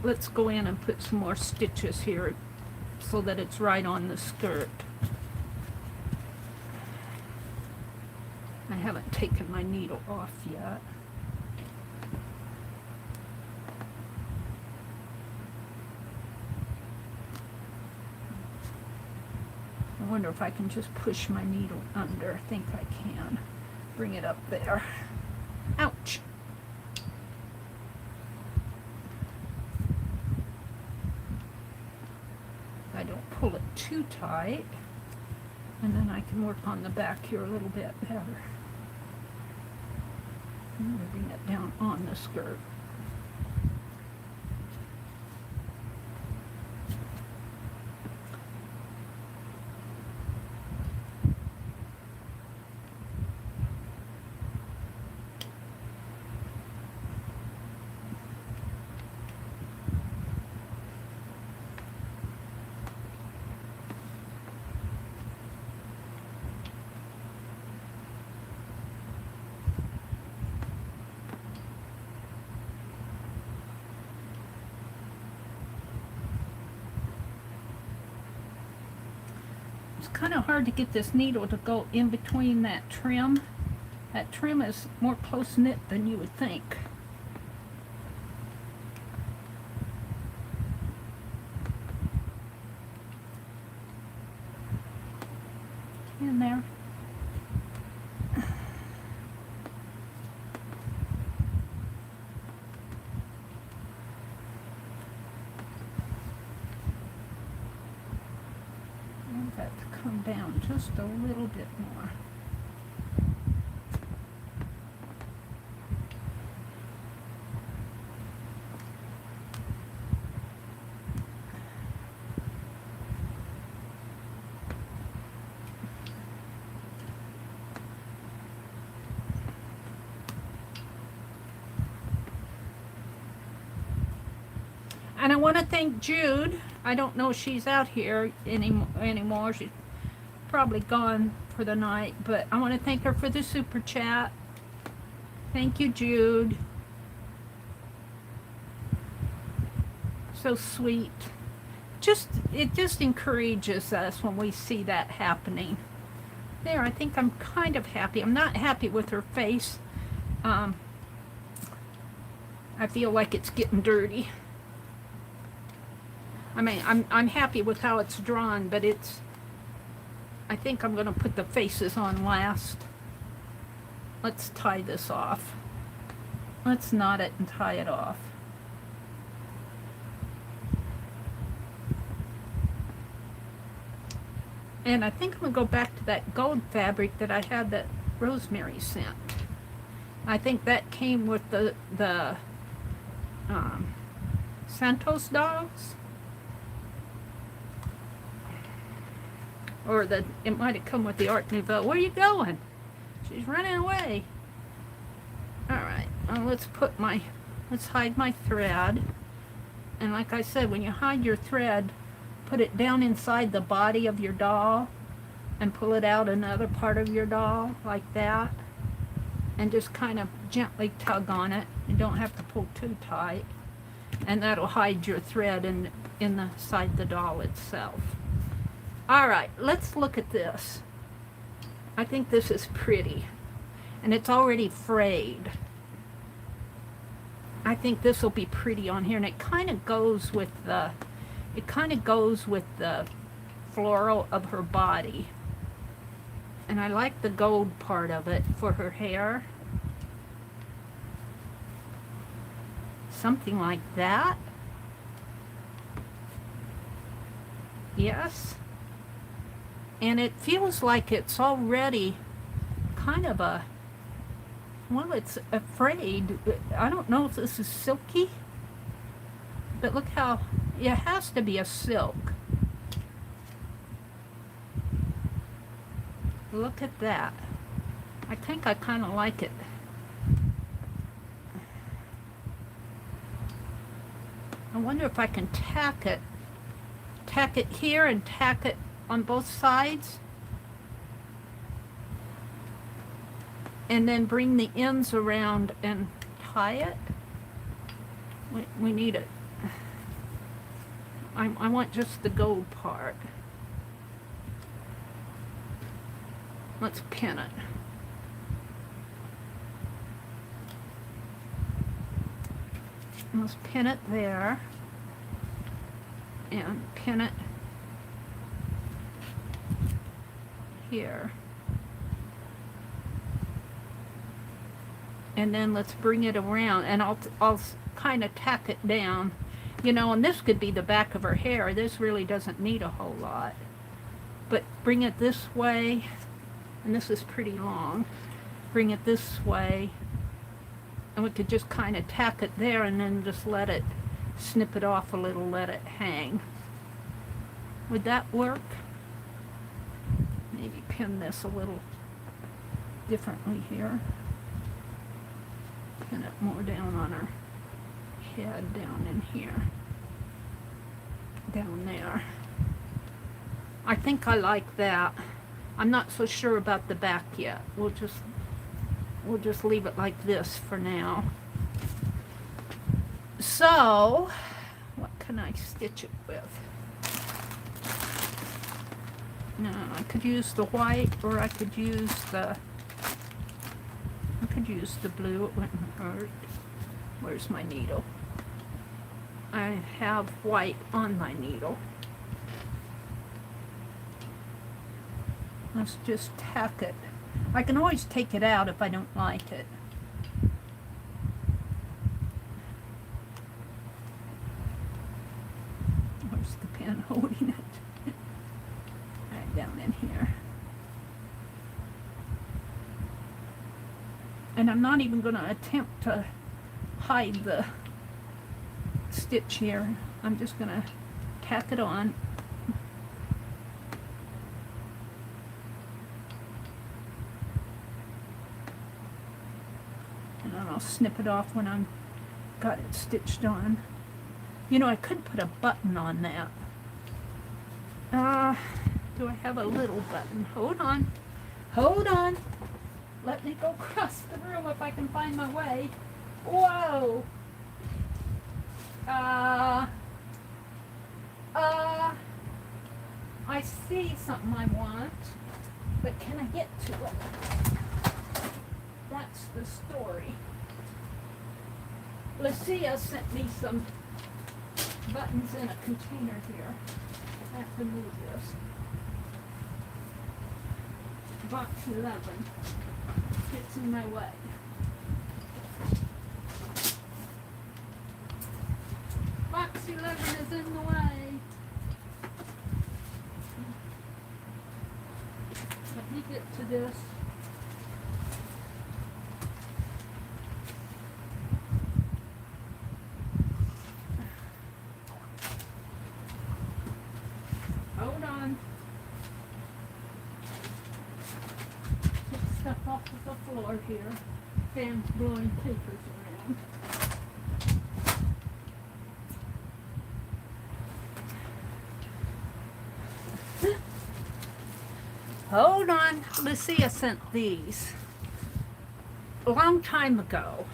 Let's go in and put some more stitches here so that it's right on the skirt. I haven't taken my needle off yet. I wonder if I can just push my needle under. I think I can. Bring it up there. Ouch! I don't pull it too tight. And then I can work on the back here a little bit better. I'm going to bring it down on the skirt. It's kind of hard to get this needle to go in between that trim. That trim is more close-knit than you would think. In there. Come down just a little bit more. And I want to thank Jude. I don't know if she's out here anymore. She's probably gone for the night, but I want to thank her for the super chat. Thank you, Jude. So sweet. It just encourages us when we see that happening. There, I think I'm kind of happy. I'm not happy with her face. I feel like it's getting dirty. I mean, I'm happy with how it's drawn, but I think I'm going to put the faces on last. Let's tie this off. Let's knot it and tie it off. And I think I'm going to go back to that gold fabric that I had that Rosemary sent. I think that came with the Santos dolls. Or it might have come with the Art Nouveau. Where are you going? She's running away. Alright, well, let's hide my thread. And like I said, when you hide your thread, put it down inside the body of your doll and pull it out another part of your doll, like that. And just kind of gently tug on it. You don't have to pull too tight. And that'll hide your thread in the side of the doll itself. Alright, let's look at this. I think this is pretty. And it's already frayed. I think this will be pretty on here, and it kind of goes with the floral of her body. And I like the gold part of it for her hair. Something like that. Yes. And it feels like it's already kind of well, it's a frayed. I don't know if this is silky, but look how, it has to be a silk. Look at that. I think I kind of like it. I I wonder if I can tack it here and tack it on both sides, and then bring the ends around and tie it. We need it. I want just the gold part. Let's pin it. Let's pin it there, and pin it here. And then let's bring it around, and I'll kind of tack it down. You know, and this could be the back of her hair. This really doesn't need a whole lot. But bring it this way, and this is pretty long. Bring it this way, and we could just kind of tack it there and then just let it, snip it off a little, let it hang. Would that work? Maybe pin this a little differently here. Pin it more down on her head, down in here. Down there. I think I like that. I'm not so sure about the back yet. We'll just leave it like this for now. So, what can I stitch it with? Now, I could use the white, or I could use the blue. It wouldn't hurt. Where's my needle? I have white on my needle. Let's just tack it. I can always take it out if I don't like it. Where's the pin holding it? Right down in here. And I'm not even going to attempt to hide the stitch here. I'm just going to tack it on. And then I'll snip it off when I've got it stitched on. You know, I could put a button on that. Do I have a little button? Hold on. Hold on. Let me go across the room if I can find my way. Whoa. I see something I want, but can I get to it? That's the story. Lucia sent me some buttons in a container here. I have to move this. Box 11. It's in my way. Box 11 is in the way. Let me get to this. Hold on. Get stuff off of the floor here. Fan's blowing papers around. Hold on. Lucia sent these a long time ago.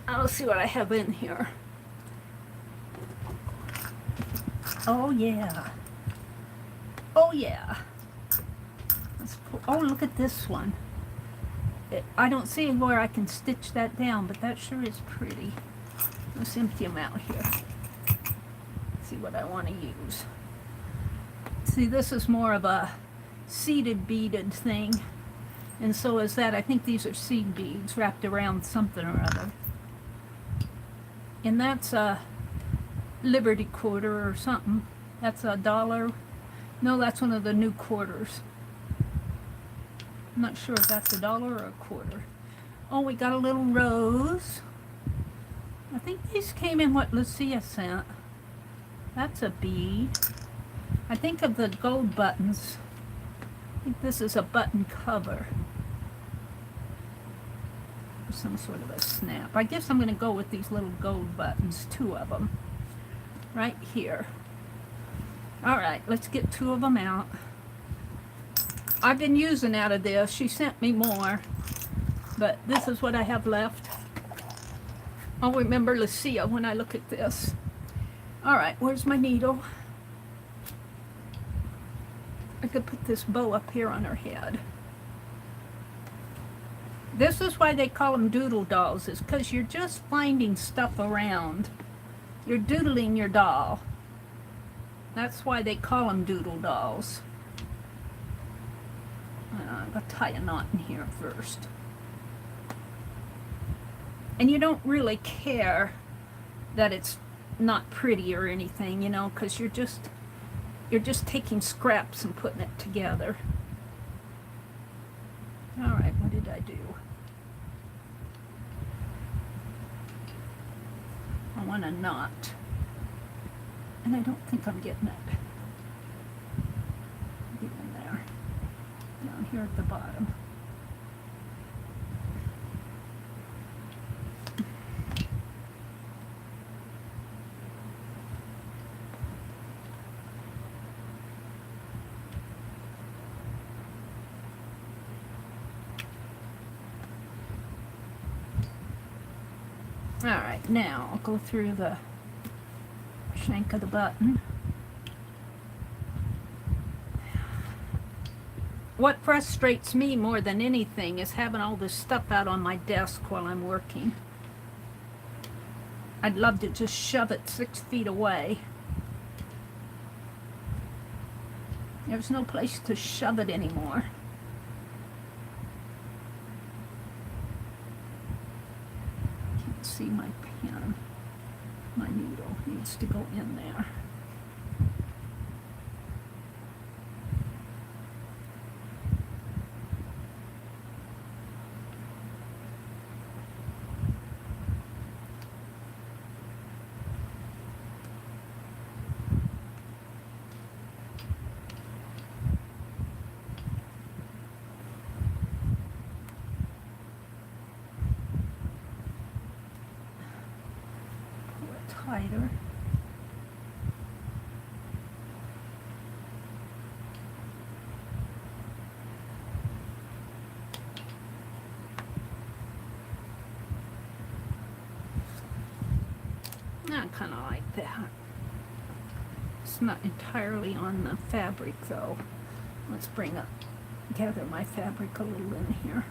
I'll see what I have in here. Oh yeah. Oh yeah. Oh, look at this one. I don't see where I can stitch that down, but that sure is pretty. Let's empty them out here. See what I want to use. See, this is more of a seeded beaded thing, and so is that. I think these are seed beads wrapped around something or other. And that's a Liberty quarter or something. That's $1. No, that's one of the new quarters. I'm not sure if that's $1 or a quarter. Oh, we got a little rose. I think these came in what Lucia sent. That's a bead. I think of the gold buttons. I think this is a button cover. some sort of a snap. I guess I'm going to go with these little gold buttons, 2 of them, right here. Alright, let's get 2 of them out. I've been using out of this. She sent me more, but this is what I have left. I'll remember Lucia when I look at this. Alright, where's my needle? I could put this bow up here on her head. This is why they call them doodle dolls, is because you're just finding stuff around. You're doodling your doll. That's why they call them doodle dolls. I'm going to tie a knot in here first. And you don't really care that it's not pretty or anything, you know, because you're just taking scraps and putting it together. Alright, what did I do? I want a knot. And I don't think I'm getting it. Get in there. Down here at the bottom. Alright, now I'll go through the shank of the button. What frustrates me more than anything is having all this stuff out on my desk while I'm working. I'd love to just shove it 6 feet away. There's no place to shove it anymore. Can't see my pen. My needle needs to go in there. Tighter. I kind of like that. It's not entirely on the fabric though. Let's gather my fabric a little in here.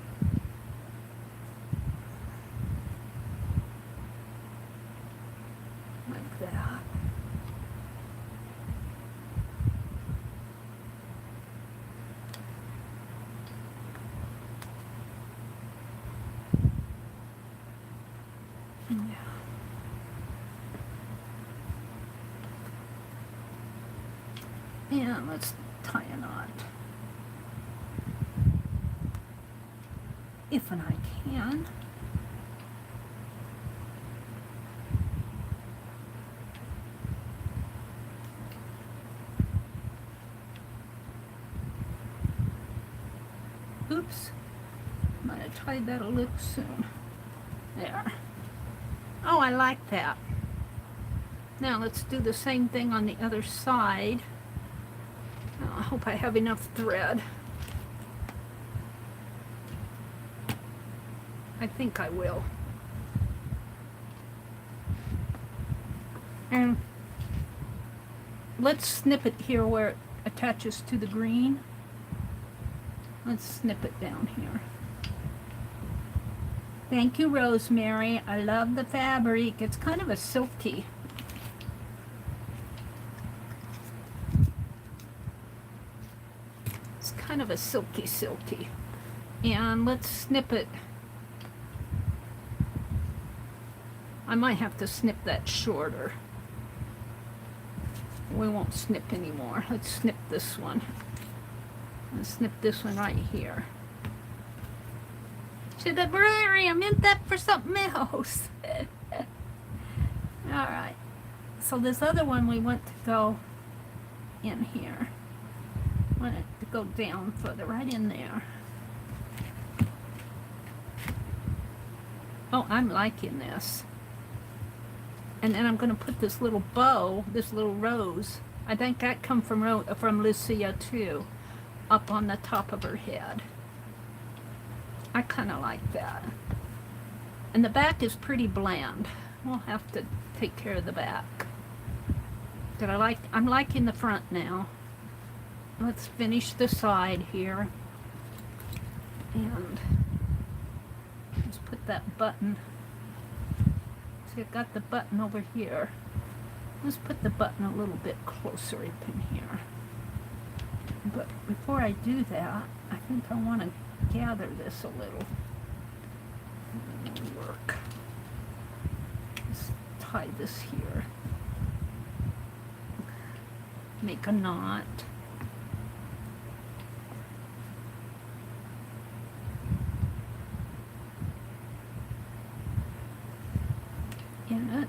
Like that. Yeah, let's tie a knot. If and I can. Oops. Might have tied that a little soon. There. Oh, I like that. Now let's do the same thing on the other side. I hope I have enough thread. I think I will. And let's snip it here where it attaches to the green. Let's snip it down here. Thank you, Rosemary. I love the fabric. It's kind of a silky. Kind of a silky. And let's snip it. I might have to snip that shorter. We won't snip anymore. Let's snip this one. Let's snip this one right here. She said, Mary, I meant that for something else. Alright. So this other one we want to go in here. Want it to go down further, right in there. Oh, I'm liking this. And then I'm going to put this little bow, this little rose. I think that come from Lucia too, up on the top of her head. I kind of like that. And the back is pretty bland. We'll have to take care of the back. But I'm liking the front now. Let's finish the side here. And let's put that button. See, I've got the button over here. Let's put the button a little bit closer up in here. But before I do that, I think I want to gather this a little. Work. Let's tie this here. Make a knot. In it.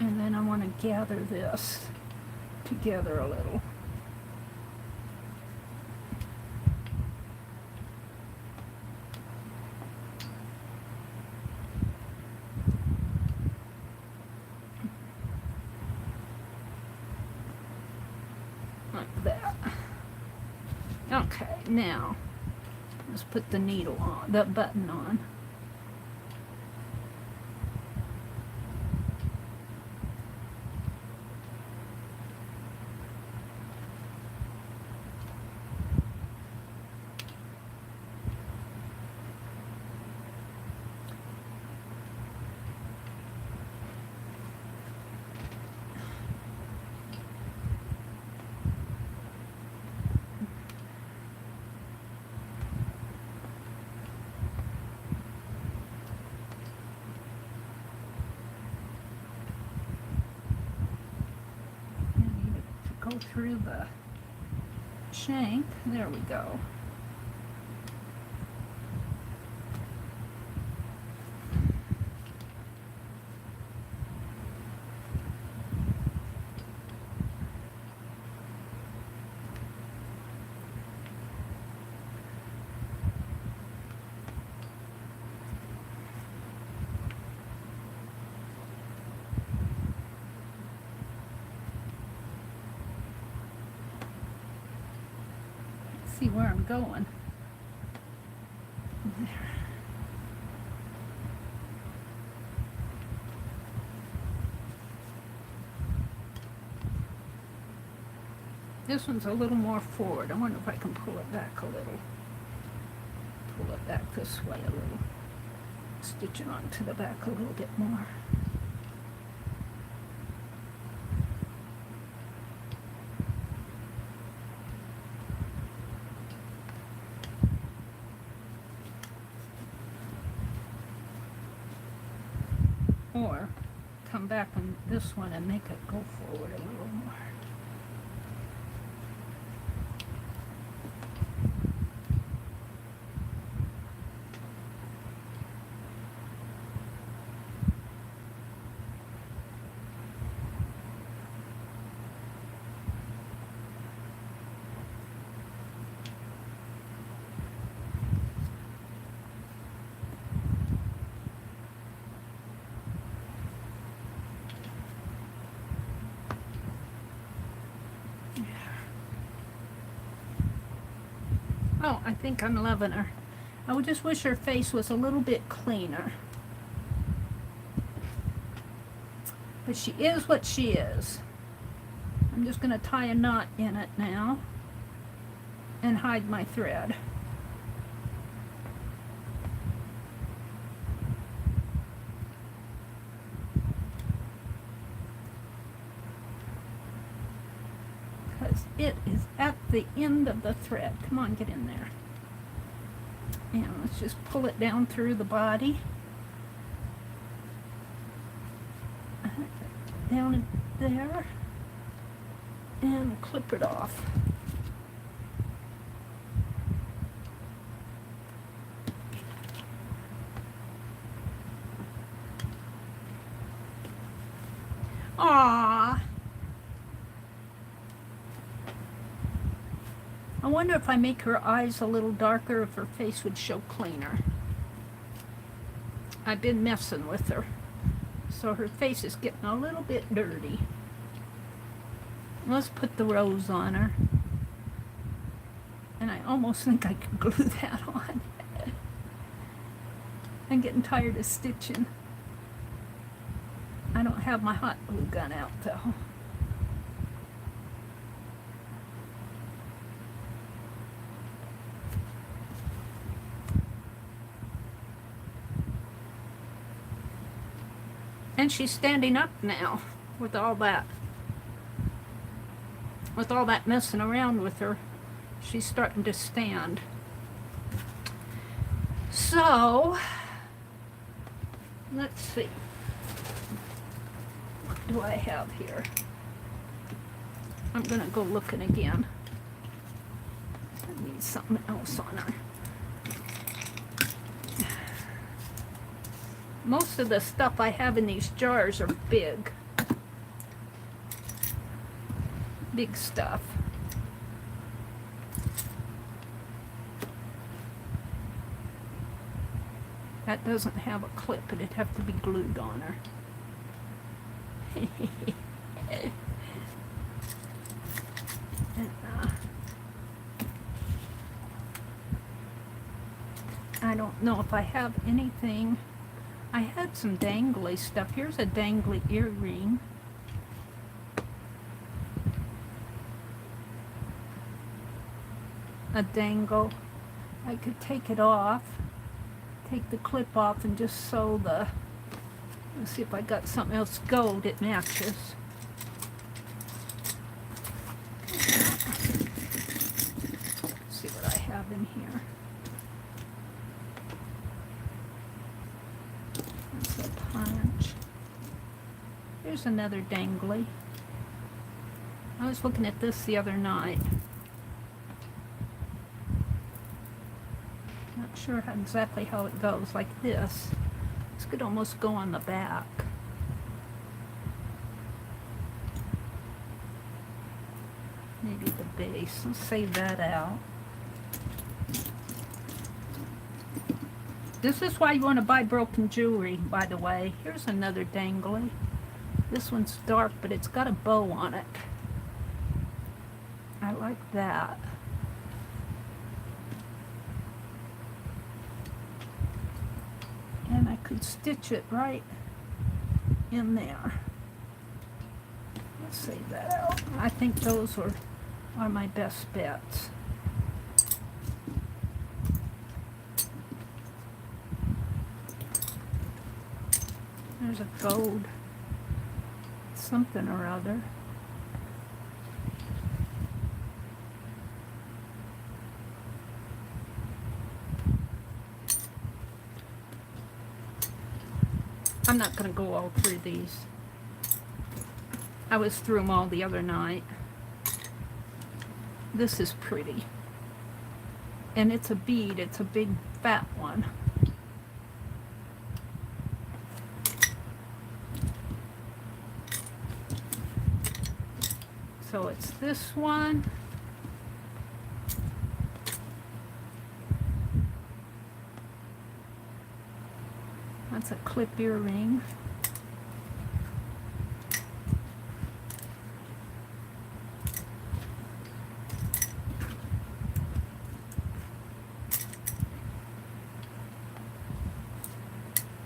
And then I want to gather this together a little. Like that. Okay, now let's put the needle on, the button on. Go through the shank. There we go. See where I'm going. There. This one's a little more forward. I wonder if I can pull it back a little. Pull it back this way a little. Stitch it onto the back a little bit more. Or come back on this one and make it go forward a little more. Oh, I think I'm loving her. I would just wish her face was a little bit cleaner. But she is what she is. I'm just going to tie a knot in it now and hide my thread. Because it is at the end of the thread. Come on, get in there. And let's just pull it down through the body. Down in there. And clip it off. Aww. I wonder if I make her eyes a little darker, if her face would show cleaner. I've been messing with her, so her face is getting a little bit dirty. Let's put the rose on her. And I almost think I could glue that on. I'm getting tired of stitching. I don't have my hot glue gun out though. And she's standing up now with all that. With all that messing around with her, she's starting to stand. So, let's see. What do I have here? I'm gonna go looking again. I need something else on her. Most of the stuff I have in these jars are big. Big stuff. That doesn't have a clip, it'd have to be glued on her. And, I don't know if I have anything. I had some dangly stuff. Here's a dangly earring. A dangle. I could take it off, take the clip off and just sew the, let's see if I got something else gold it matches. Let's see what I have in here. That's a punch. Here's another dangly. I was looking at this the other night. Not sure exactly how it goes, like this. This could almost go on the back. Maybe the base. Let's save that out. This is why you want to buy broken jewelry, by the way. Here's another dangly. This one's dark, but it's got a bow on it. I like that. And I could stitch it right in there. Let's save that out. I think those are my best bets. There's a gold something or other. I'm not going to go all through these. I was through them all the other night. This is pretty. And it's a bead. It's a big fat one. So it's this one. That's a clip earring.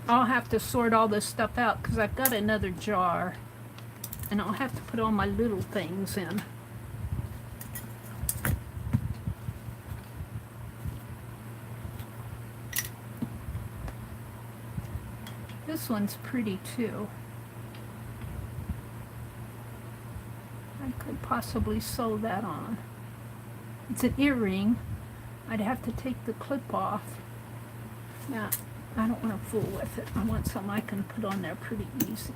I'll have to sort all this stuff out because I've got another jar and I'll have to put all my little things in. This one's pretty too. I could possibly sew that on. It's an earring. I'd have to take the clip off. Now, I don't want to fool with it. I want something I can put on there pretty easy.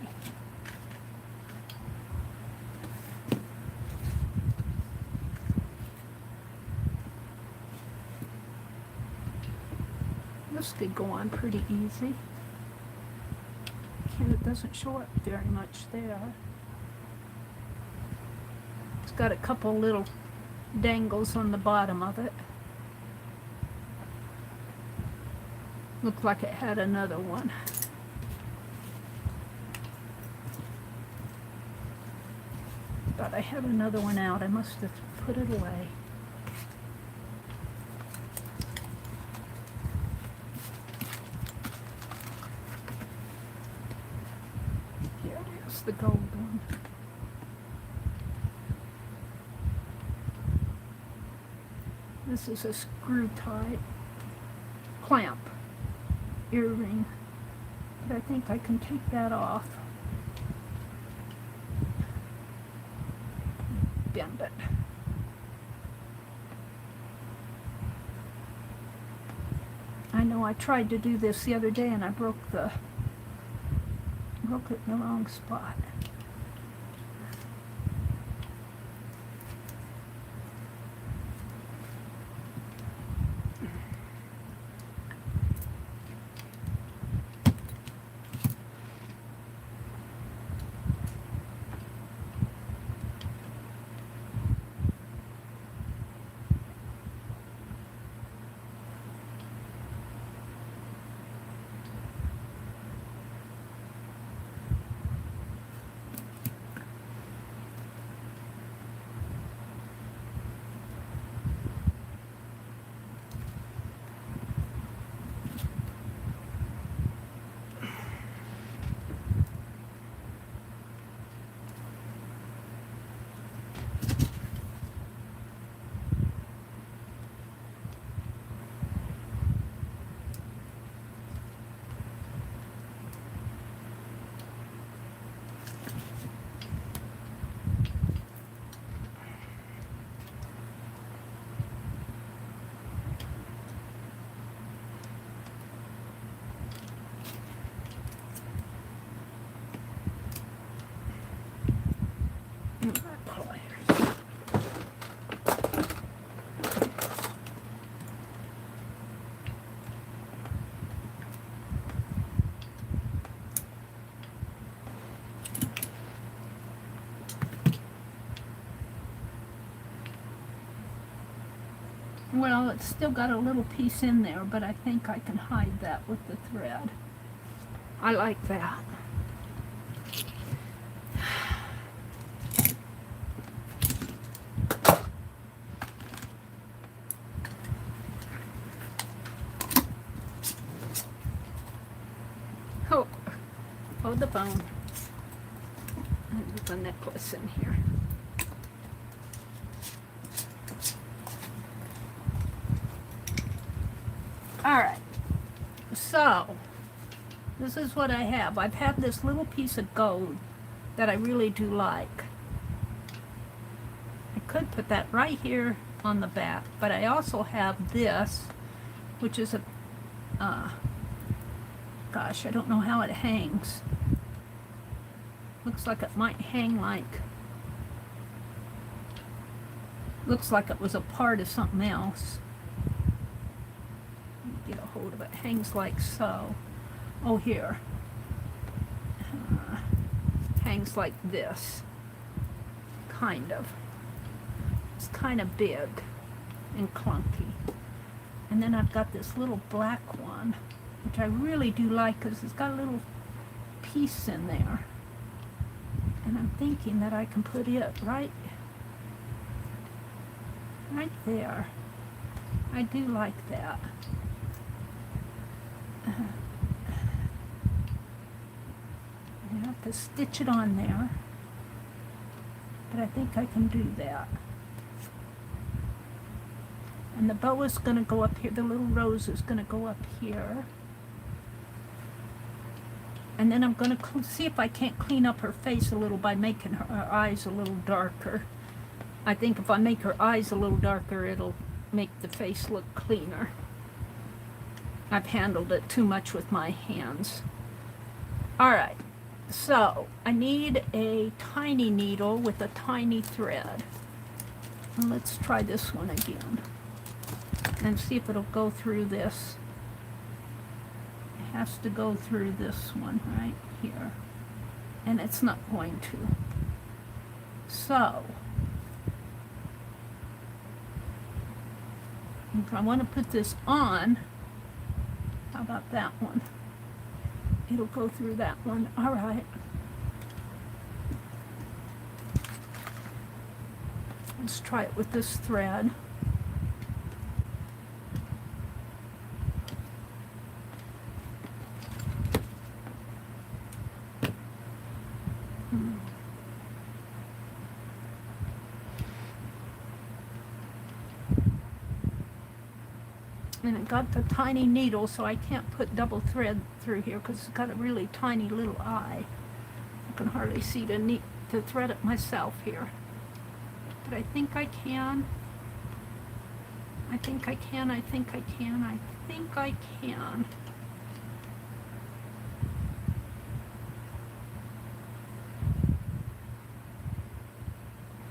This could go on pretty easy. It doesn't show up very much there. got a couple little dangles on the bottom of it. Looked like it had another one. Thought I had another one out. I must have put it away. Here it is, the gold one. This is a screw type clamp earring, but I think I can take that off. Bend it. I know I tried to do this the other day and I broke it in the wrong spot. Well, it's still got a little piece in there, but I think I can hide that with the thread. I like that. Oh, the bone. There's a necklace in here. Alright, so this is what I have. I've had this little piece of gold that I really do like. I could put that right here on the back, but I also have this, which is a, gosh, I don't know how it hangs. Looks like it might hang like, looks like it was a part of something else. Get a hold of it. Hangs like so. Oh, here. Hangs like this. Kind of. It's kind of big and clunky. And then I've got this little black one, which I really do like because it's got a little piece in there. And I'm thinking that I can put it right there. I do like that. I have to stitch it on there, but I think I can do that. And the bow is going to go up here, the little rose is going to go up here. And then I'm going to see if I can't clean up her face a little by making her eyes a little darker. I think if I make her eyes a little darker, it'll make the face look cleaner. I've handled it too much with my hands. Alright, so I need a tiny needle with a tiny thread. And let's try this one again and see if it'll go through this. It has to go through this one right here, and it's not going to. So If I want to put this on, how about that one? It'll go through that one. All right. Let's try it with this thread. And it got the tiny needle, so I can't put double thread through here because it's got a really tiny little eye. I can hardly see to thread it myself here. But I think I can. I think I can, I think I can, I think I can.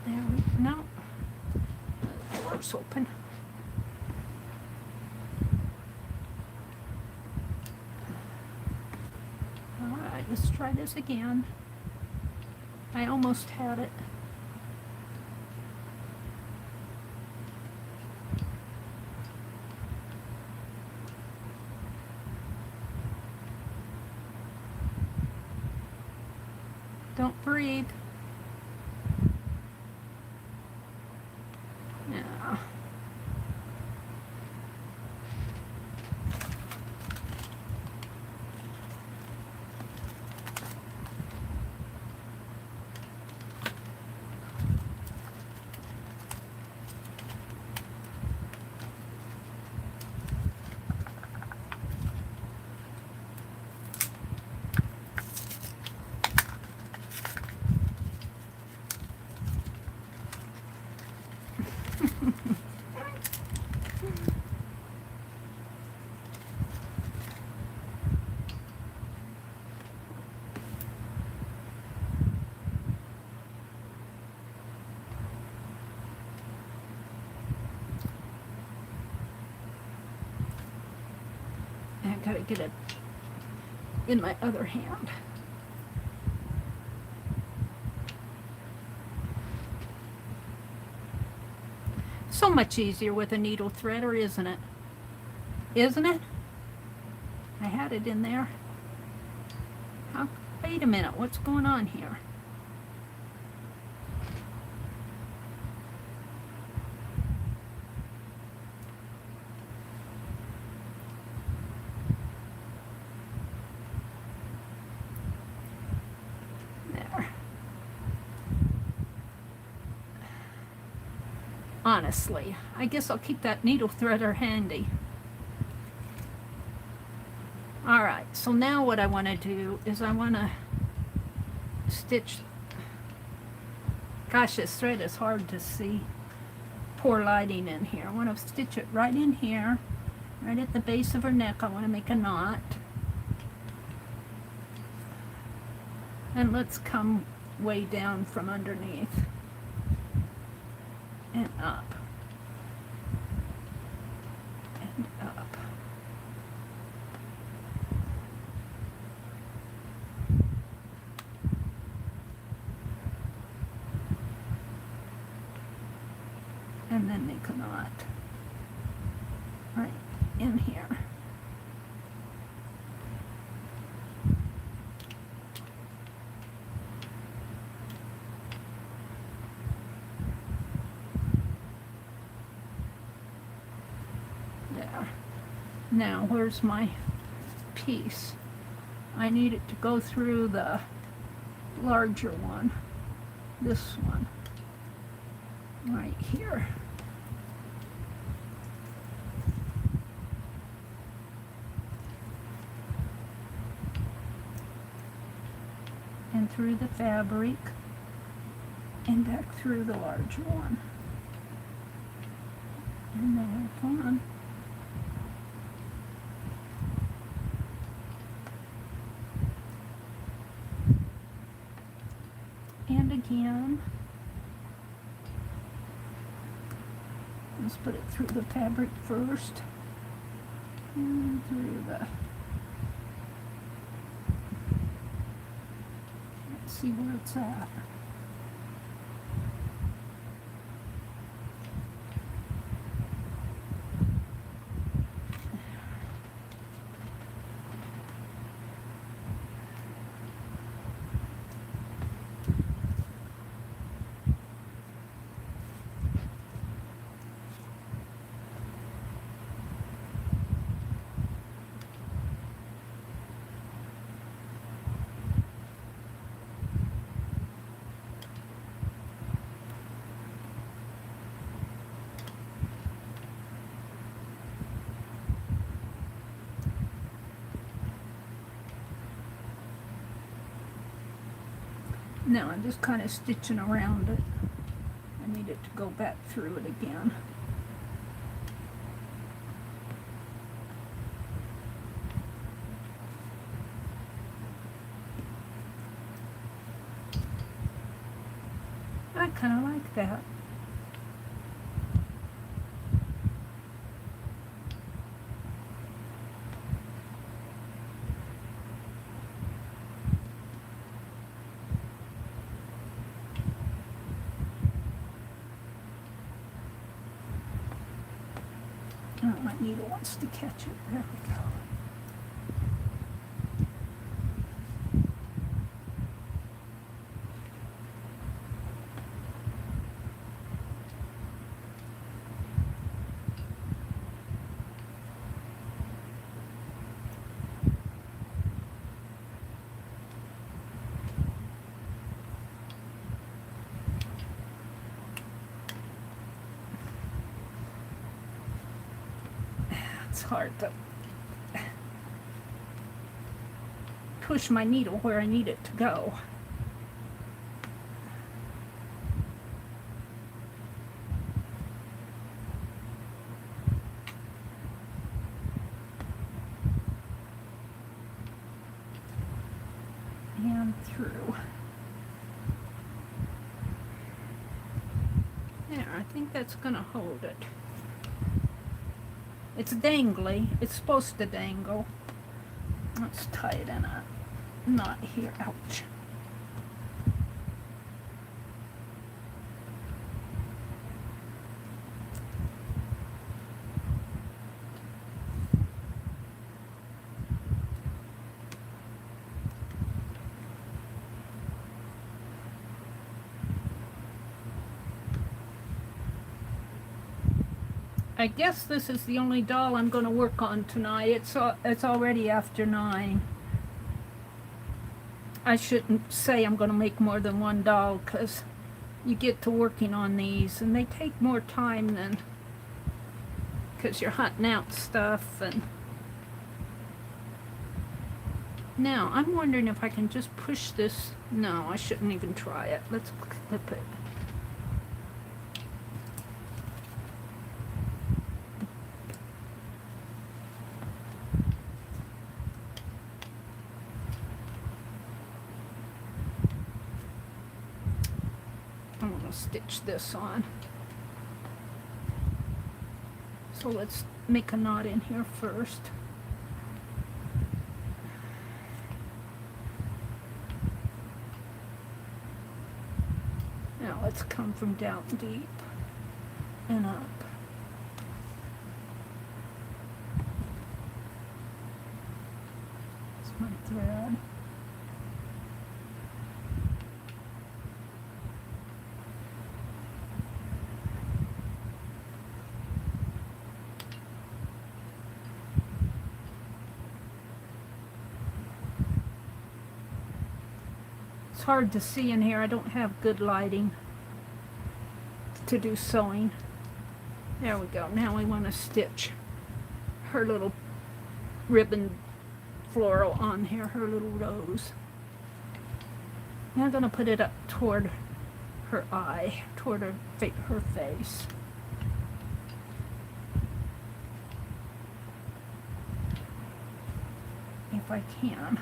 There we go. No. The door's open. Alright, let's try this again. I almost had it. Don't breathe. Yeah. I gotta get it in my other hand. So much easier with a needle threader, isn't it? Isn't it? I had it in there. How, wait a minute, what's going on here? Honestly, I guess I'll keep that needle threader handy. Alright, so now what I want to do is I want to stitch. Gosh, this thread is hard to see. Poor lighting in here. I want to stitch it right in here, right at the base of her neck. I want to make a knot. And let's come way down from underneath. And up, and up. And then make a knot right in here. Now, where's my piece? I need it to go through the larger one, this one, right here. And through the fabric, and back through the larger one. And there's one. And again, let's put it through the fabric first, and through the, let's see where it's at. Now I'm just kind of stitching around it. I need it to go back through it again. I kind of like that. Oh, my needle wants to catch it. There we go. It's hard to push my needle where I need it to go. And through. There, I think that's gonna hold it. It's dangly. It's supposed to dangle. Let's tie it in a knot here. Ouch. I guess this is the only doll I'm going to work on tonight. It's already after 9. I shouldn't say I'm going to make more than one doll, because you get to working on these and they take more time than, because you're hunting out stuff. And now I'm wondering if I can just push this. No, I shouldn't even try it. Let's clip it. I'm going to stitch this on. So let's make a knot in here first. Now let's come from down deep and up. That's my thread. It's hard to see in here. I don't have good lighting to do sewing. There we go. Now we want to stitch her little ribbon floral on here, her little rose. Now I'm going to put it up toward her eye, toward her face. If I can.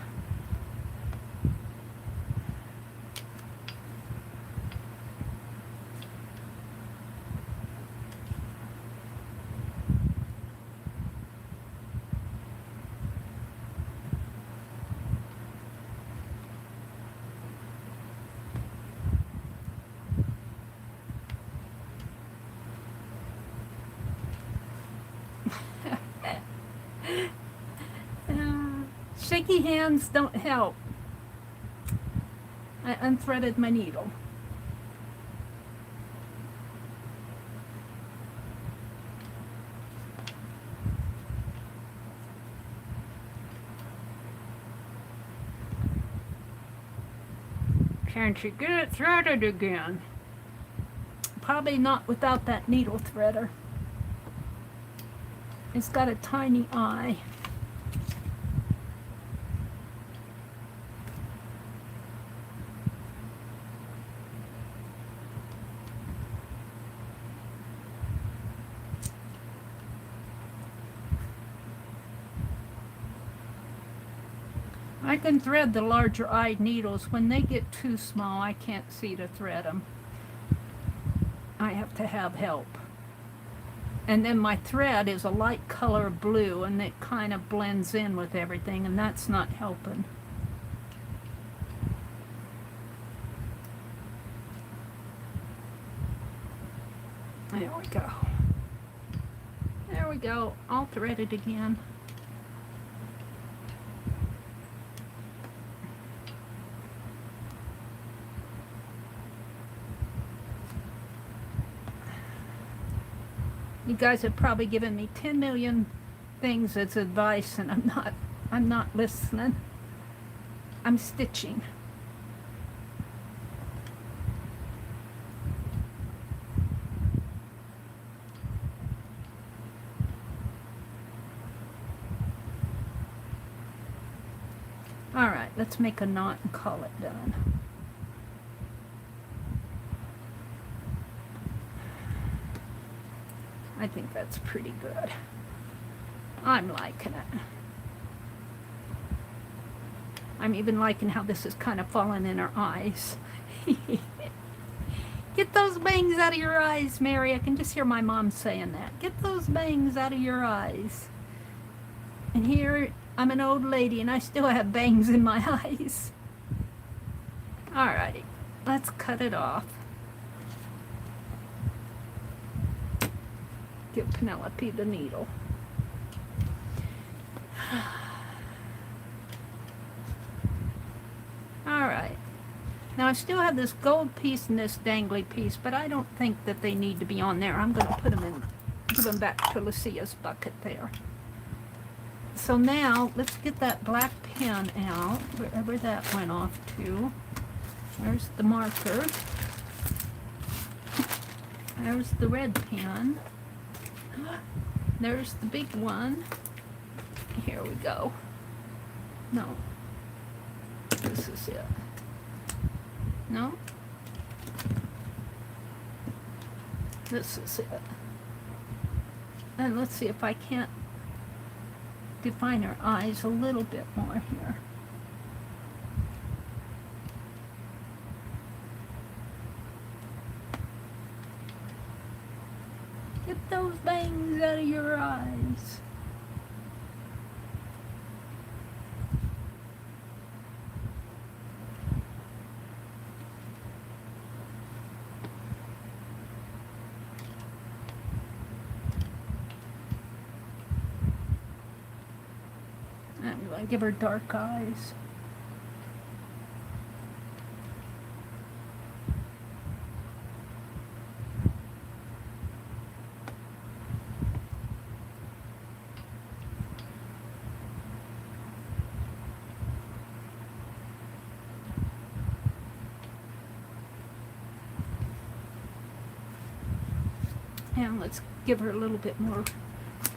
Shaky hands don't help. I unthreaded my needle. Can't you get it threaded again? Probably not without that needle threader. It's got a tiny eye. I can thread the larger eyed needles. When they get too small, I can't see to thread them. I have to have help. And then my thread is a light color blue, and it kind of blends in with everything, and that's not helping. There we go. There we go. I'll thread it again. You guys have probably given me 10 million things as advice, and I'm not listening. I'm stitching. All right, let's make a knot and call it done. I think that's pretty good. I'm liking it. I'm even liking how this is kind of falling in her eyes. Get those bangs out of your eyes, Mary. I can just hear my mom saying that. Get those bangs out of your eyes. And here, I'm an old lady and I still have bangs in my eyes. Alrighty, let's cut it off. Give Penelope the needle. Alright. Now I still have this gold piece and this dangly piece, but I don't think that they need to be on there. I'm going to put them in, give them back to Lucia's bucket there. So now, let's get that black pen out, wherever that went off to. There's the marker. There's the red pen. There's the big one. Here we go. No. This is it. No? This is it. And let's see if I can't define her eyes a little bit more here. Get those bangs out of your eyes. I'm going to give her dark eyes. And let's give her a little bit more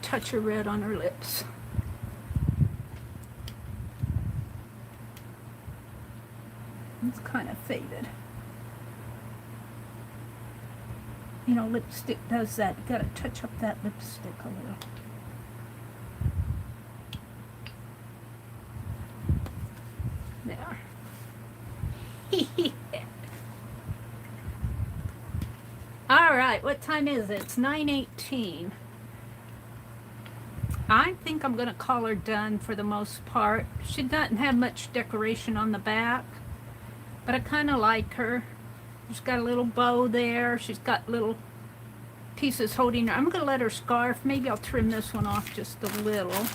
touch of red on her lips. It's kind of faded. You know, lipstick does that. You gotta touch up that lipstick a little. There. All right, what time is it? It's 9:18. I think I'm gonna call her done for the most part. She doesn't have much decoration on the back, but I kind of like her. She's got a little bow there. She's got little pieces holding her. I'm gonna let her scarf. Maybe I'll trim this one off just a little.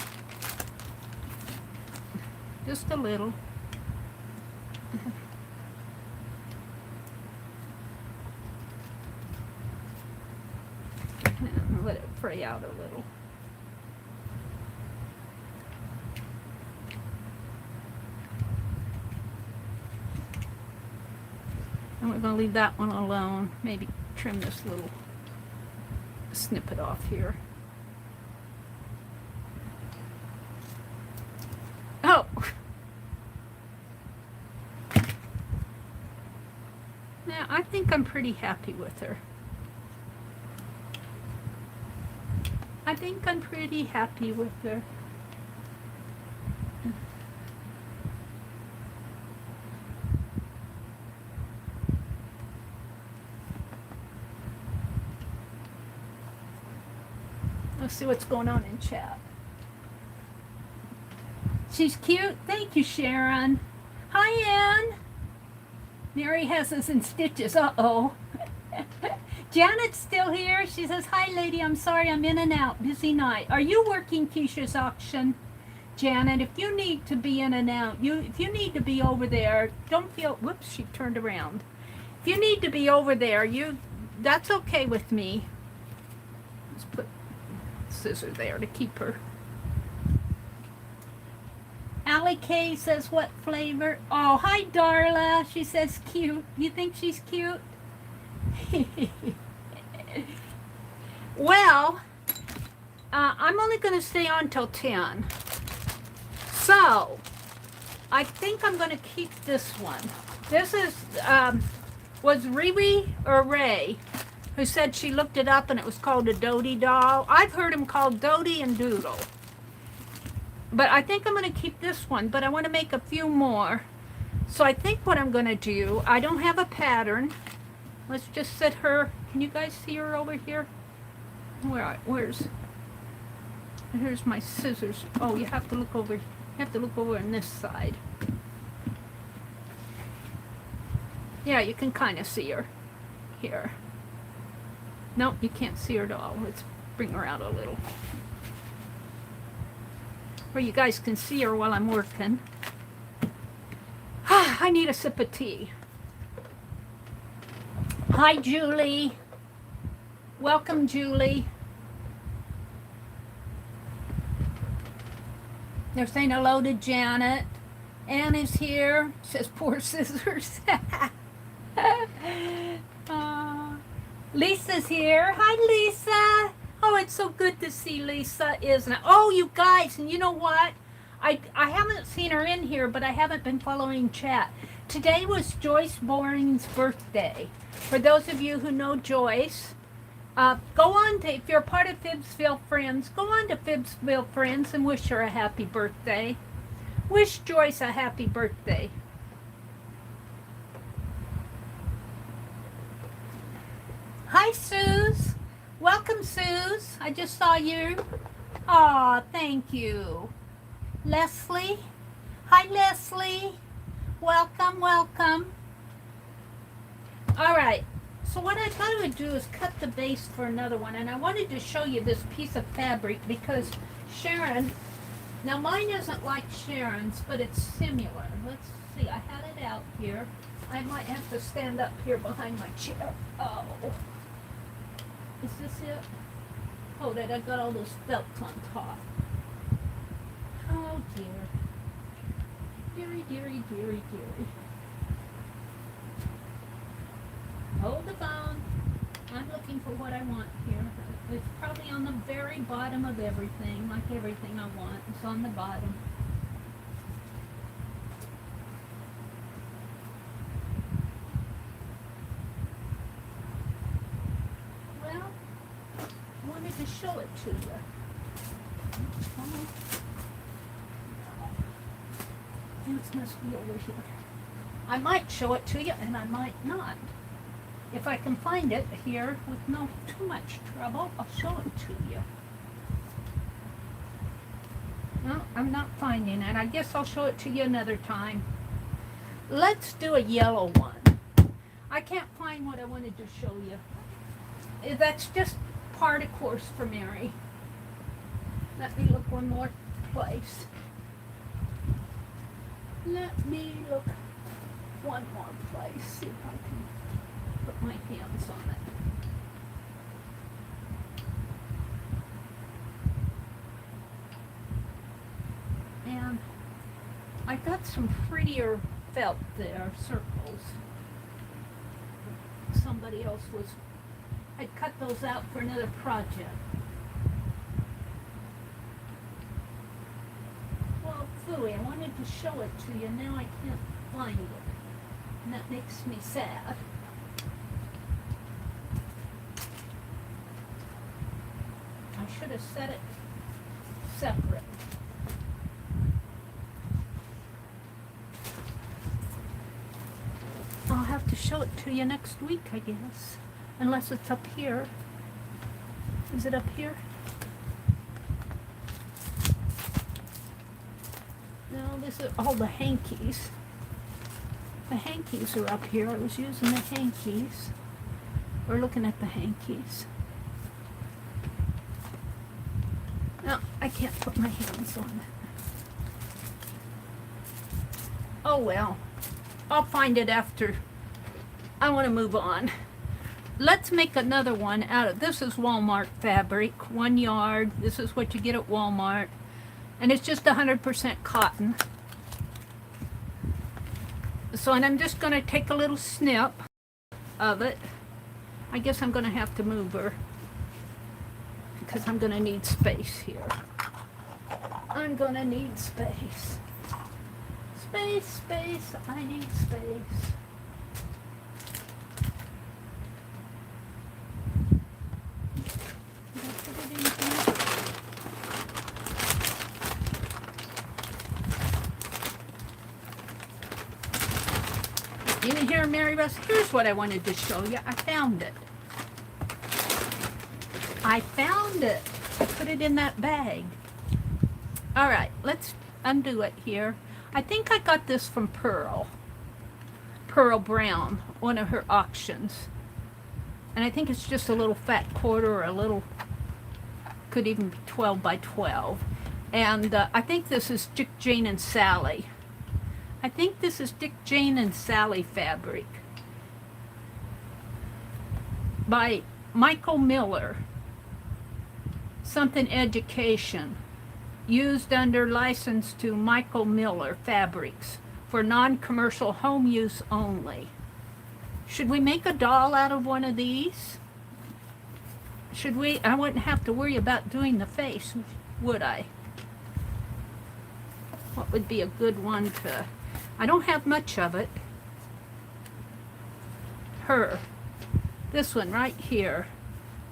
Just a little. And let it fray out a little. And we're going to leave that one alone. Maybe trim this little snippet off here. Oh! Now, I think I'm pretty happy with her. I think I'm pretty happy with her. Let's see what's going on in chat. She's cute. Thank you, Sharon. Hi, Ann. Mary has us in stitches. Uh-oh. Janet's still here. She says, hi, lady. I'm sorry I'm in and out. Busy night. Are you working Keisha's auction? Janet, if you need to be in and out, if you need to be over there, don't feel, whoops, she turned around. If you need to be over there, that's okay with me. Let's put scissors there to keep her. Allie K says, what flavor? Oh, hi, Darla. She says cute. You think she's cute? Well, I'm only going to stay on till 10. So, I think I'm going to keep this one. This is, was Riri or Ray who said she looked it up and it was called a Dotee doll. I've heard him called Dotee and Doodle. But I think I'm going to keep this one, but I want to make a few more. So I think what I'm going to do, I don't have a pattern. Let's just set her, can you guys see her over here? Here's my scissors. Oh, you have to look over on this side. Yeah, you can kind of see her here. Nope, you can't see her at all. Let's bring her out a little. Where you guys can see her while I'm working. I need a sip of tea. Hi, Julie. Welcome, Julie. They're saying hello to Janet. Anne is here. Says poor scissors. Lisa's here. Hi, Lisa. Oh, it's so good to see Lisa, isn't it? Oh, you guys, and you know what? I haven't seen her in here, but I haven't been following chat. Today was Joyce Boring's birthday. For those of you who know Joyce, go on to, if you're part of Phibbsville Friends, go on to Phibbsville Friends and wish her a happy birthday. Wish Joyce a happy birthday. Hi, Suze. Welcome, Suze. I just saw you. Aw, thank you. Leslie. Hi, Leslie. Welcome, welcome. All right. So what I thought I would do is cut the base for another one. And I wanted to show you this piece of fabric because Sharon, now mine isn't like Sharon's, but it's similar. Let's see. I had it out here. I might have to stand up here behind my chair. Oh. Is this it? Oh, that I got all those felts on top. Oh, dear. Deary, deary, deary, deary. Hold the phone. I'm looking for what I want here. It's probably on the very bottom of everything, like everything I want. It's on the bottom. Well, I wanted to show it to you. It must be over here. I might show it to you, and I might not. If I can find it here with no too much trouble, I'll show it to you. No, I'm not finding it. I guess I'll show it to you another time. Let's do a yellow one. I can't find what I wanted to show you. That's just part of Course for Mary. Let me look one more place. Let me look one more place. See if I can put my hands on it. And I got some prettier felt there, circles. Somebody else I'd cut those out for another project. Well, phooey, I wanted to show it to you, now I can't find it. And that makes me sad. I should have set it separate. I'll have to show it to you next week, I guess. Unless it's up here. Is it up here? No, this is all the hankies. The hankies are up here. I was using the hankies. We're looking at the hankies. No, I can't put my hands on it. Oh well. I'll find it after. I want to move on. Let's make another one out of, this is Walmart fabric, 1 yard. This is what you get at Walmart. And it's just 100% cotton. So, and I'm just going to take a little snip of it. I guess I'm going to have to move her because I'm going to need space here. I'm going to need space. Space, space, I need space. In here, Mary Russ, here's what I wanted to show you. I found it. I found it. I put it in that bag. All right, let's undo it here. I think I got this from Pearl Brown, one of her auctions. And I think it's just a little fat quarter or a little, could even be 12 by 12. And I think this is Dick, Jane, and Sally. I think this is Dick, Jane, and Sally fabric by Michael Miller. Something Education. Used under license to Michael Miller Fabrics for non-commercial home use only. Should we make a doll out of one of these? Should we? I wouldn't have to worry about doing the face, would I? What would be a good one to... I don't have much of it. Her. This one right here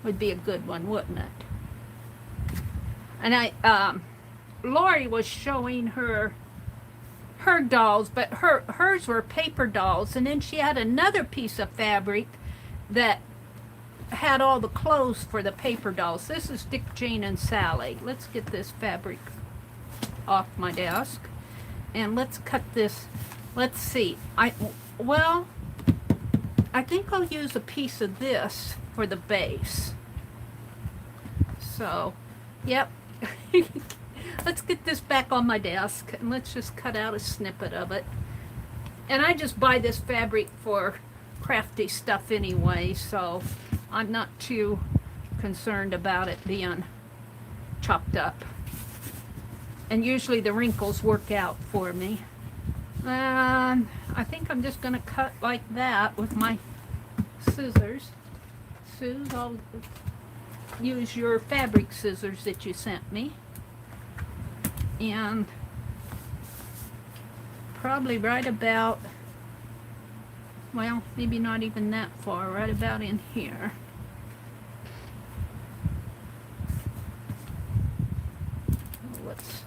would be a good one, wouldn't it? And Lori was showing her dolls, but hers were paper dolls, and then she had another piece of fabric that had all the clothes for the paper dolls. This is Dick, Jane, and Sally. Let's get this fabric off my desk. And let's cut this. Let's see. I think I'll use a piece of this for the base. So, yep. Let's get this back on my desk and let's just cut out a snippet of it. And I just buy this fabric for crafty stuff anyway, so I'm not too concerned about it being chopped up. And usually the wrinkles work out for me. I think I'm just going to cut like that with my scissors. Suze, I'll use your fabric scissors that you sent me. And probably right about, well, maybe not even that far, right about in here. Let's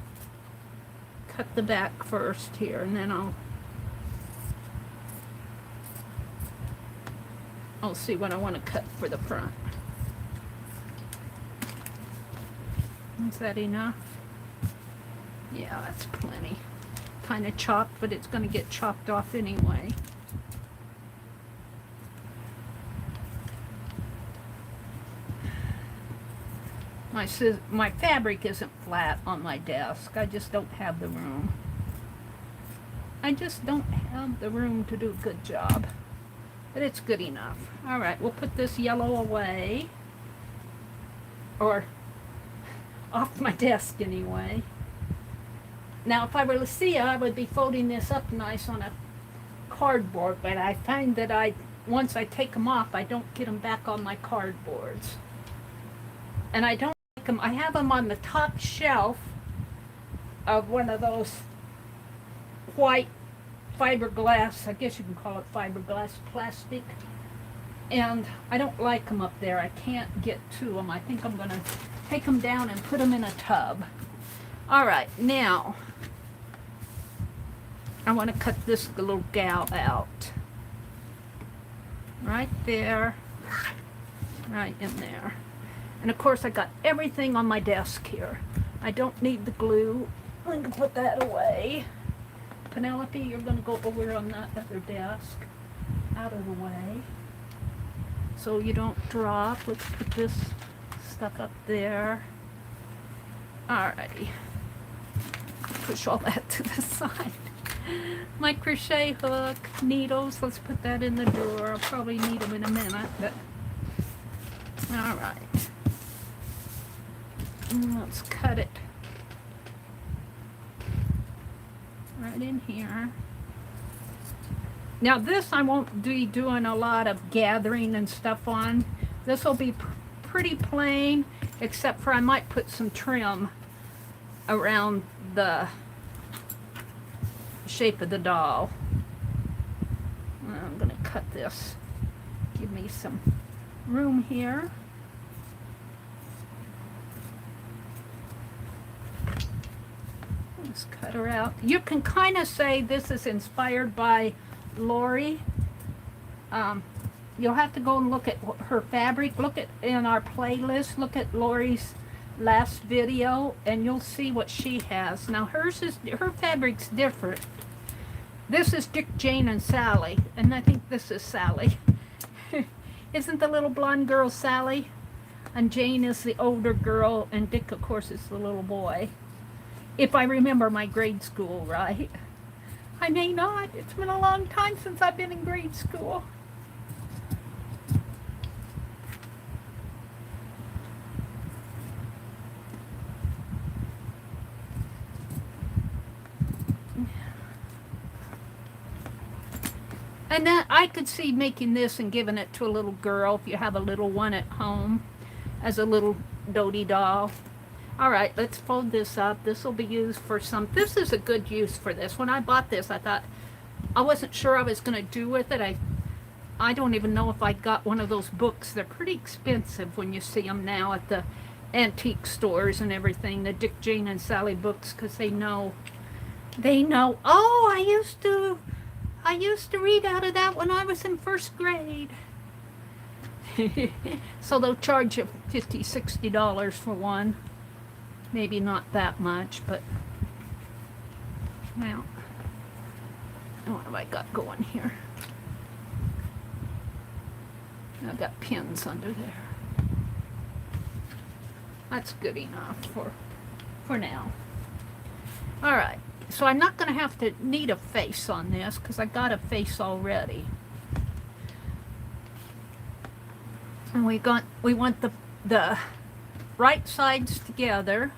cut the back first here, and then I'll see what I want to cut for the front. Is that enough? Yeah, that's plenty. Kind of chopped, but it's going to get chopped off anyway. My fabric isn't flat on my desk. I just don't have the room. I just don't have the room to do a good job. But it's good enough. All right, we'll put this yellow away. Or off my desk anyway. Now, if I were Lucia, I would be folding this up nice on a cardboard, but I find that once I take them off, I don't get them back on my cardboards. And I don't like them. I have them on the top shelf of one of those white fiberglass, I guess you can call it fiberglass plastic. And I don't like them up there. I can't get to them. I think I'm going to take them down and put them in a tub. All right, now I want to cut this little gal out. Right there. Right in there. And of course I got everything on my desk here. I don't need the glue. We can put that away. Penelope, you're going to go over on that other desk, out of the way, so you don't drop. Let's put this stuff up there. Alrighty. Push all that to the side. My crochet hook, needles, let's put that in the drawer. I'll probably need them in a minute, but alright. Let's cut it right in here. Now this I won't be doing a lot of gathering and stuff on. This will be pretty plain, except for I might put some trim around the shape of the doll. I'm gonna cut this. Give me some room here. Let's cut her out. You can kind of say this is inspired by Lori. You'll have to go and look at her fabric. Look at in our playlist. Look at Lori's last video, and you'll see what she has. Now her fabric's different. This is Dick, Jane, and Sally, and I think this is Sally. Isn't the little blonde girl Sally? And Jane is the older girl, and Dick, of course, is the little boy. If I remember my grade school right. I may not. It's been a long time since I've been in grade school. And then I could see making this and giving it to a little girl if you have a little one at home as a little Dotee doll. All right, let's fold this up. This will be used for some, this is a good use for this. When I bought this, I thought, I wasn't sure I was going to do with it. I don't even know if I got one of those books. They're pretty expensive when you see them now at the antique stores and everything, the Dick, Jane, and Sally books, because they know, oh, I used to read out of that when I was in first grade. So they'll charge you $50, $60 for one. Maybe not that much, but now, what have I got going here? I've got pins under there. That's good enough for now. All right, so I'm not going to have to need a face on this because I got a face already. And we want the right sides together,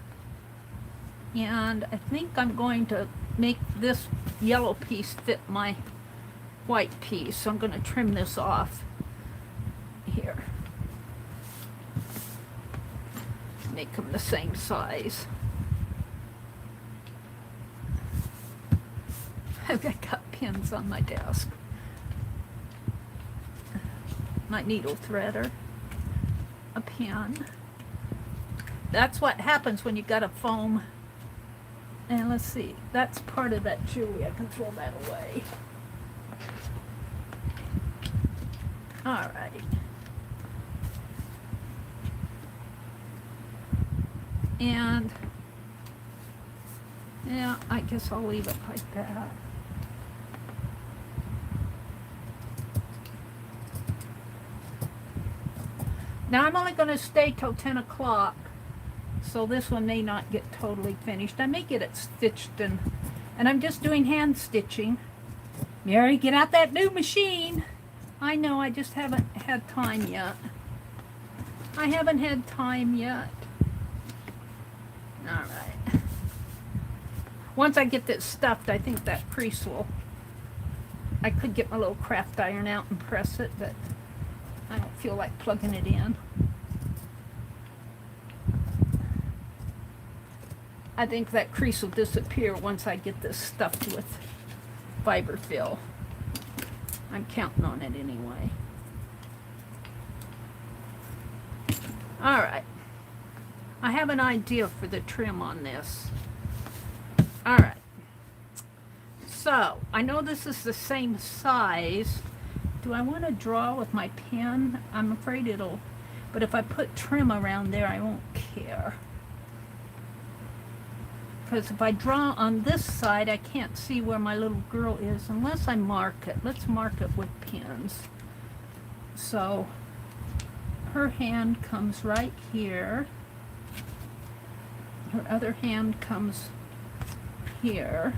and I think I'm going to make this yellow piece fit my white piece, so I'm going to trim this off here, make them the same size. I've got pins on my desk, my needle threader, a pin. That's what happens when you got a foam. And let's see, that's part of that jewelry. I can throw that away. All right. And yeah, I guess I'll leave it like that. Now I'm only going to stay till 10 o'clock. So this one may not get totally finished. I may get it stitched and I'm just doing hand stitching. Mary, get out that new machine. I know, I just haven't had time yet. I haven't had time yet. All right. Once I get this stuffed, I think that crease will, I could get my little craft iron out and press it, but I don't feel like plugging it in. I think that crease will disappear once I get this stuffed with fiber fill. I'm counting on it anyway. All right. I have an idea for the trim on this. All right. So, I know this is the same size. Do I want to draw with my pen? I'm afraid it'll, but if I put trim around there, I won't care. Because if I draw on this side, I can't see where my little girl is unless I mark it. Let's mark it with pins. So her hand comes right here. Her other hand comes here.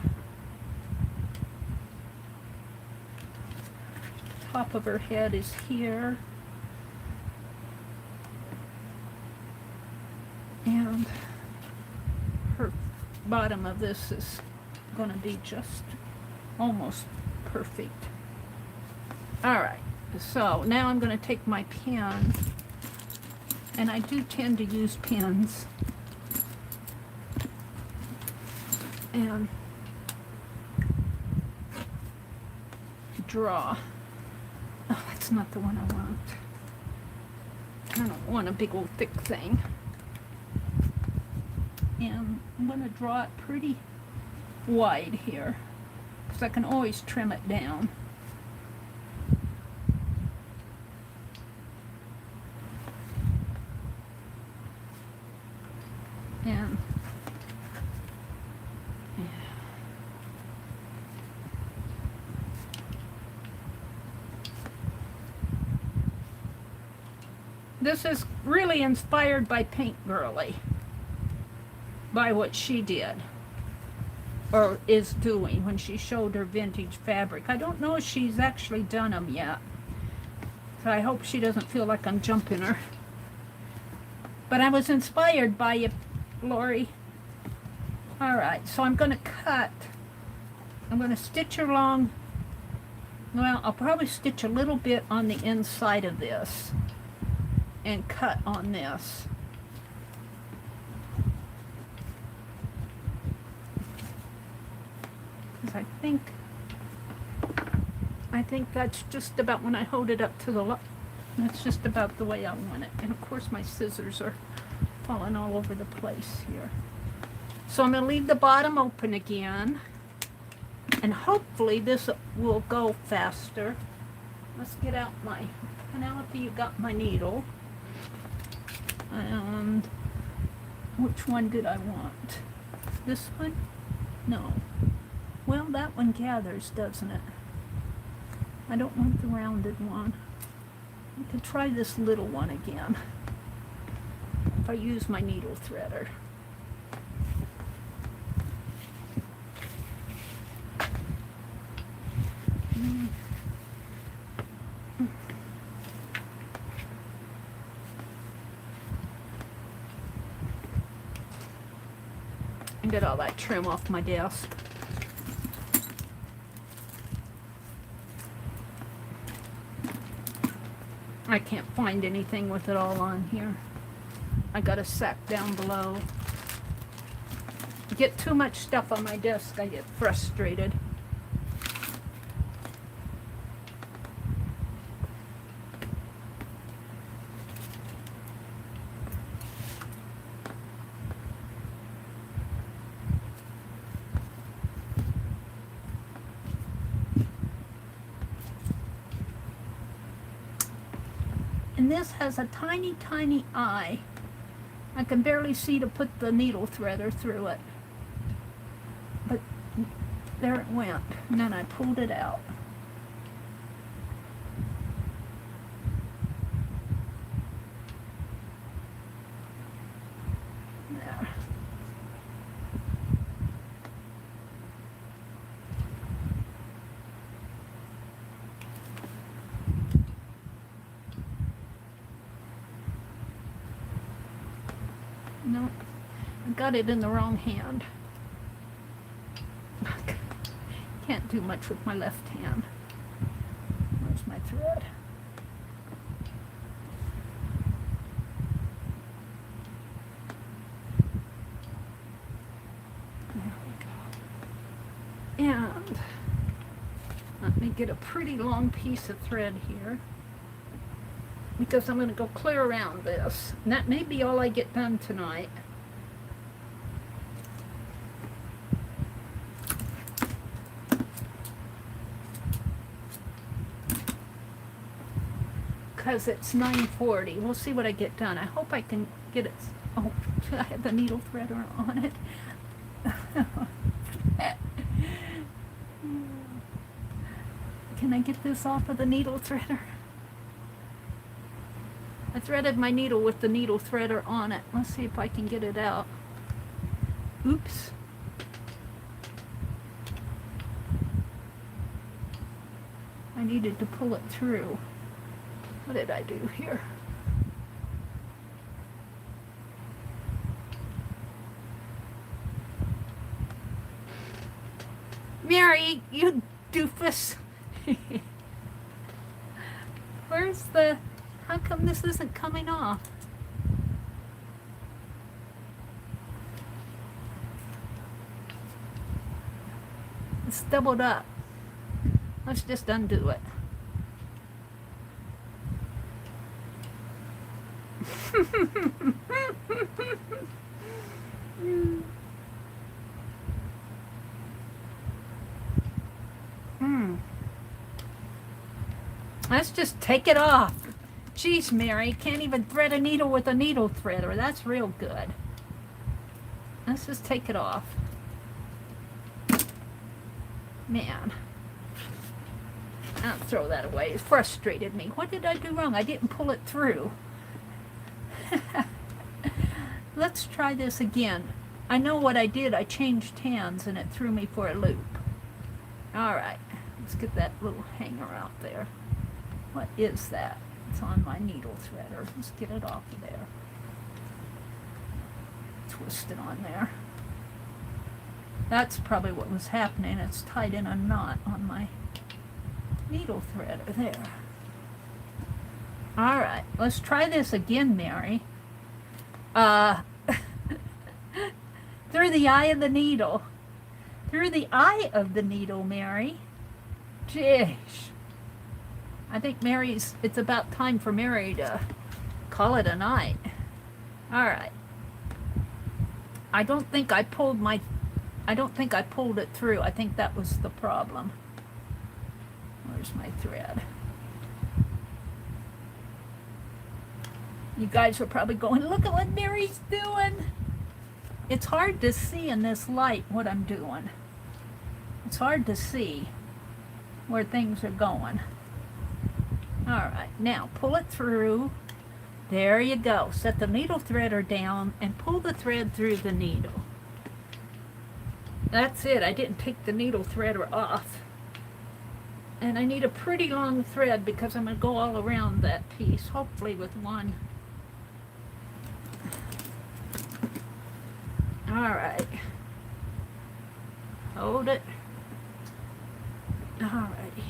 Top of her head is here. And her bottom of this is going to be just almost perfect. Alright, so now I'm going to take my pen, and I do tend to use pens, and draw. Oh, that's not the one I want. I don't want a big old thick thing. And I'm going to draw it pretty wide here, because I can always trim it down. And this is really inspired by Paint Girly, by what she did or is doing when she showed her vintage fabric. I don't know if she's actually done them yet, so I hope she doesn't feel like I'm jumping her. But I was inspired by you, Lori. Alright, so I'm going to cut. I'm going to stitch along. Well, I'll probably stitch a little bit on the inside of this and cut on this. I think that's just about, when I hold it up to the light, that's just about the way I want it. And of course my scissors are falling all over the place here. So I'm going to leave the bottom open again, and hopefully this will go faster. Let's get out my Penelope. You got my needle. And which one did I want? This one? No. Well, that one gathers, doesn't it? I don't want the rounded one. I could try this little one again if I use my needle threader. And get all that trim off my desk. I can't find anything with it all on here. I got a sack down below. Get too much stuff on my desk, I get frustrated. And this has a tiny, tiny eye. I can barely see to put the needle threader through it. But there it went, and then I pulled it out. There. No, I got it in the wrong hand. Can't do much with my left hand. Where's my thread? There we go. And let me get a pretty long piece of thread here, because I'm going to go clear around this. And that may be all I get done tonight. Because it's 9:40. We'll see what I get done. I hope I can get it. Oh, I have the needle threader on it. Can I get this off of the needle threader? I threaded my needle with the needle threader on it. Let's see if I can get it out. Oops. I needed to pull it through. What did I do here? Mary, you doofus. Where's the... How come this isn't coming off? It's doubled up. Let's just undo it. Let's just take it off. Jeez, Mary, can't even thread a needle with a needle threader. That's real good. Let's just take it off. Man. I'll throw that away. It frustrated me. What did I do wrong? I didn't pull it through. Let's try this again. I know what I did. I changed hands and it threw me for a loop. Alright. Let's get that little hanger out there. What is that? It's on my needle threader. Let's get it off of there. Twist it on there. That's probably what was happening. It's tied in a knot on my needle threader there. Alright, let's try this again, Mary. Through the eye of the needle. Through the eye of the needle, Mary. Jeez. I think it's about time for Mary to call it a night. Alright. I don't think I pulled it through. I think that was the problem. Where's my thread? You guys are probably going, look at what Mary's doing. It's hard to see in this light what I'm doing. It's hard to see where things are going. Alright, now pull it through. There you go. Set the needle threader down and pull the thread through the needle. That's it. I didn't take the needle threader off. And I need a pretty long thread because I'm going to go all around that piece, hopefully with one. Alright. Hold it. Alrighty.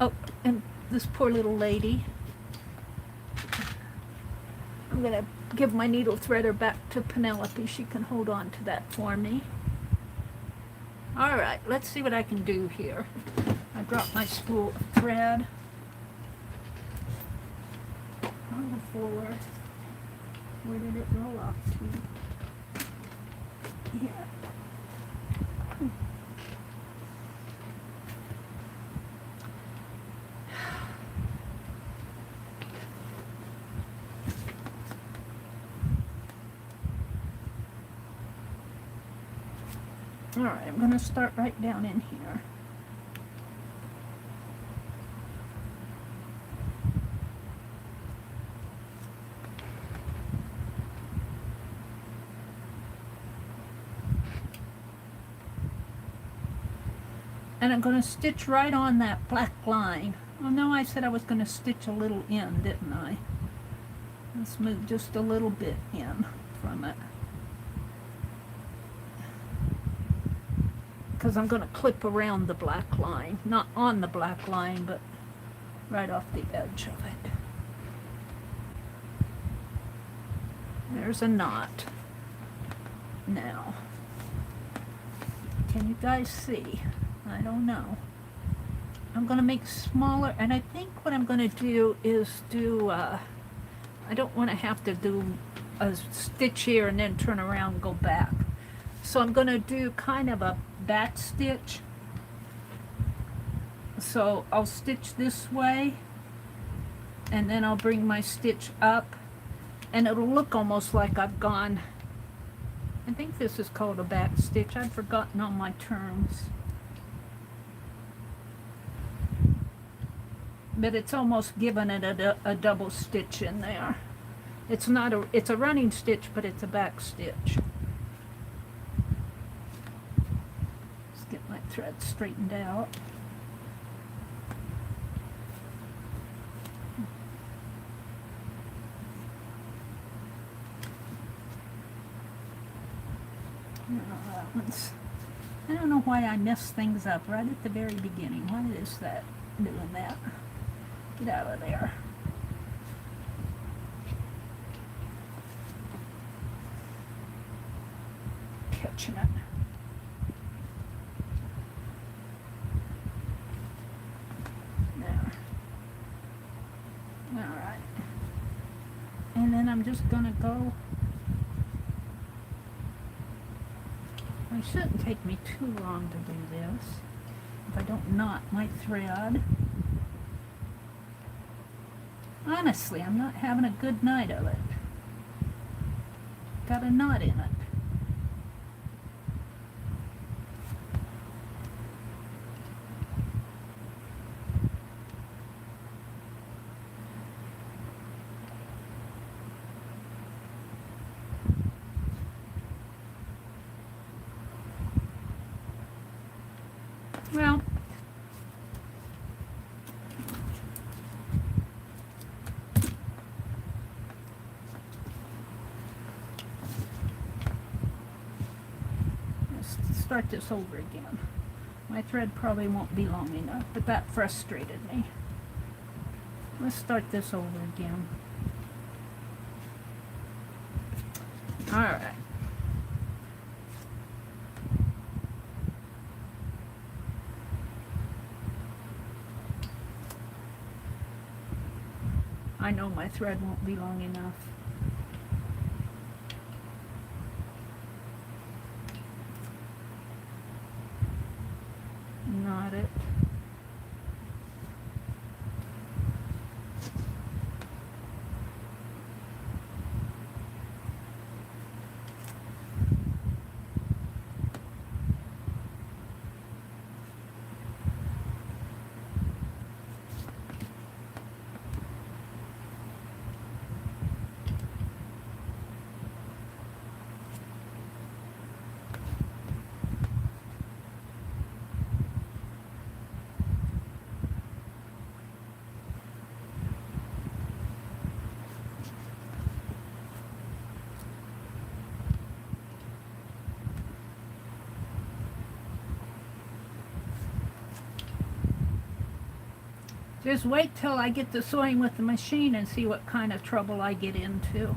Oh, and this poor little lady. I'm going to give my needle threader back to Penelope. She can hold on to that for me. Alright, let's see what I can do here. I dropped my spool of thread on the floor. Where did it roll off to? Here. Alright, I'm going to start right down in here. And I'm going to stitch right on that black line. Oh no, I said I was going to stitch a little in, didn't I? Let's move just a little bit in from it. Because I'm going to clip around the black line. Not on the black line, but right off the edge of it. There's a knot. Now, can you guys see? I don't know. I'm going to make smaller, and I think what I'm going to do is do, I don't want to have to do a stitch here and then turn around and go back. So I'm going to do kind of a back stitch. So I'll stitch this way, and then I'll bring my stitch up, and it'll look almost like I've gone I think this is called a back stitch. I've forgotten all my terms. But it's almost given it a double stitch in there. It's not a, it's a running stitch, but it's a back stitch. Let's get my thread straightened out. That one's, I don't know why I mess things up right at the very beginning. Why is that doing that? Get out of there. Catching it. There. Alright. And then I'm just gonna go. It shouldn't take me too long to do this if I don't knot my thread. Honestly, I'm not having a good night of it. Got a knot in it. Well, let's start this over again. My thread probably won't be long enough, but that frustrated me. Let's start this over again. All right. I know my thread won't be long enough. Knot it. Just wait till I get to sewing with the machine and see what kind of trouble I get into.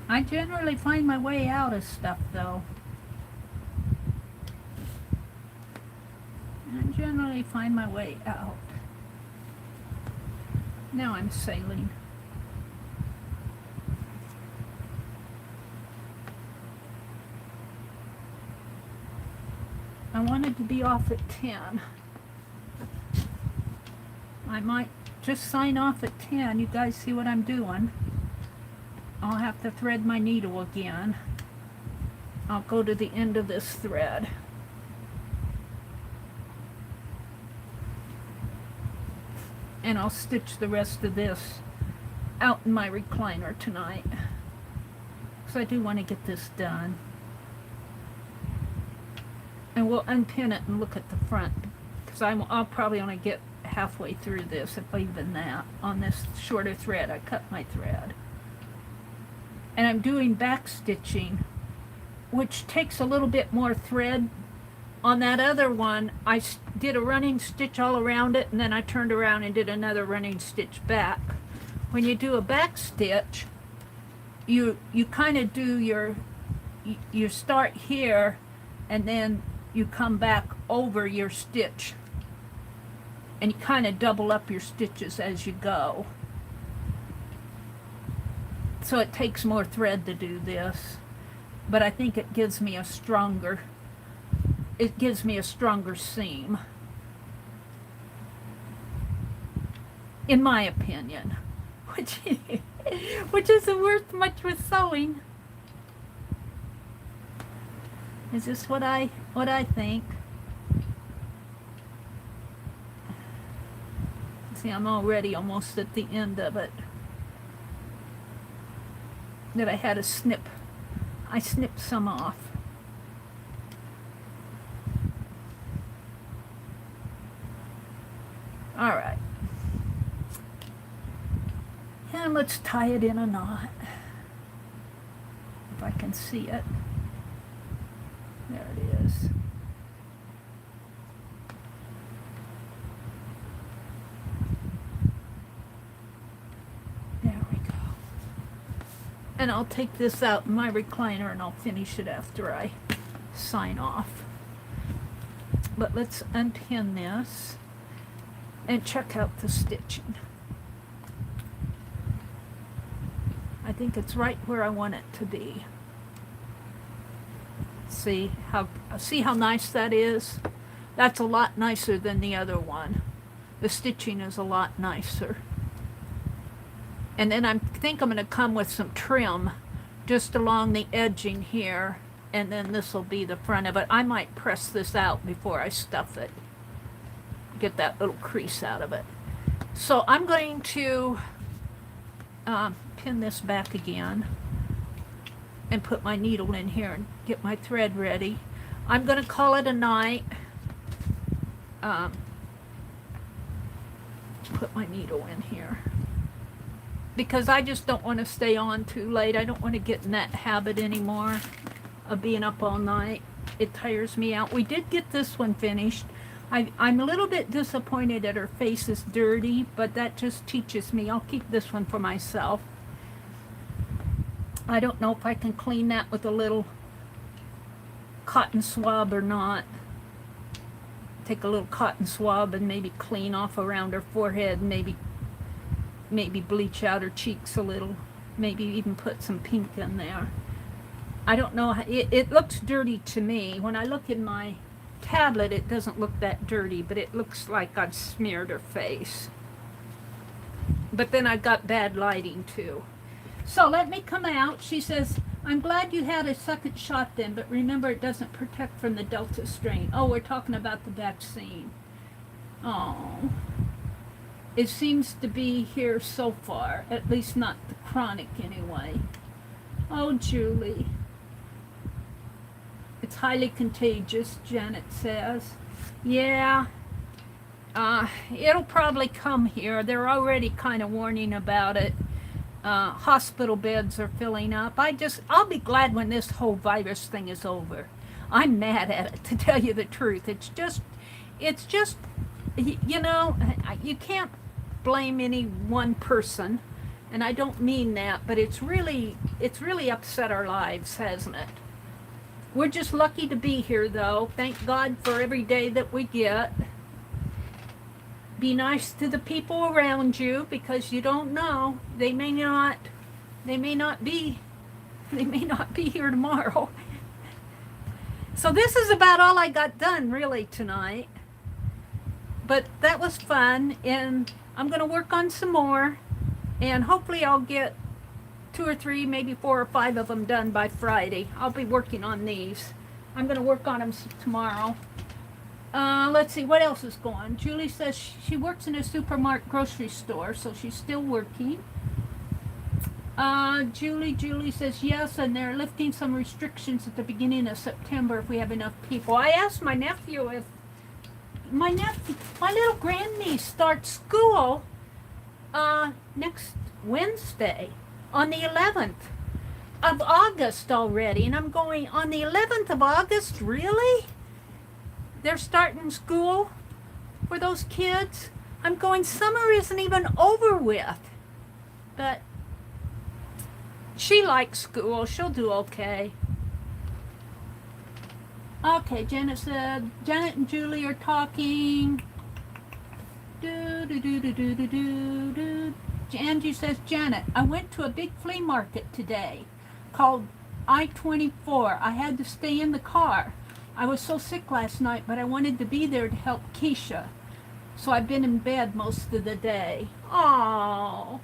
I generally find my way out of stuff though. I generally find my way out. Now I'm sailing. I wanted to be off at 10. I might just sign off at 10. You guys see what I'm doing? I'll have to thread my needle again. I'll go to the end of this thread. And I'll stitch the rest of this out in my recliner tonight. Because I do want to get this done. And we'll unpin it and look at the front. Because I'll probably only get halfway through this, if even that, on this shorter thread. I cut my thread. And I'm doing back stitching, which takes a little bit more thread. On that other one, I did a running stitch all around it, and then I turned around and did another running stitch back. When you do a back stitch, you kind of do you start here, and then you come back over your stitch. And you kind of double up your stitches as you go. So it takes more thread to do this, but I think it gives me a stronger seam, in my opinion. Which which isn't worth much with sewing. Is this what I think? See, I'm already almost at the end of it. That I had to snip. I snipped some off. All right. And let's tie it in a knot. If I can see it. There it is. There we go. And I'll take this out in my recliner and I'll finish it after I sign off. But let's unpin this and check out the stitching. I think it's right where I want it to be. See how nice that is? That's a lot nicer than the other one. The stitching is a lot nicer. And then I think I'm going to come with some trim just along the edging here, and then this will be the front of it. I might press this out before I stuff it. Get that little crease out of it. So I'm going to pin this back again and put my needle in here and get my thread ready. I'm going to call it a night. Put my needle in here because I just don't want to stay on too late. I don't want to get in that habit anymore of being up all night. It tires me out. We did get this one finished. I'm a little bit disappointed that her face is dirty, but that just teaches me. I'll keep this one for myself. I don't know if I can clean that with a little cotton swab or not. Take a little cotton swab and maybe clean off around her forehead, maybe bleach out her cheeks a little, maybe even put some pink in there. I don't know. It looks dirty to me. When I look in my tablet, it doesn't look that dirty, but it looks like I've smeared her face. But then I've got bad lighting too. So let me come out. She says, I'm glad you had a second shot then, but remember it doesn't protect from the Delta strain. Oh, we're talking about the vaccine. Oh. It seems to be here so far, at least not the chronic anyway. Oh, Julie. It's highly contagious, Janet says. Yeah. It'll probably come here. They're already kind of warning about it. Hospital beds are filling up. I'll be glad when this whole virus thing is over. I'm mad at it, to tell you the truth. It's just, you know, you can't blame any one person, and I don't mean that, but it's really upset our lives, hasn't it? We're just lucky to be here, though. Thank God for every day that we get. Be nice to the people around you, because you don't know. They may not be here tomorrow. So this is about all I got done really tonight. But that was fun, and I'm going to work on some more, and hopefully I'll get 2 or 3, maybe 4 or 5 of them done by Friday. I'll be working on these. I'm going to work on them tomorrow. Let's see, what else is going? Julie says she works in a supermarket grocery store, so she's still working. Julie says yes, and they're lifting some restrictions at the beginning of September if we have enough people. I asked my nephew if my little grandniece starts school next Wednesday on the 11th of August already, and I'm going, on the 11th of August, really? They're starting school for those kids? I'm going, summer isn't even over with. But she likes school. She'll do okay. Okay, Janet said, Janet and Julie are talking. Angie says, Janet, I went to a big flea market today called I-24. I had to stay in the car. I was so sick last night, but I wanted to be there to help Keisha. So I've been in bed most of the day. Oh.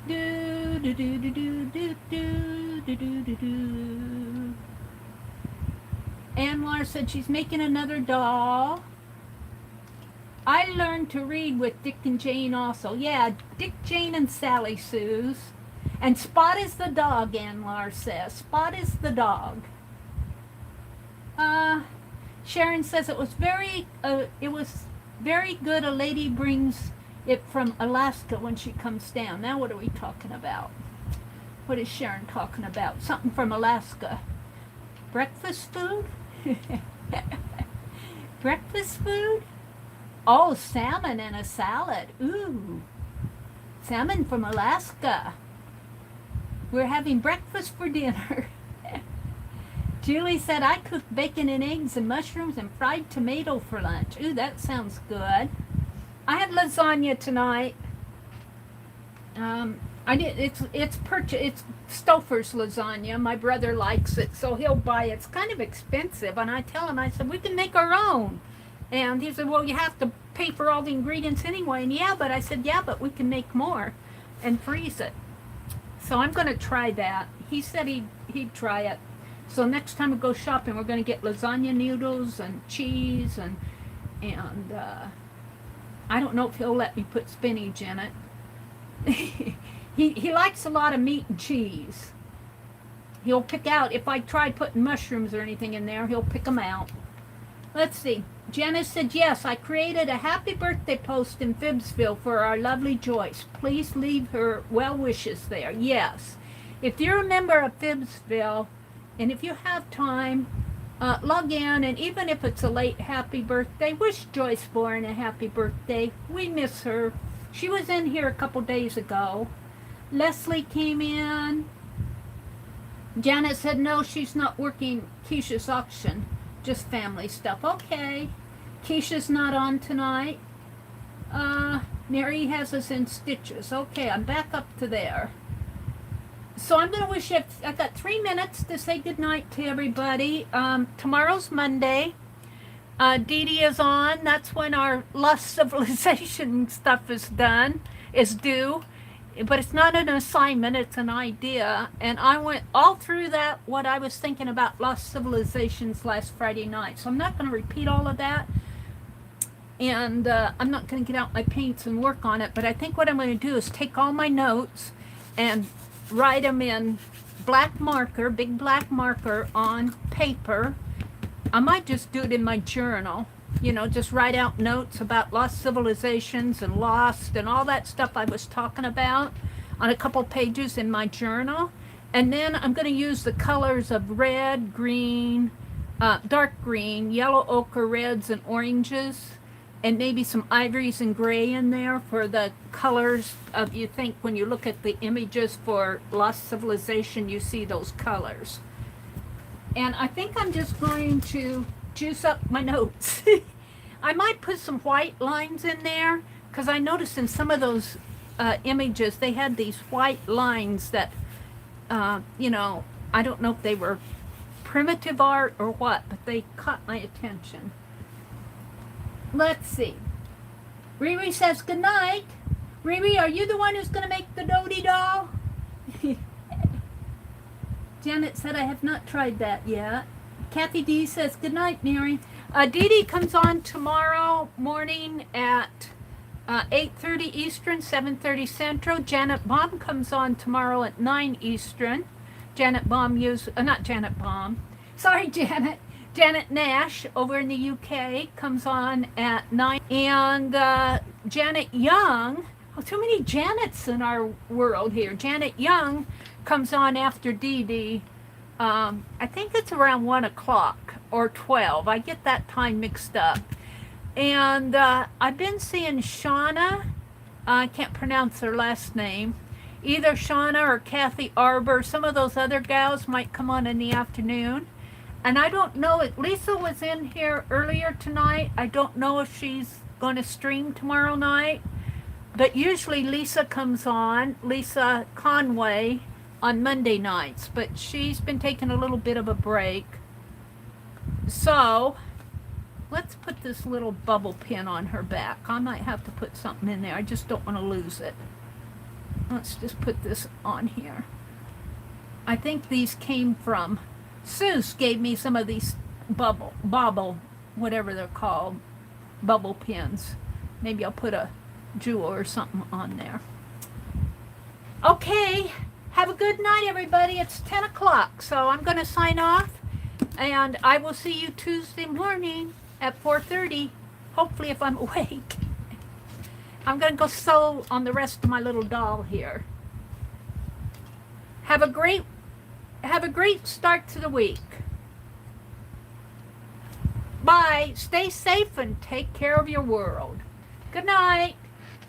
Do do do do do do do do do do do. Anwar said she's making another doll. I learned to read with Dick and Jane also. Yeah, Dick, Jane, and Sally Sue's. And Spot is the dog, Anwar says. Spot is the dog. Sharon says it was very good. A lady brings it from Alaska when she comes down. Now what are we talking about? What is Sharon talking about? Something from Alaska. Breakfast food? Breakfast food? Oh, salmon and a salad. Ooh. Salmon from Alaska. We're having breakfast for dinner. Julie said, I cooked bacon and eggs and mushrooms and fried tomato for lunch. Ooh, that sounds good. I had lasagna tonight. It's Stouffer's lasagna. My brother likes it, so he'll buy it. It's kind of expensive, and I tell him, I said, we can make our own. And he said, well, you have to pay for all the ingredients anyway. And I said, yeah, but we can make more and freeze it. So I'm going to try that. He said he'd try it. So next time we go shopping, we're going to get lasagna noodles and cheese and I don't know if he'll let me put spinach in it. He likes a lot of meat and cheese. He'll pick out, if I try putting mushrooms or anything in there, he'll pick them out. Let's see. Janice said, yes, I created a happy birthday post in Phibbsville for our lovely Joyce. Please leave her well wishes there. Yes. If you're a member of Phibbsville, and if you have time, log in, and even if it's a late happy birthday, wish Joyce Bourne a happy birthday. We miss her. She was in here a couple days ago. Leslie came in. Janet said, no, she's not working Keisha's auction, just family stuff. Okay. Keisha's not on tonight. Mary has us in stitches. Okay, I'm back up to there. So I'm going to wish you, I've got 3 minutes to say goodnight to everybody. Tomorrow's Monday. Dee is on. That's when our Lost Civilization stuff is due. But it's not an assignment, it's an idea. And I went all through that, what I was thinking about Lost Civilizations last Friday night. So I'm not going to repeat all of that. And I'm not going to get out my paints and work on it. But I think what I'm going to do is take all my notes and write them in black marker, big black marker on paper. I might just do it in my journal. You know, just write out notes about Lost Civilizations and Lost and all that stuff I was talking about on a couple pages in my journal. And then I'm going to use the colors of red, green, dark green, yellow ochre, reds, and oranges, and maybe some ivories and gray in there for the colors of, you think when you look at the images for Lost Civilization, you see those colors. And I think I'm just going to juice up my notes. I might put some white lines in there, because I noticed in some of those images they had these white lines that, you know, I don't know if they were primitive art or what, but they caught my attention. Let's see. Riri says good night. Riri, are you the one who's going to make the Dotee doll? Janet said, I have not tried that yet. Kathy D says, good night, Mary. Dee comes on tomorrow morning at 8:30 Eastern, 7:30 Central. Janet Baum comes on tomorrow at 9 Eastern. Janet Baum not Janet Baum. Sorry, Janet. Janet Nash over in the UK comes on at 9. And Janet Young, too many Janets in our world here. Janet Young comes on after Dee. I think it's around 1 o'clock or 12. I get that time mixed up. And I've been seeing Shauna. I can't pronounce her last name. Either Shauna or Kathy Arbor. Some of those other gals might come on in the afternoon. And I don't know if Lisa was in here earlier tonight. I don't know if she's going to stream tomorrow night. But usually Lisa comes on, Lisa Conway, on Monday nights. But she's been taking a little bit of a break. So let's put this little bubble pin on her back. I might have to put something in there. I just don't want to lose it. Let's just put this on here. I think these came from, Seuss gave me some of these bobble, whatever they're called, bubble pins. Maybe I'll put a jewel or something on there. Okay, have a good night, everybody. It's 10 o'clock, so I'm going to sign off, and I will see you Tuesday morning at 4:30, hopefully if I'm awake. I'm going to go sew on the rest of my little doll here. Have a great start to the week. Bye. Stay safe and take care of your world. Good night.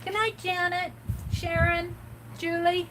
Good night, Janet, Sharon, Julie.